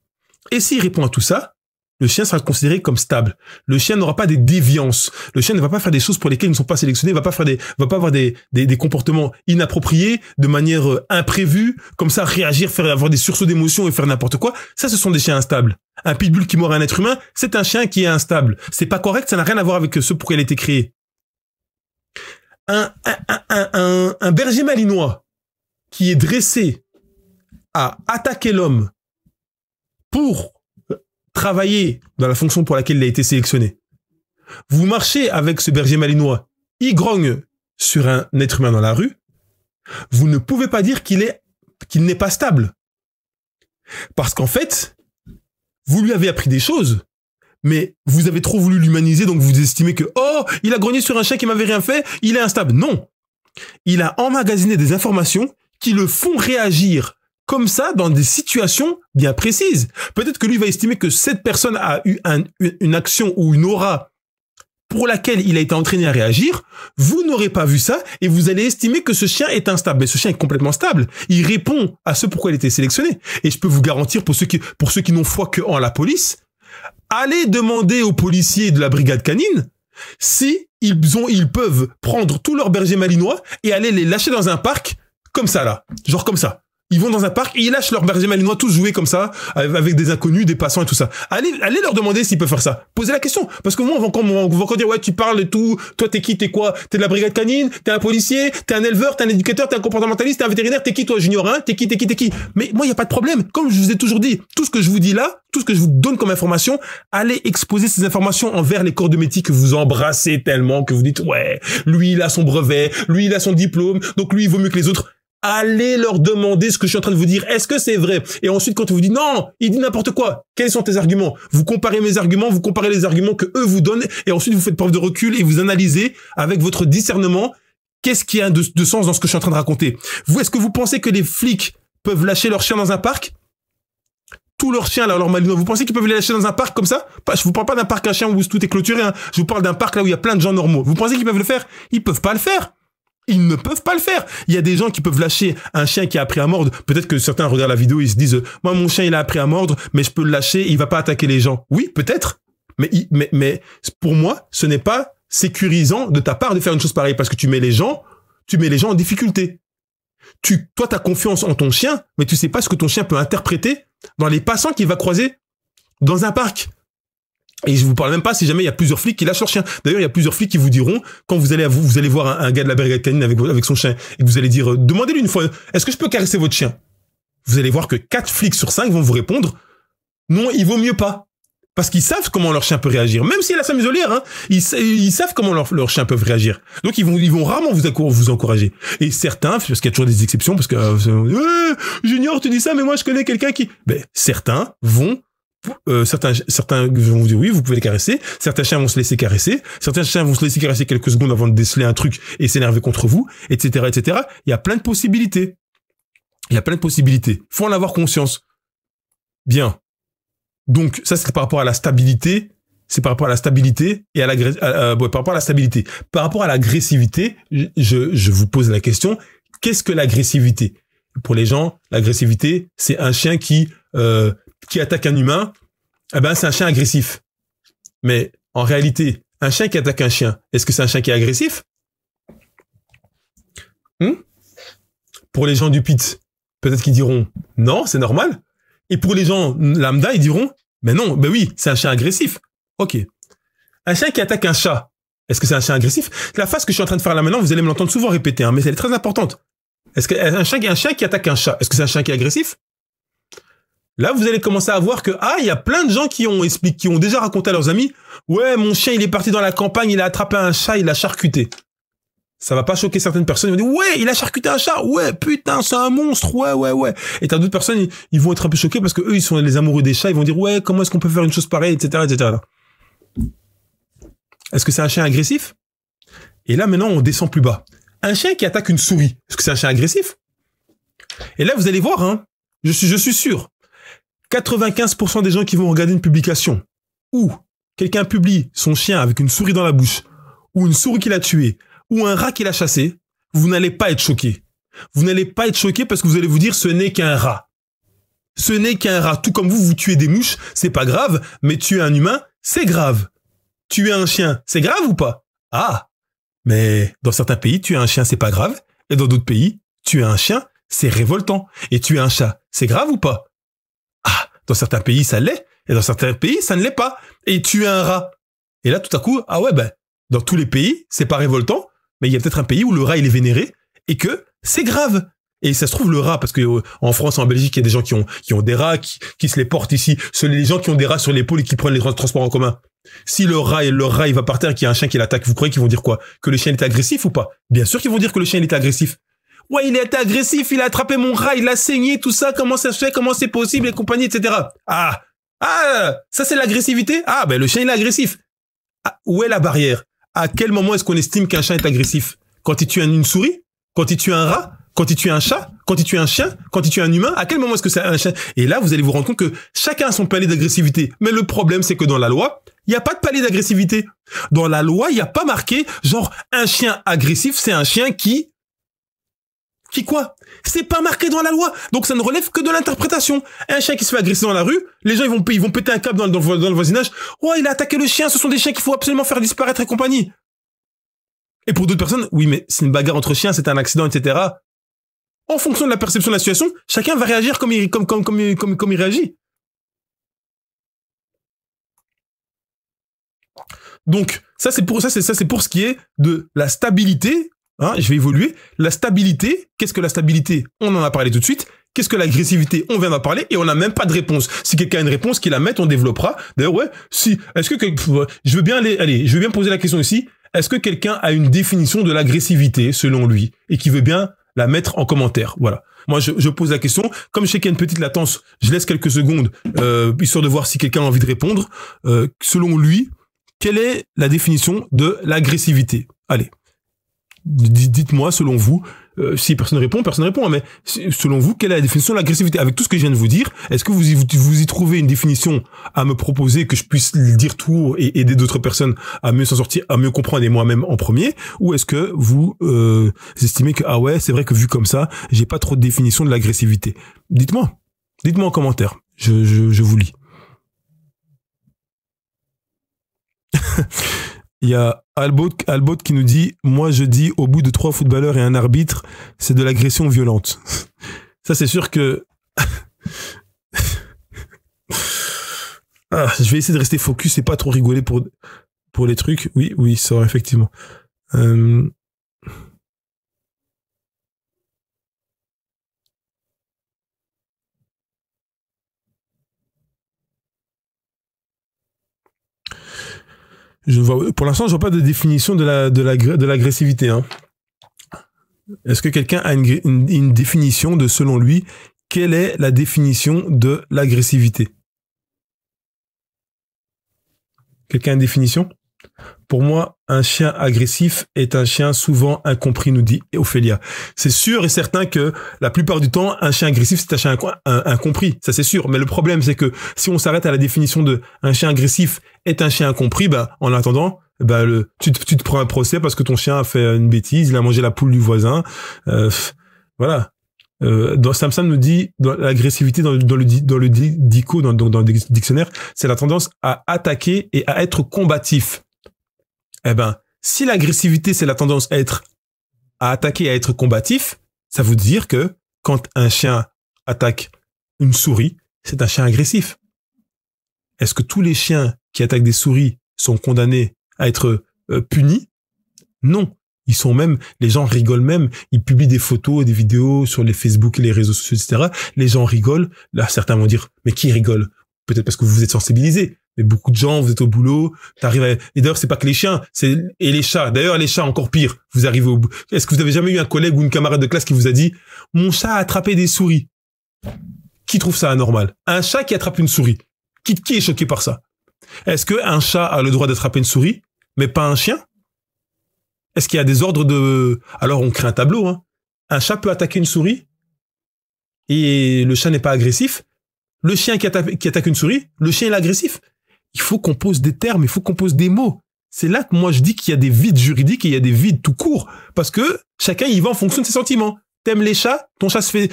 Et s'il répond à tout ça, le chien sera considéré comme stable. Le chien n'aura pas des déviances. Le chien ne va pas faire des choses pour lesquelles ils ne sont pas sélectionnés, va pas avoir des comportements inappropriés, de manière imprévue, comme ça réagir, avoir des sursauts d'émotions et faire n'importe quoi. Ça, ce sont des chiens instables. Un pitbull qui mord un être humain, c'est un chien qui est instable. C'est pas correct, ça n'a rien à voir avec ce pour quoi il a été créé. Un berger malinois qui est dressé à attaquer l'homme pour travailler dans la fonction pour laquelle il a été sélectionné. Vous marchez avec ce berger malinois, il grogne sur un être humain dans la rue, vous ne pouvez pas dire qu'il n'est pas stable. Parce qu'en fait, vous lui avez appris des choses, mais vous avez trop voulu l'humaniser, donc vous estimez que, oh, il a grogné sur un chien qui m'avait rien fait, il est instable. Non. Il a emmagasiné des informations qui le font réagir comme ça dans des situations bien précises. Peut-être que lui va estimer que cette personne a eu une action ou une aura pour laquelle il a été entraîné à réagir. Vous n'aurez pas vu ça et vous allez estimer que ce chien est instable. Mais ce chien est complètement stable. Il répond à ce pourquoi il a été sélectionné. Et je peux vous garantir, pour ceux qui n'ont foi que en la police, allez demander aux policiers de la brigade canine si ils peuvent prendre tous leurs bergers malinois et aller les lâcher dans un parc comme ça là. Genre comme ça. Ils vont dans un parc et ils lâchent leurs bergers malinois tous jouer comme ça, avec des inconnus, des passants et tout ça. Allez leur demander s'ils peuvent faire ça. Posez la question. Parce que moi, on va encore dire, ouais, tu parles et tout. Toi, t'es qui? T'es quoi? T'es de la brigade canine? T'es un policier? T'es un éleveur? T'es un éducateur? T'es un comportementaliste? T'es un vétérinaire? T'es qui, toi, junior, hein? T'es qui? Mais moi, il n'y a pas de problème. Comme je vous ai toujours dit, tout ce que je vous dis là, tout ce que je vous donne comme information, allez exposer ces informations envers les corps de métier que vous embrassez tellement que vous dites, ouais, lui, il a son brevet, lui, il a son diplôme, donc lui, il vaut mieux que les autres. Allez leur demander ce que je suis en train de vous dire. Est-ce que c'est vrai? Et ensuite, quand on vous dit non, il dit n'importe quoi. Quels sont tes arguments? Vous comparez mes arguments, vous comparez les arguments que eux vous donnent, et ensuite vous faites preuve de recul et vous analysez avec votre discernement qu'est-ce qui a de sens dans ce que je suis en train de raconter. Est-ce que vous pensez que les flics peuvent lâcher leurs chiens dans un parc? Tous leurs chiens, là, leurs malinois, vous pensez qu'ils peuvent les lâcher dans un parc comme ça? Je vous parle pas d'un parc à chiens où tout est clôturé, hein. Je vous parle d'un parc là où il y a plein de gens normaux. Vous pensez qu'ils peuvent le faire? Ils peuvent pas le faire. Ils ne peuvent pas le faire. Il y a des gens qui peuvent lâcher un chien qui a appris à mordre. Peut-être que certains regardent la vidéo et ils se disent « Moi, mon chien, il a appris à mordre, mais je peux le lâcher, il va pas attaquer les gens. » Oui, peut-être. Mais pour moi, ce n'est pas sécurisant de ta part de faire une chose pareille parce que tu mets les gens en difficulté. Toi, t'as confiance en ton chien, mais tu sais pas ce que ton chien peut interpréter dans les passants qu'il va croiser dans un parc. Et je vous parle même pas si jamais il y a plusieurs flics qui lâchent leur chien. D'ailleurs, il y a plusieurs flics qui vous diront, quand vous allez voir un gars de la brigade canine avec son chien, et que vous allez dire, demandez-lui une fois, est-ce que je peux caresser votre chien? Vous allez voir que 4 flics sur 5 vont vous répondre, non, il vaut mieux pas. Parce qu'ils savent comment leur chien peut réagir. Même s'il a sa muselière, hein, ils savent comment leur chien peut réagir. Donc ils vont rarement vous encourager. Et certains, parce qu'il y a toujours des exceptions, parce que Junior, tu dis ça, mais moi je connais quelqu'un qui... Ben, certains vont vont dire oui, vous pouvez les caresser. Certains chiens vont se laisser caresser. Certains chiens vont se laisser caresser quelques secondes avant de déceler un truc et s'énerver contre vous, etc., etc. Il y a plein de possibilités. Faut en avoir conscience. Bien. Donc, ça, c'est par rapport à la stabilité. Par rapport à la stabilité. Par rapport à l'agressivité, je vous pose la question, qu'est-ce que l'agressivité? Pour les gens, l'agressivité, c'est un chien qui attaque un humain. Eh ben, c'est un chien agressif. Mais, en réalité, un chien qui attaque un chien, est-ce que c'est un chien qui est agressif? Pour les gens du pit, peut-être qu'ils diront, non, c'est normal. Et pour les gens lambda, ils diront, mais non, ben oui, c'est un chien agressif. Ok. Un chien qui attaque un chat, est-ce que c'est un chien agressif? La phrase que je suis en train de faire là maintenant, vous allez me l'entendre souvent répéter, hein, mais elle est très importante. Est-ce qu'un chien qui attaque un chat, est-ce que c'est un chien qui est agressif? Là, vous allez commencer à voir que, il y a plein de gens qui ont déjà raconté à leurs amis, ouais, mon chien, il est parti dans la campagne, il a attrapé un chat, il l'a charcuté. Ça va pas choquer certaines personnes. Ils vont dire, ouais, il a charcuté un chat. Ouais, putain, c'est un monstre. Ouais. Et t'as d'autres personnes, ils vont être un peu choqués parce que eux, ils sont les amoureux des chats. Ils vont dire, ouais, comment est-ce qu'on peut faire une chose pareille, etc., etc. Est-ce que c'est un chien agressif? Et là, maintenant, on descend plus bas. Un chien qui attaque une souris. Est-ce que c'est un chien agressif? Et là, vous allez voir, hein. Je suis sûr. 95% des gens qui vont regarder une publication où quelqu'un publie son chien avec une souris dans la bouche ou une souris qu'il a tuée, ou un rat qui l'a chassé, vous n'allez pas être choqué. Vous n'allez pas être choqué parce que vous allez vous dire, ce n'est qu'un rat. Ce n'est qu'un rat. Tout comme vous tuez des mouches, c'est pas grave, mais tuer un humain, c'est grave. Tuer un chien, c'est grave ou pas? Mais dans certains pays, tuer un chien, c'est pas grave, et dans d'autres pays, tuer un chien, c'est révoltant. Et tuer un chat, c'est grave ou pas? Dans certains pays, ça l'est, et dans certains pays, ça ne l'est pas. Et tuer un rat. Et là, tout à coup, dans tous les pays, c'est pas révoltant, mais il y a peut-être un pays où le rat, il est vénéré et que c'est grave. Et ça se trouve, le rat, parce que en France, en Belgique, il y a des gens qui ont des rats, qui se les portent ici. Les gens qui ont des rats sur l'épaule et qui prennent les transports en commun. Si le rat, il va par terre et qu'il y a un chien qui l'attaque, vous croyez qu'ils vont dire quoi? Que le chien est agressif ou pas? Bien sûr qu'ils vont dire que le chien est agressif. Ouais, il est agressif, il a attrapé mon rat, il a saigné, tout ça, comment ça se fait, comment c'est possible, et compagnie, etc. Ça c'est l'agressivité? Le chien, il est agressif. Où est la barrière? À quel moment est-ce qu'on estime qu'un chien est agressif? Quand il tue une souris? Quand il tue un rat? Quand il tue un chat? Quand il tue un chien? Quand il tue un humain? À quel moment est-ce que c'est un chien? Et là, vous allez vous rendre compte que chacun a son palier d'agressivité. Mais le problème, c'est que dans la loi, il n'y a pas de palier d'agressivité. Dans la loi, il n'y a pas marqué, genre, un chien agressif, c'est un chien qui quoi? C'est pas marqué dans la loi. Donc ça ne relève que de l'interprétation. Un chien qui se fait agresser dans la rue, les gens ils vont péter un câble dans le voisinage. Oh, il a attaqué le chien, ce sont des chiens qu'il faut absolument faire disparaître et compagnie. Et pour d'autres personnes, oui, mais c'est une bagarre entre chiens, c'est un accident, etc. En fonction de la perception de la situation, chacun va réagir comme il réagit. Donc, ça c'est pour ce qui est de la stabilité. Je vais évoluer. La stabilité, qu'est-ce que la stabilité? On en a parlé tout de suite. Qu'est-ce que l'agressivité? On vient d'en parler et on n'a même pas de réponse. Si quelqu'un a une réponse, qu'il la mette, on développera. D'ailleurs, je veux bien poser la question ici. Est-ce que quelqu'un a une définition de l'agressivité selon lui et qui veut bien la mettre en commentaire? Voilà. Moi, je pose la question. Comme je sais qu'il y a une petite latence, je laisse quelques secondes, histoire de voir si quelqu'un a envie de répondre. Selon lui, quelle est la définition de l'agressivité? Allez. Dites-moi, selon vous, si personne ne répond, mais selon vous, quelle est la définition de l'agressivité? Avec tout ce que je viens de vous dire, est-ce que vous y trouvez une définition à me proposer que je puisse le dire tout et aider d'autres personnes à mieux s'en sortir, à mieux comprendre et moi-même en premier? Ou est-ce que vous estimez que, c'est vrai que vu comme ça, j'ai pas trop de définition de l'agressivité? Dites-moi en commentaire, je vous lis. Il y a Albot qui nous dit, moi je dis, au bout de 3 footballeurs et un arbitre, c'est de l'agression violente. Ça, c'est sûr que... je vais essayer de rester focus et pas trop rigoler pour les trucs. Oui, ça va, effectivement. Pour l'instant, je vois pas de définition de l'agressivité. Hein. Est-ce que quelqu'un a une définition de, selon lui, quelle est la définition de l'agressivité? Quelqu'un a une définition? Pour moi, un chien agressif est un chien souvent incompris, nous dit Ophélia. C'est sûr et certain que la plupart du temps, un chien agressif, c'est un chien incompris. Ça, c'est sûr. Mais le problème, c'est que si on s'arrête à la définition de un chien agressif est un chien incompris, en attendant, tu te prends un procès parce que ton chien a fait une bêtise, il a mangé la poule du voisin. Voilà. Samson nous dit, dans l'agressivité dans le dictionnaire, c'est la tendance à attaquer et à être combatif. Si l'agressivité, c'est la tendance à attaquer et à être combatif, ça veut dire que quand un chien attaque une souris, c'est un chien agressif. Est-ce que tous les chiens qui attaquent des souris sont condamnés à être punis? Non. Les gens rigolent même, ils publient des photos, des vidéos sur les Facebook et les réseaux sociaux, etc. Les gens rigolent. Là, certains vont dire, mais qui rigole? Peut-être parce que vous êtes sensibilisés. Mais beaucoup de gens, vous êtes au boulot, et d'ailleurs, c'est pas que les chiens, et les chats. D'ailleurs, les chats, encore pire. Vous arrivez au bout. Est-ce que vous avez jamais eu un collègue ou une camarade de classe qui vous a dit, mon chat a attrapé des souris? Qui trouve ça anormal? Un chat qui attrape une souris. Qui est choqué par ça? Est-ce qu'un chat a le droit d'attraper une souris, mais pas un chien? Est-ce qu'il y a des ordres de... Alors, on crée un tableau, hein. Un chat peut attaquer une souris, et le chat n'est pas agressif. Le chien qui attaque une souris, le chien est agressif. Il faut qu'on pose des termes, il faut qu'on pose des mots. C'est là que moi je dis qu'il y a des vides juridiques et il y a des vides tout court. Parce que chacun y va en fonction de ses sentiments. T'aimes les chats, un chat se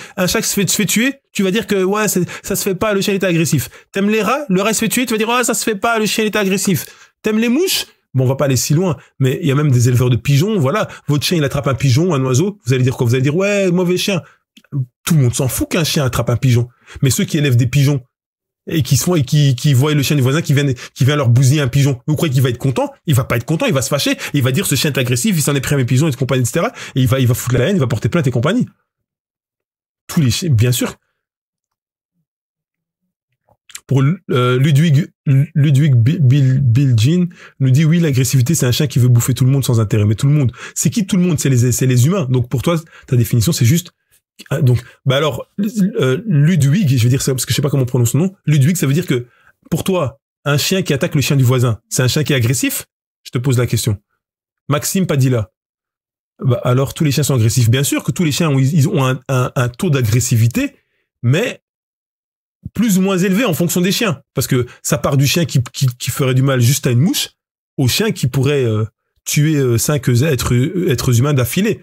fait tuer, tu vas dire que ouais, ça se fait pas, le chien est agressif. T'aimes les rats, le rat se fait tuer, tu vas dire ouais, ça se fait pas, le chien est agressif. T'aimes les mouches? Bon, on va pas aller si loin, mais il y a même des éleveurs de pigeons, voilà. Votre chien, il attrape un pigeon, un oiseau, vous allez dire quoi? Vous allez dire ouais, mauvais chien. Tout le monde s'en fout qu'un chien attrape un pigeon. Mais ceux qui élèvent des pigeons, et qui voient le chien du voisin qui vient leur bousiller un pigeon. Vous croyez qu'il va être content? Il va pas être content, il va se fâcher, et il va dire ce chien est agressif, il s'en est pris à mes pigeons et compagnie, etc. Et il va foutre la haine, il va porter plainte et compagnie. Tous les chiens, bien sûr. Pour Ludwig Bilgin nous dit oui, l'agressivité c'est un chien qui veut bouffer tout le monde sans intérêt. Mais tout le monde, c'est qui tout le monde? C'est les humains. Donc pour toi, ta définition c'est juste. Donc, alors, Ludwig, je vais dire ça parce que je sais pas comment on prononce son nom. Ludwig, ça veut dire que, pour toi, un chien qui attaque le chien du voisin, c'est un chien qui est agressif? Je te pose la question. Maxime Padilla. Alors, tous les chiens sont agressifs. Bien sûr que tous les chiens ils ont un taux d'agressivité, mais plus ou moins élevé en fonction des chiens. Parce que ça part du chien qui ferait du mal juste à une mouche, au chien qui pourrait tuer 5 êtres humains d'affilée.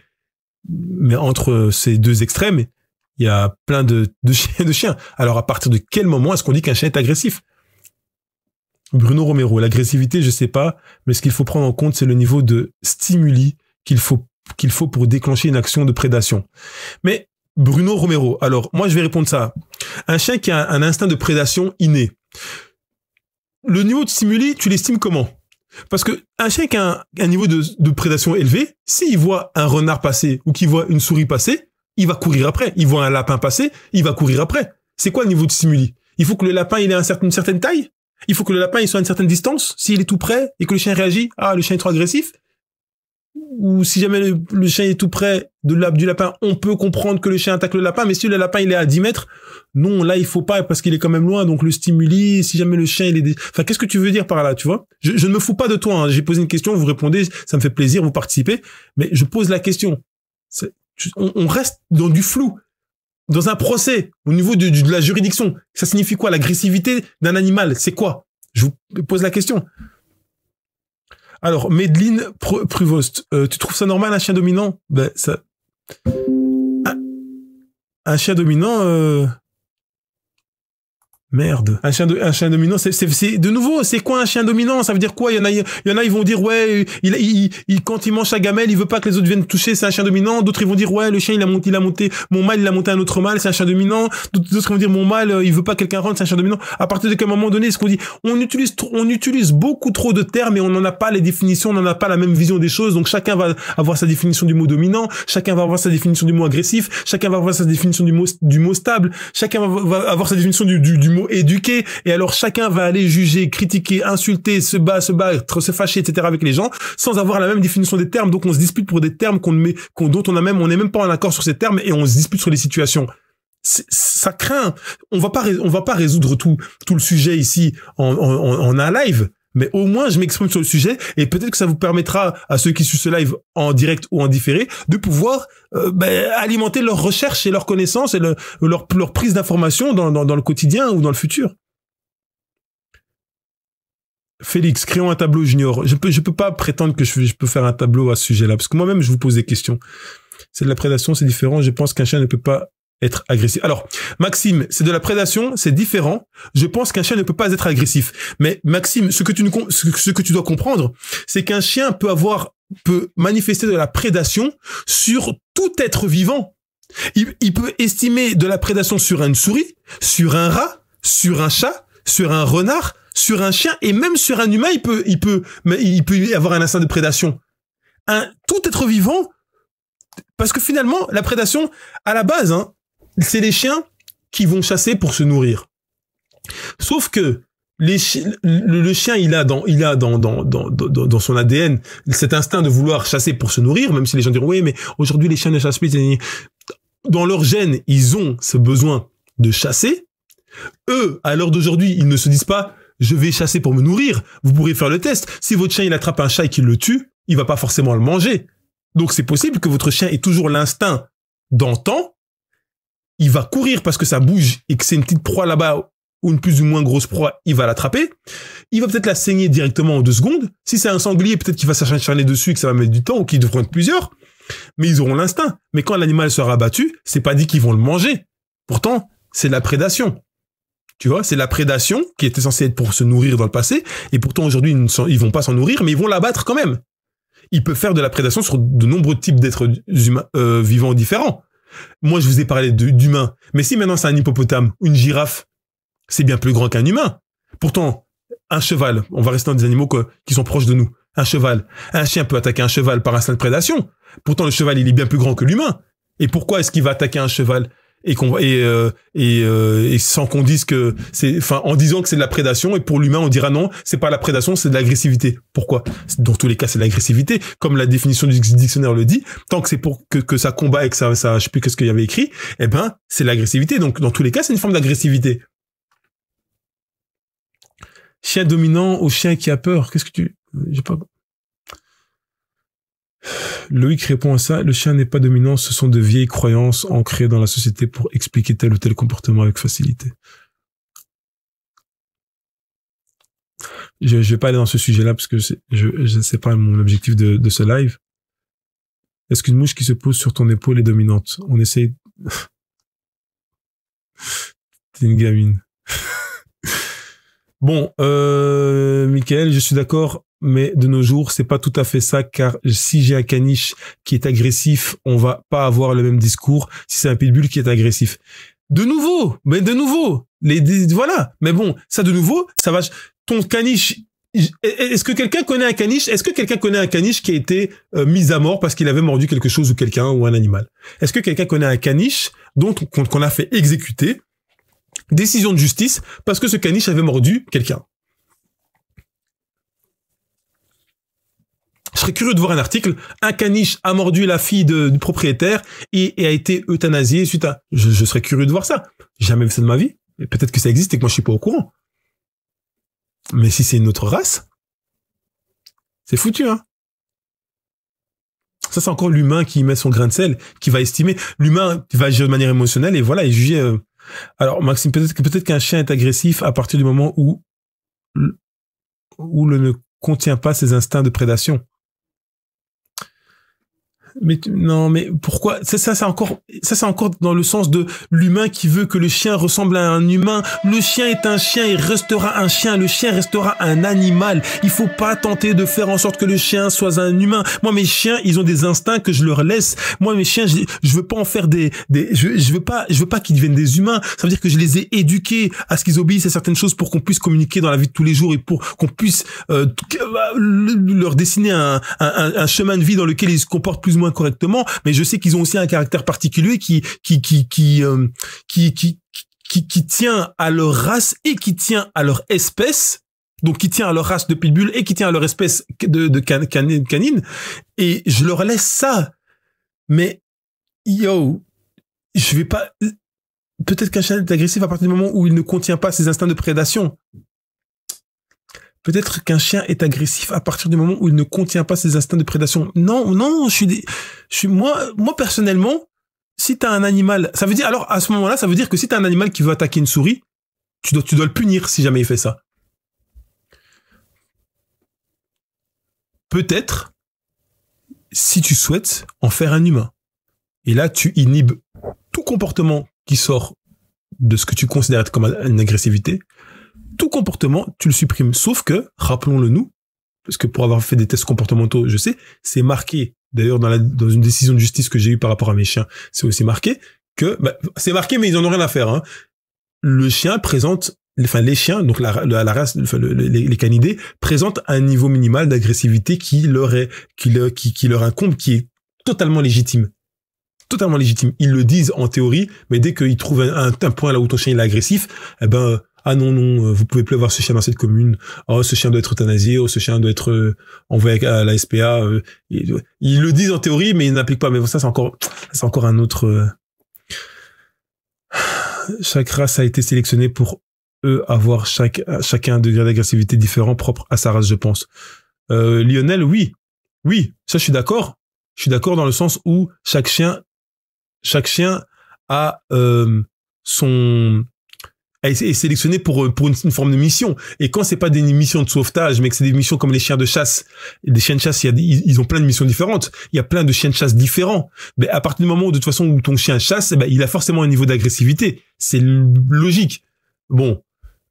Mais entre ces deux extrêmes, il y a plein de chiens. Alors, à partir de quel moment est-ce qu'on dit qu'un chien est agressif? Bruno Romero, l'agressivité, je sais pas, mais ce qu'il faut prendre en compte, c'est le niveau de stimuli qu'il faut pour déclencher une action de prédation. Mais, Bruno Romero, alors, moi, je vais répondre ça. Un chien qui a un instinct de prédation inné. Le niveau de stimuli, tu l'estimes comment? Parce que un chien qui a un niveau de prédation élevé, s'il voit un renard passer ou qu'il voit une souris passer, il va courir après. Il voit un lapin passer, il va courir après. C'est quoi le niveau de stimuli? Il faut que le lapin il ait une certaine taille? Il faut que le lapin il soit à une certaine distance? S'il est tout près et que le chien réagit, ah, le chien est trop agressif? Ou si jamais le chien est tout près du lapin, on peut comprendre que le chien attaque le lapin, mais si le lapin il est à 10 mètres, non, là il faut pas parce qu'il est quand même loin, donc le stimuli, si jamais le chien il est... Enfin, qu'est-ce que tu veux dire par là, tu vois? Je ne me fous pas de toi, hein. J'ai posé une question, vous répondez, ça me fait plaisir, vous participez, mais je pose la question. On reste dans du flou, dans un procès, au niveau de la juridiction. Ça signifie quoi, l'agressivité d'un animal? C'est quoi? Je vous pose la question. Alors, Medline Pruvost, tu trouves ça normal un chien dominant? Ben, ça... Un chien dominant... Merde. Un chien dominant, c'est de nouveau, c'est quoi un chien dominant? Ça veut dire quoi? Il y en a, ils vont dire, ouais, quand il mange sa gamelle, il veut pas que les autres viennent toucher, c'est un chien dominant. D'autres, ils vont dire, ouais, le chien, il a monté, mon mâle, il a monté un autre mâle, c'est un chien dominant. D'autres vont dire, mon mâle, il veut pas que quelqu'un rentre, c'est un chien dominant. À partir de quel moment donné, ce qu'on dit, on utilise beaucoup trop de termes et on n'en a pas les définitions, on n'en a pas la même vision des choses. Donc, chacun va avoir sa définition du mot dominant, chacun va avoir sa définition du mot agressif, chacun va avoir sa définition du mot stable, chacun va avoir sa définition du mot éduqué. Et alors chacun va aller juger, critiquer, insulter, se battre, se fâcher, etc. avec les gens, sans avoir la même définition des termes. Donc on se dispute pour des termes dont on n'est même pas en accord sur ces termes et on se dispute sur les situations. Ça craint. On va pas résoudre tout le sujet ici en un live. Mais au moins, je m'exprime sur le sujet et peut-être que ça vous permettra à ceux qui suivent ce live en direct ou en différé de pouvoir alimenter leurs recherches et leurs connaissances et leur prise d'information dans le quotidien ou dans le futur. Félix, créons un tableau junior. Je peux pas prétendre que je peux faire un tableau à ce sujet-là, parce que moi-même, je vous pose des questions. C'est de la prédation, c'est différent. Je pense qu'un chien ne peut pas être agressif. Alors, Maxime, c'est de la prédation, c'est différent. Je pense qu'un chien ne peut pas être agressif. Mais Maxime, ce que tu dois comprendre, c'est qu'un chien peut manifester de la prédation sur tout être vivant. Il peut estimer de la prédation sur une souris, sur un rat, sur un chat, sur un renard, sur un chien et même sur un humain, il peut avoir un instinct de prédation. Tout être vivant, parce que finalement, la prédation, à la base, c'est les chiens qui vont chasser pour se nourrir. Sauf que le chien, il a dans son ADN cet instinct de vouloir chasser pour se nourrir, même si les gens diront oui, mais aujourd'hui les chiens ne chassent plus. Dans leur gène, ils ont ce besoin de chasser. Eux, à l'heure d'aujourd'hui, ils ne se disent pas je vais chasser pour me nourrir. Vous pourrez faire le test. Si votre chien il attrape un chat et qu'il le tue, il va pas forcément le manger. Donc c'est possible que votre chien ait toujours l'instinct d'antan. Il va courir parce que ça bouge et que c'est une petite proie là-bas ou une plus ou moins grosse proie, il va l'attraper. Il va peut-être la saigner directement en 2 secondes. Si c'est un sanglier, peut-être qu'il va s'acharner dessus et que ça va mettre du temps ou qu'ils devront être plusieurs. Mais ils auront l'instinct. Mais quand l'animal sera abattu, c'est pas dit qu'ils vont le manger. Pourtant, c'est de la prédation. Tu vois, c'est la prédation qui était censée être pour se nourrir dans le passé. Et pourtant, aujourd'hui, ils vont pas s'en nourrir, mais ils vont l'abattre quand même. Ils peuvent faire de la prédation sur de nombreux types d'êtres vivants différents. Moi, je vous ai parlé d'humains. Mais si maintenant c'est un hippopotame ou une girafe, c'est bien plus grand qu'un humain. Pourtant, un cheval, on va rester dans des animaux qui sont proches de nous. Un cheval. Un chien peut attaquer un cheval par instinct de prédation. Pourtant, le cheval, il est bien plus grand que l'humain. Et pourquoi est-ce qu'il va attaquer un cheval et sans qu'on dise que en disant que c'est de la prédation, et pour l'humain on dira non, c'est pas la prédation, c'est de l'agressivité. Pourquoi? Dans tous les cas c'est de l'agressivité, comme la définition du dictionnaire le dit. Tant que c'est pour que ça combat et que ça je sais plus qu'est-ce qu'il y avait écrit, eh ben c'est l'agressivité. Donc dans tous les cas c'est une forme d'agressivité. Chien dominant au chien qui a peur. Qu'est-ce que j'ai pas. Loïc répond à ça, le chien n'est pas dominant, ce sont de vieilles croyances ancrées dans la société pour expliquer tel ou tel comportement avec facilité. Je vais pas aller dans ce sujet-là parce que je sais pas mon objectif de ce live. Est-ce qu'une mouche qui se pose sur ton épaule est dominante? On essaye... T'es une gamine. Bon, Michael, je suis d'accord, mais de nos jours, c'est pas tout à fait ça, car si j'ai un caniche qui est agressif, on va pas avoir le même discours si c'est un pitbull qui est agressif. De nouveau, voilà. Mais bon, ça de nouveau, ça va... Ton caniche... Est-ce que quelqu'un connaît un caniche? Est-ce que quelqu'un connaît un caniche qui a été mis à mort parce qu'il avait mordu quelque chose ou quelqu'un ou un animal? Est-ce que quelqu'un connaît un caniche qu'on a fait exécuter? Décision de justice parce que ce caniche avait mordu quelqu'un. Je serais curieux de voir un article. Un caniche a mordu la fille du propriétaire et a été euthanasié suite à... Je serais curieux de voir ça. J'ai jamais vu ça de ma vie. Peut-être que ça existe et que moi je suis pas au courant. Mais si c'est une autre race, c'est foutu, hein. Ça, c'est encore l'humain qui met son grain de sel, qui va estimer. L'humain va agir de manière émotionnelle et voilà, et juger... Alors, Maxime, peut-être qu'un chien est agressif à partir du moment où le ne contient pas ses instincts de prédation. Non, mais pourquoi? Ça, c'est encore dans le sens de l'humain qui veut que le chien ressemble à un humain. Le chien est un chien, il restera un chien. Le chien restera un animal. Il faut pas tenter de faire en sorte que le chien soit un humain. Moi, mes chiens, ils ont des instincts que je leur laisse. Moi, mes chiens, je veux pas en faire je veux pas qu'ils deviennent des humains. Ça veut dire que je les ai éduqués à ce qu'ils obéissent à certaines choses pour qu'on puisse communiquer dans la vie de tous les jours et pour qu'on puisse leur dessiner un chemin de vie dans lequel ils se comportent plus ou moins correctement, mais je sais qu'ils ont aussi un caractère particulier qui tient à leur race et qui tient à leur espèce, donc qui tient à leur race de pitbull et qui tient à leur espèce de canine, et je leur laisse ça. Mais yo, je vais pas. Peut-être qu'un chien est agressif à partir du moment où il ne contient pas ses instincts de prédation. Peut-être qu'un chien est agressif à partir du moment où il ne contient pas ses instincts de prédation. Non, moi personnellement, si t'as un animal, ça veut dire, alors à ce moment-là, ça veut dire que si t'as un animal qui veut attaquer une souris, tu dois le punir si jamais il fait ça. Peut-être, si tu souhaites en faire un humain. Et là, tu inhibes tout comportement qui sort de ce que tu considères comme une agressivité. Tout comportement, tu le supprimes. Sauf que, rappelons-le nous, parce que pour avoir fait des tests comportementaux, je sais, c'est marqué, d'ailleurs dans une décision de justice que j'ai eue par rapport à mes chiens, c'est aussi marqué que, c'est marqué mais ils en ont rien à faire, hein. Le chien présente, les chiens, donc la race, les canidés, présentent un niveau minimal d'agressivité qui leur incombe, qui est totalement légitime. Totalement légitime. Ils le disent en théorie, mais dès qu'ils trouvent un point là où ton chien il est agressif, ah non, vous pouvez plus avoir ce chien dans cette commune. Oh, ce chien doit être euthanasié. Oh, ce chien doit être envoyé à la SPA. Ils le disent en théorie, mais ils n'appliquent pas. Mais bon, ça, c'est encore un autre. Chaque race a été sélectionnée pour avoir chacun un degré d'agressivité différent propre à sa race, je pense. Lionel, oui, ça, je suis d'accord. Je suis d'accord dans le sens où chaque chien a est sélectionné pour une forme de mission. Et quand c'est pas des missions de sauvetage, mais que c'est des missions comme les chiens de chasse, des chiens de chasse, ils ont plein de missions différentes. Il y a plein de chiens de chasse différents. Mais à partir du moment où, de toute façon, où ton chien chasse, il a forcément un niveau d'agressivité. C'est logique. Bon.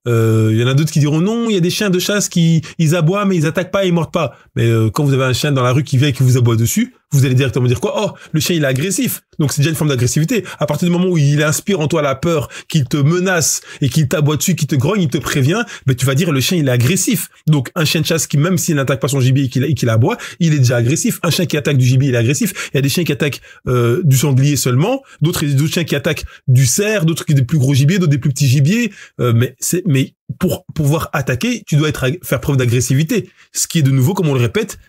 Il y en a d'autres qui diront non, il y a des chiens de chasse ils aboient, mais ils attaquent pas, ils mordent pas. Mais quand vous avez un chien dans la rue qui vient et qui vous aboie dessus, vous allez directement dire quoi? Oh, le chien il est agressif. Donc c'est déjà une forme d'agressivité. À partir du moment où il inspire en toi la peur, qu'il te menace et qu'il t'aboie dessus, qu'il te grogne, il te prévient, tu vas dire le chien il est agressif. Donc un chien de chasse qui, même s'il n'attaque pas son gibier et qu'il aboie, il est déjà agressif. Un chien qui attaque du gibier, il est agressif. Il y a des chiens qui attaquent du sanglier seulement, d'autres chiens qui attaquent du cerf, d'autres qui des plus gros gibiers, d'autres des plus petits gibiers. Mais pour pouvoir attaquer, tu dois faire preuve d'agressivité. Ce qui est de nouveau, comme on le répète,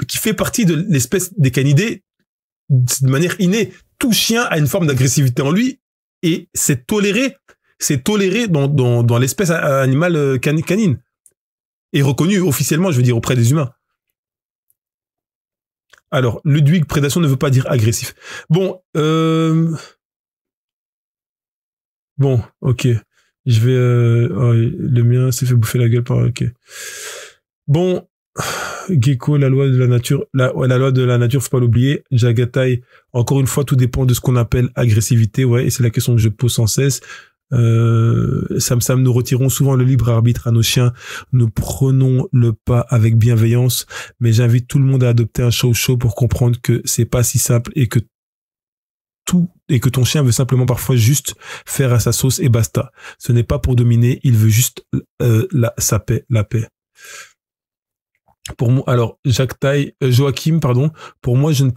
qui fait partie de l'espèce des canidés de manière innée. Tout chien a une forme d'agressivité en lui et c'est toléré dans l'espèce animale canine. Et reconnu officiellement, je veux dire, auprès des humains. Alors, Ludwig, prédation ne veut pas dire agressif. Bon, ok. Je vais... le mien s'est fait bouffer la gueule par... Ok. Bon, Gecko, la loi de la nature... La loi de la nature, faut pas l'oublier. Jagatai, encore une fois, tout dépend de ce qu'on appelle agressivité. Ouais, et c'est la question que je pose sans cesse. Sam, nous retirons souvent le libre arbitre à nos chiens. Nous prenons le pas avec bienveillance. Mais j'invite tout le monde à adopter un show pour comprendre que c'est pas si simple et que ton chien veut simplement parfois juste faire à sa sauce et basta. Ce n'est pas pour dominer, il veut juste la paix. Pour moi, alors Joachim, pardon. Pour moi, je ne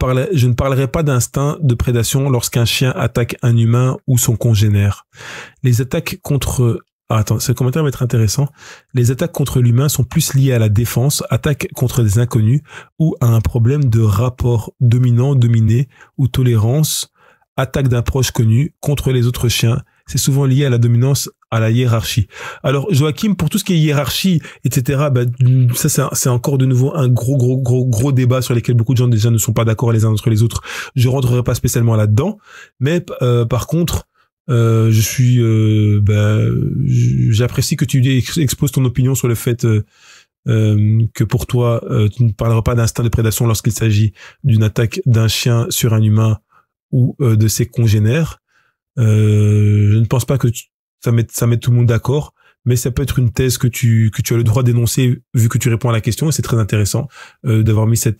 parlerai pas d'instinct de prédation lorsqu'un chien attaque un humain ou son congénère. Les attaques contre ce commentaire va être intéressant. Les attaques contre l'humain sont plus liées à la défense, attaques contre des inconnus ou à un problème de rapport dominant-dominé ou tolérance. Attaque d'un proche connu contre les autres chiens, c'est souvent lié à la dominance, à la hiérarchie. Alors Joachim, pour tout ce qui est hiérarchie, etc., ça c'est encore de nouveau un gros débat sur lequel beaucoup de gens déjà ne sont pas d'accord les uns entre les autres. Je rentrerai pas spécialement là-dedans, mais par contre, j'apprécie que tu exposes ton opinion sur le fait que pour toi, tu ne parleras pas d'instinct de prédation lorsqu'il s'agit d'une attaque d'un chien sur un humain ou de ses congénères. Je ne pense pas que ça mette tout le monde d'accord, mais ça peut être une thèse que tu as le droit d'énoncer vu que tu réponds à la question, et c'est très intéressant d'avoir mis ce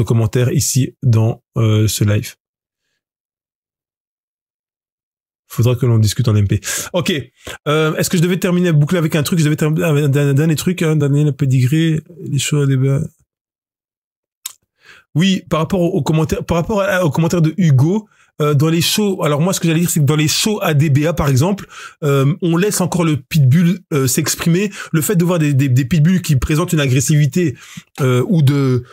commentaire ici dans ce live. Faudra que l'on discute en MP. Ok. Est-ce que je devais terminer boucler avec un truc? Je devais terminer avec un dernier truc, un dernier pédigré, les choses à débat. Oui, par rapport aux commentaires, aux commentaires de Hugo, dans les shows, alors moi ce que j'allais dire c'est que dans les shows ADBA par exemple, on laisse encore le pitbull s'exprimer. Le fait de voir des pitbulls qui présentent une agressivité ou de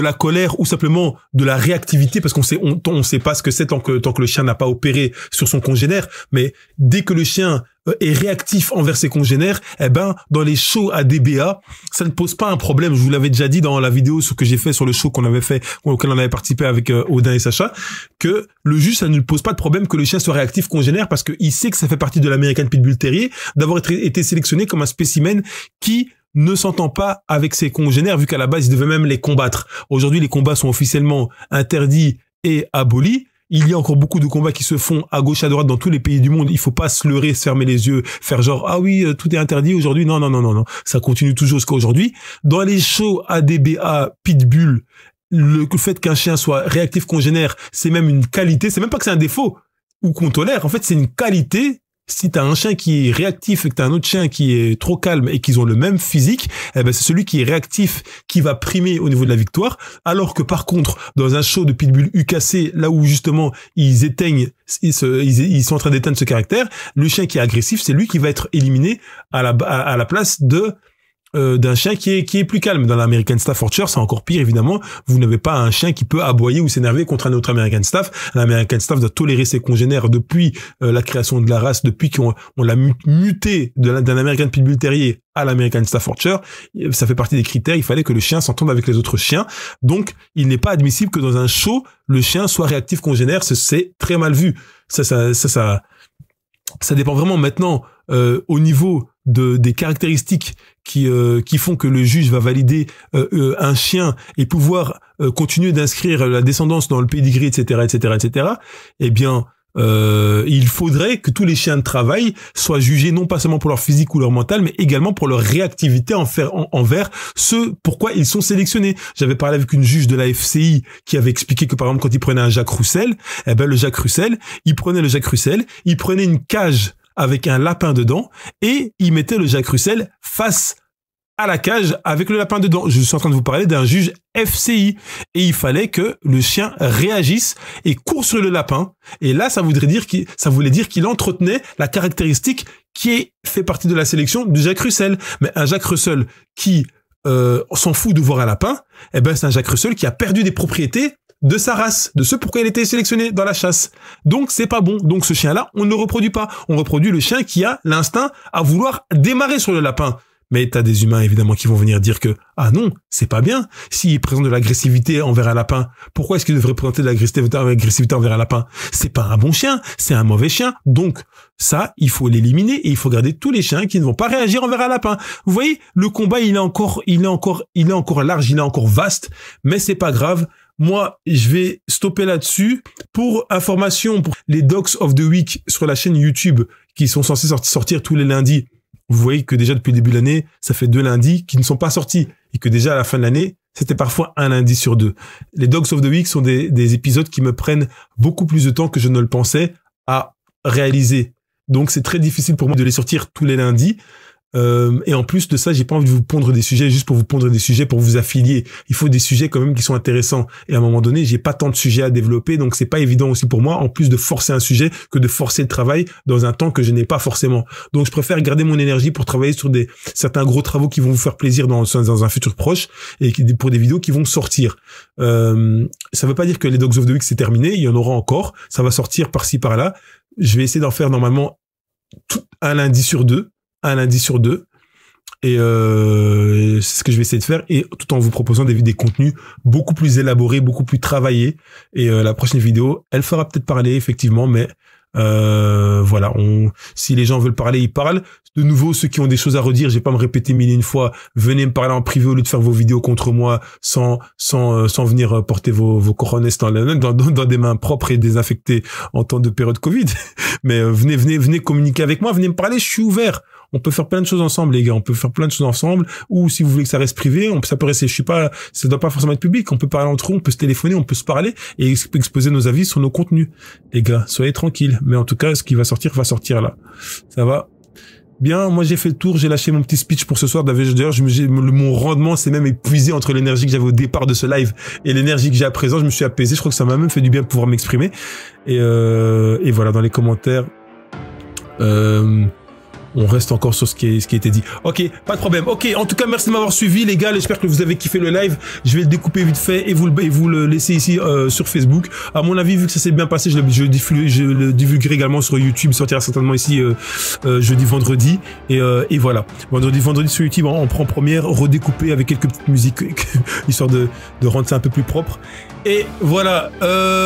la colère ou simplement de la réactivité, parce on sait pas ce que c'est tant que le chien n'a pas opéré sur son congénère, mais dès que le chien est réactif envers ses congénères, eh ben dans les shows à DBA, ça ne pose pas un problème. Je vous l'avais déjà dit dans la vidéo que j'ai fait sur le show qu'on avait fait, auquel on avait participé avec Odin et Sacha, que le juge, ça ne pose pas de problème que le chien soit réactif congénère, parce qu'il sait que ça fait partie de l'American Pitbull Terrier d'avoir été sélectionné comme un spécimen qui ne s'entend pas avec ses congénères, vu qu'à la base, il devait même les combattre. Aujourd'hui, les combats sont officiellement interdits et abolis. Il y a encore beaucoup de combats qui se font à gauche, à droite dans tous les pays du monde. Il faut pas se leurrer, se fermer les yeux, faire genre, ah oui, tout est interdit aujourd'hui. Non, non, non, non, non. Ça continue toujours jusqu'à aujourd'hui. Dans les shows ADBA, Pitbull, le fait qu'un chien soit réactif congénère, c'est même une qualité. C'est même pas que c'est un défaut ou qu'on tolère. En fait, c'est une qualité. Si t'as un chien qui est réactif et que t'as un autre chien qui est trop calme et qu'ils ont le même physique, eh ben c'est celui qui est réactif qui va primer au niveau de la victoire. Alors que par contre, dans un show de Pitbull UKC, là où justement ils sont en train d'éteindre ce caractère, le chien qui est agressif, c'est lui qui va être éliminé à la place d'un chien qui est plus calme. Dans l'American Staffordshire, c'est encore pire, évidemment. Vous n'avez pas un chien qui peut aboyer ou s'énerver contre un autre American Staff. L'American Staff doit tolérer ses congénères depuis la création de la race, depuis qu'on l'a muté d'un American Pitbull Terrier à l'American Staffordshire. Ça fait partie des critères. Il fallait que le chien s'entende avec les autres chiens. Donc, il n'est pas admissible que dans un show, le chien soit réactif congénère. C'est très mal vu. Ça dépend vraiment maintenant au niveau des caractéristiques qui font que le juge va valider un chien et pouvoir continuer d'inscrire la descendance dans le pédigré, etc., etc., etc. Eh bien, il faudrait que tous les chiens de travail soient jugés non pas seulement pour leur physique ou leur mental, mais également pour leur réactivité envers ce pourquoi ils sont sélectionnés. J'avais parlé avec une juge de la FCI qui avait expliqué que par exemple quand il prenait un Jack Russell, eh ben le Jack Russell, il prenait une cage avec un lapin dedans et il mettait le Jack Russell face à la cage avec le lapin dedans. Je suis en train de vous parler d'un juge FCI et il fallait que le chien réagisse et court sur le lapin. Et là, ça voulait dire qu'il entretenait la caractéristique qui fait partie de la sélection du Jack Russell. Mais un Jack Russell qui s'en fout de voir un lapin, eh ben c'est un Jack Russell qui a perdu des propriétés de sa race, de ce pourquoi il était sélectionné dans la chasse. Donc c'est pas bon. Donc ce chien-là, on ne le reproduit pas. On reproduit le chien qui a l'instinct à vouloir démarrer sur le lapin. Mais t'as des humains évidemment qui vont venir dire que ah non, c'est pas bien. S'il présente de l'agressivité envers un lapin, pourquoi est-ce qu'il devrait présenter de l'agressivité envers un lapin? C'est pas un bon chien, c'est un mauvais chien. Donc ça, il faut l'éliminer et il faut garder tous les chiens qui ne vont pas réagir envers un lapin. Vous voyez, le combat il est encore large, il est encore vaste, mais c'est pas grave. Moi, je vais stopper là-dessus. Pour information, pour les Dogs of the Week sur la chaîne YouTube qui sont censés sortir tous les lundis, vous voyez que déjà depuis le début de l'année, ça fait 2 lundis qui ne sont pas sortis et que déjà à la fin de l'année, c'était parfois un lundi sur 2. Les Dogs of the Week sont des épisodes qui me prennent beaucoup plus de temps que je ne le pensais à réaliser. Donc c'est très difficile pour moi de les sortir tous les lundis. Et en plus de ça, j'ai pas envie de vous pondre des sujets juste pour vous pondre des sujets pour vous affilier. Il faut des sujets quand même qui sont intéressants. Et à un moment donné, j'ai pas tant de sujets à développer, donc c'est pas évident aussi pour moi, en plus de forcer un sujet, que de forcer le travail dans un temps que je n'ai pas forcément. Donc je préfère garder mon énergie pour travailler sur certains gros travaux qui vont vous faire plaisir dans un futur proche et pour des vidéos qui vont sortir. Ça veut pas dire que les Dogs of the Week c'est terminé, il y en aura encore. Ça va sortir par-ci par-là. Je vais essayer d'en faire normalement un lundi sur 2. Et c'est ce que je vais essayer de faire, et tout en vous proposant des contenus beaucoup plus élaborés, beaucoup plus travaillés. Et la prochaine vidéo, elle fera peut-être parler effectivement, mais Voilà, si les gens veulent parler, ils parlent. De nouveau, ceux qui ont des choses à redire, je vais pas me répéter mille et une fois, venez me parler en privé au lieu de faire vos vidéos contre moi sans venir porter vos coronets dans des mains propres et désinfectées en temps de période Covid. Mais venez communiquer avec moi, venez me parler, je suis ouvert. On peut faire plein de choses ensemble, les gars. On peut faire plein de choses ensemble. Ou si vous voulez que ça reste privé, ça peut rester. Ça doit pas forcément être public. On peut parler entre eux, on peut se téléphoner, on peut se parler et exposer nos avis sur nos contenus. Les gars, soyez tranquilles. Mais en tout cas, ce qui va sortir là. Ça va. Bien, moi j'ai fait le tour, j'ai lâché mon petit speech pour ce soir. D'ailleurs, mon rendement s'est même épuisé entre l'énergie que j'avais au départ de ce live et l'énergie que j'ai à présent. Je me suis apaisé. Je crois que ça m'a même fait du bien de pouvoir m'exprimer. Et voilà, dans les commentaires. On reste encore sur ce qui a été dit. Ok, pas de problème. Ok, en tout cas, merci de m'avoir suivi, les gars. J'espère que vous avez kiffé le live. Je vais le découper vite fait et vous le laisser ici sur Facebook. À mon avis, vu que ça s'est bien passé, je le divulguerai également sur YouTube. Il sortira certainement ici jeudi, vendredi. Et voilà. Vendredi sur YouTube, on prend première, redécoupé avec quelques petites musiques, histoire de rendre ça un peu plus propre. Et voilà,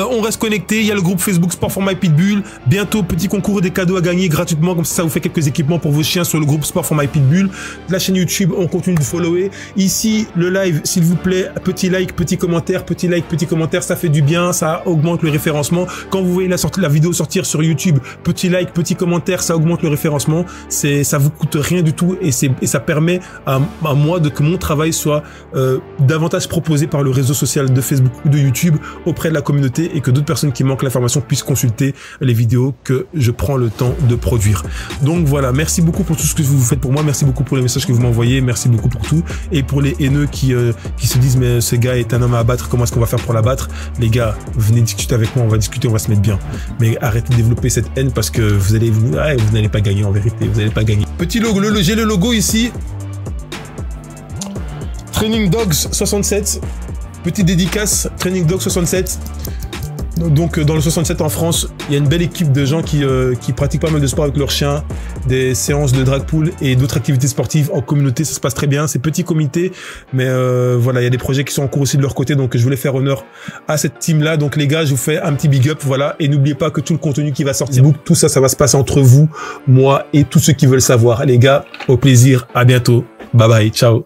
on reste connecté. Il y a le groupe Facebook Sport for My Pitbull. Bientôt, petit concours, des cadeaux à gagner gratuitement. Comme ça vous fait quelques équipements pour vos chiens sur le groupe Sport for My Pitbull. La chaîne YouTube, on continue de follower. Ici, le live, s'il vous plaît, petit like, petit commentaire, petit like, petit commentaire. Ça fait du bien, ça augmente le référencement. Quand vous voyez la vidéo sortir sur YouTube, petit like, petit commentaire, ça augmente le référencement. Ça vous coûte rien du tout et ça permet à moi que mon travail soit davantage proposé par le réseau social de Facebook ou de YouTube auprès de la communauté et que d'autres personnes qui manquent l'information puissent consulter les vidéos que je prends le temps de produire. Donc voilà, merci beaucoup pour tout ce que vous faites pour moi, merci beaucoup pour les messages que vous m'envoyez, merci beaucoup pour tout. Et pour les haineux qui se disent mais ce gars est un homme à abattre, comment est-ce qu'on va faire pour l'abattre? Les gars, venez discuter avec moi, on va discuter, on va se mettre bien. Mais arrêtez de développer cette haine parce que vous n'allez pas gagner en vérité, vous n'allez pas gagner. Petit logo, j'ai le logo ici. Training Dogs 67. Petite dédicace, Training Dog 67. Donc dans le 67 en France, il y a une belle équipe de gens qui pratiquent pas mal de sport avec leurs chiens, des séances de drag pool et d'autres activités sportives en communauté, ça se passe très bien, c'est petit comité, mais voilà, il y a des projets qui sont en cours aussi de leur côté, donc je voulais faire honneur à cette team là. Donc les gars, je vous fais un petit big up, voilà, et n'oubliez pas que tout le contenu qui va sortir, tout ça, ça va se passer entre vous, moi et tous ceux qui veulent savoir. Les gars, au plaisir, à bientôt, bye bye, ciao.